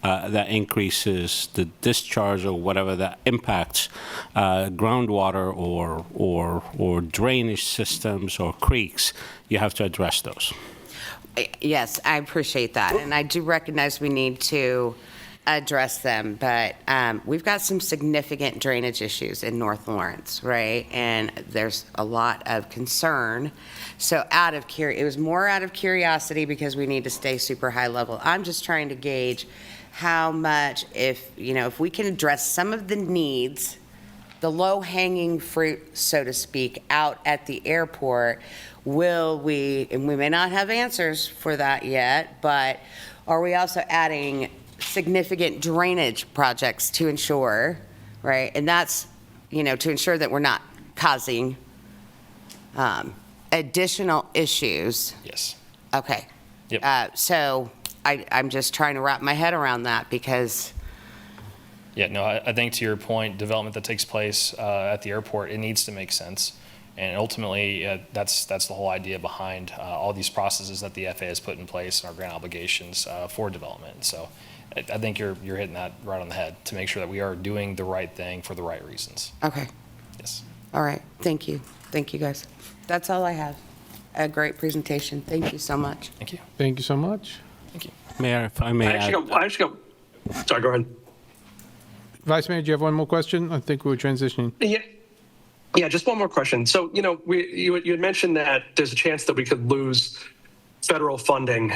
that increases the discharge or whatever that impacts groundwater or drainage systems or creeks, you have to address those. Yes, I appreciate that, and I do recognize we need to address them, but we've got some significant drainage issues in North Lawrence, right? And there's a lot of concern. So it was more out of curiosity because we need to stay super high level. I'm just trying to gauge how much, if we can address some of the needs, the low-hanging fruit, so to speak, out at the airport, and we may not have answers for that yet, but are we also adding significant drainage projects to ensure, right? And that's, to ensure that we're not causing additional issues. Yes. Okay. Yep. So I'm just trying to wrap my head around that because... Yeah, no, I think to your point, development that takes place at the airport, it needs to make sense. And ultimately, that's the whole idea behind all these processes that the FAA has put in place and our grant obligations for development. So I think you're hitting that right on the head to make sure that we are doing the right thing for the right reasons. Okay. Yes. All right. Thank you. Thank you, guys. That's all I have. A great presentation. Thank you so much. Thank you. Thank you so much. Thank you. Mayor, if I may Sorry, go ahead. Vice Mayor, do you have one more question? I think we're transitioning. Yeah, just one more question. So, you had mentioned that there's a chance that we could lose federal funding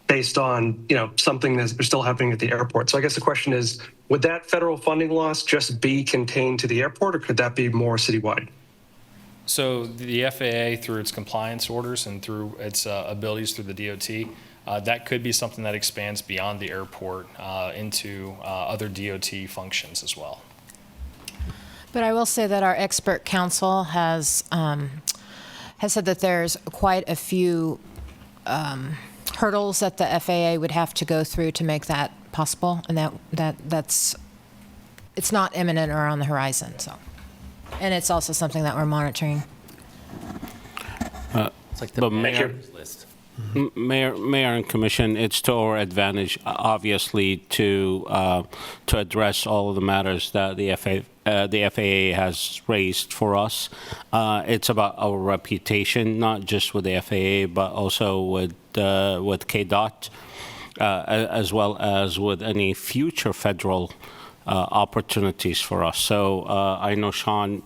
based on, something that's still happening at the airport. So I guess the question is, would that federal funding loss just be contained to the airport, or could that be more citywide? So the FAA, through its compliance orders and through its abilities through the DOT, that could be something that expands beyond the airport into other DOT functions as well. But I will say that our expert council has said that there's quite a few hurdles that the FAA would have to go through to make that possible, and it's not imminent or on the horizon. So, and it's also something that we're monitoring. It's like the mayor's list. Mayor and Commission, it's to our advantage, obviously, to address all of the matters that the FAA has raised for us. It's about our reputation, not just with the FAA, but also with KDOT, as well as with any future federal opportunities for us. So I know Sean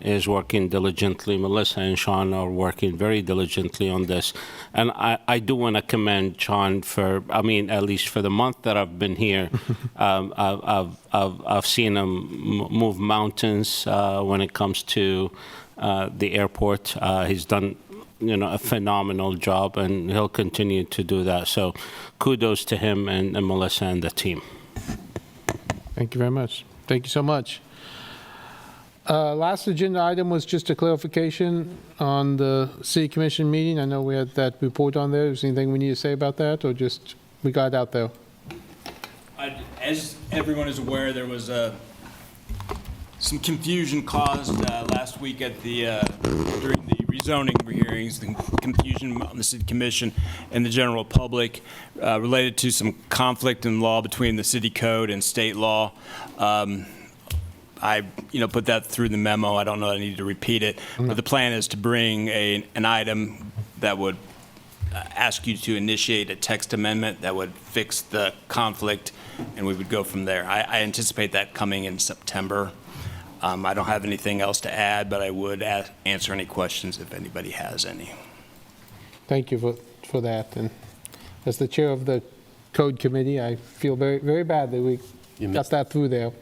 is working diligently. Melissa and Sean are working very diligently on this. And I do want to commend Sean at least for the month that I've been here, I've seen him move mountains when it comes to the airport. He's done a phenomenal job, and he'll continue to do that. So kudos to him and Melissa and the team. Thank you very much. Thank you so much. Last agenda item was just a clarification on the city commission meeting. I know we had that report on there. Is there anything we need to say about that, or just we got it out there? As everyone is aware, there was a some confusion caused last week at the during the rezoning hearings, the confusion on the city commission and the general public related to some conflict in law between the city code and state law. I put that through the memo. I don't know that I need to repeat it, but the plan is to bring an item that would ask you to initiate a text amendment that would fix the conflict, and we would go from there. I anticipate that coming in September. I don't have anything else to add, but I would answer any questions if anybody has any. Thank you for that. And as the chair of the Code Committee, I feel very, very bad that we got that through there.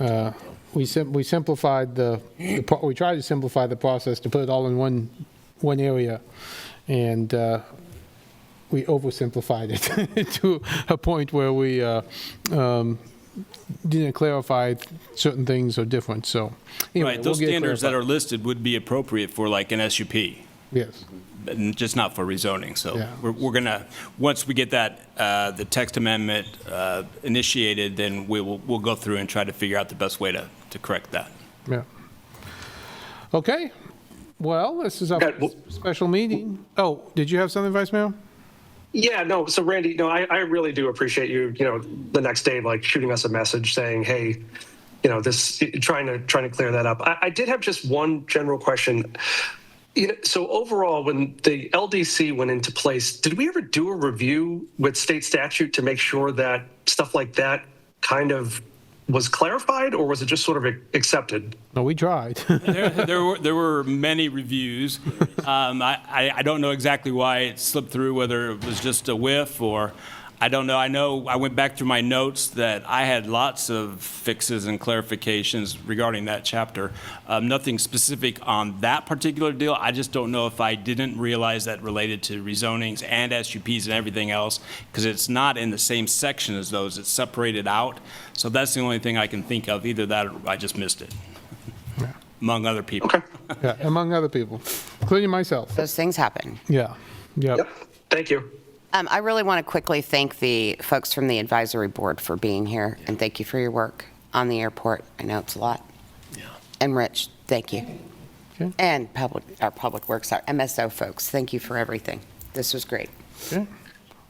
Yeah. We simplified we tried to simplify the process to put it all in one area, and we oversimplified it to a point where we didn't clarify certain things are different. So anyway, Right, those we'll get standards that clarified. are listed would be appropriate for like an SUP. Yes. Just not for rezoning. So Yeah. we're going to, once we get that, the text amendment initiated, then we'll go through and try to figure out the best way to correct that. Yeah. Okay. Well, this is a special meeting. Oh, did you have something, Vice Mayor? Yeah, no. So Randy, no, I really do appreciate you, the next day, like shooting us a message saying, hey, this, trying to clear that up. I did have just one general question. So overall, when the LDC went into place, did we ever do a review with state statute to make sure that stuff like that kind of was clarified, or was it just sort of accepted? No, we tried. There were many reviews. I don't know exactly why it slipped through, whether it was just a whiff or I don't know. I know I went back through my notes that I had lots of fixes and clarifications regarding that chapter. Nothing specific on that particular deal. I just don't know if I didn't realize that related to rezonings and SUPs and everything else, because it's not in the same section as those. It's separated out. So that's the only thing I can think of. Either that or I just missed it, among other people. Okay. Yeah, among other people, including myself. Those things happen. Yeah. Yep. Thank you. I really want to quickly thank the folks from the advisory board for being here, and thank you for your work on the airport. I know it's a lot. Yeah. And Rich, thank you. Okay. And our Public Works, our MSO folks, thank you for everything. This was great. Okay.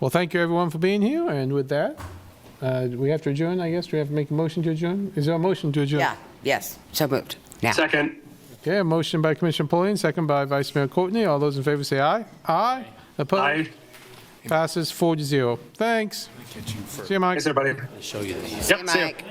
Well, thank you, everyone, for being here. And with that, we have to adjourn, I guess. Do we have to make a motion to adjourn? Is there a motion to adjourn? Yeah, yes, so moved. Now. Second. Okay, a motion by Commissioner Pulliam, second by Vice Mayor Courtney. All those in favor say aye. Aye. Opposed? Aye. Passes 4-0. Thanks. See you, Mike. Thanks, everybody. I'll show you these. See you, Yep, see ya. Mike.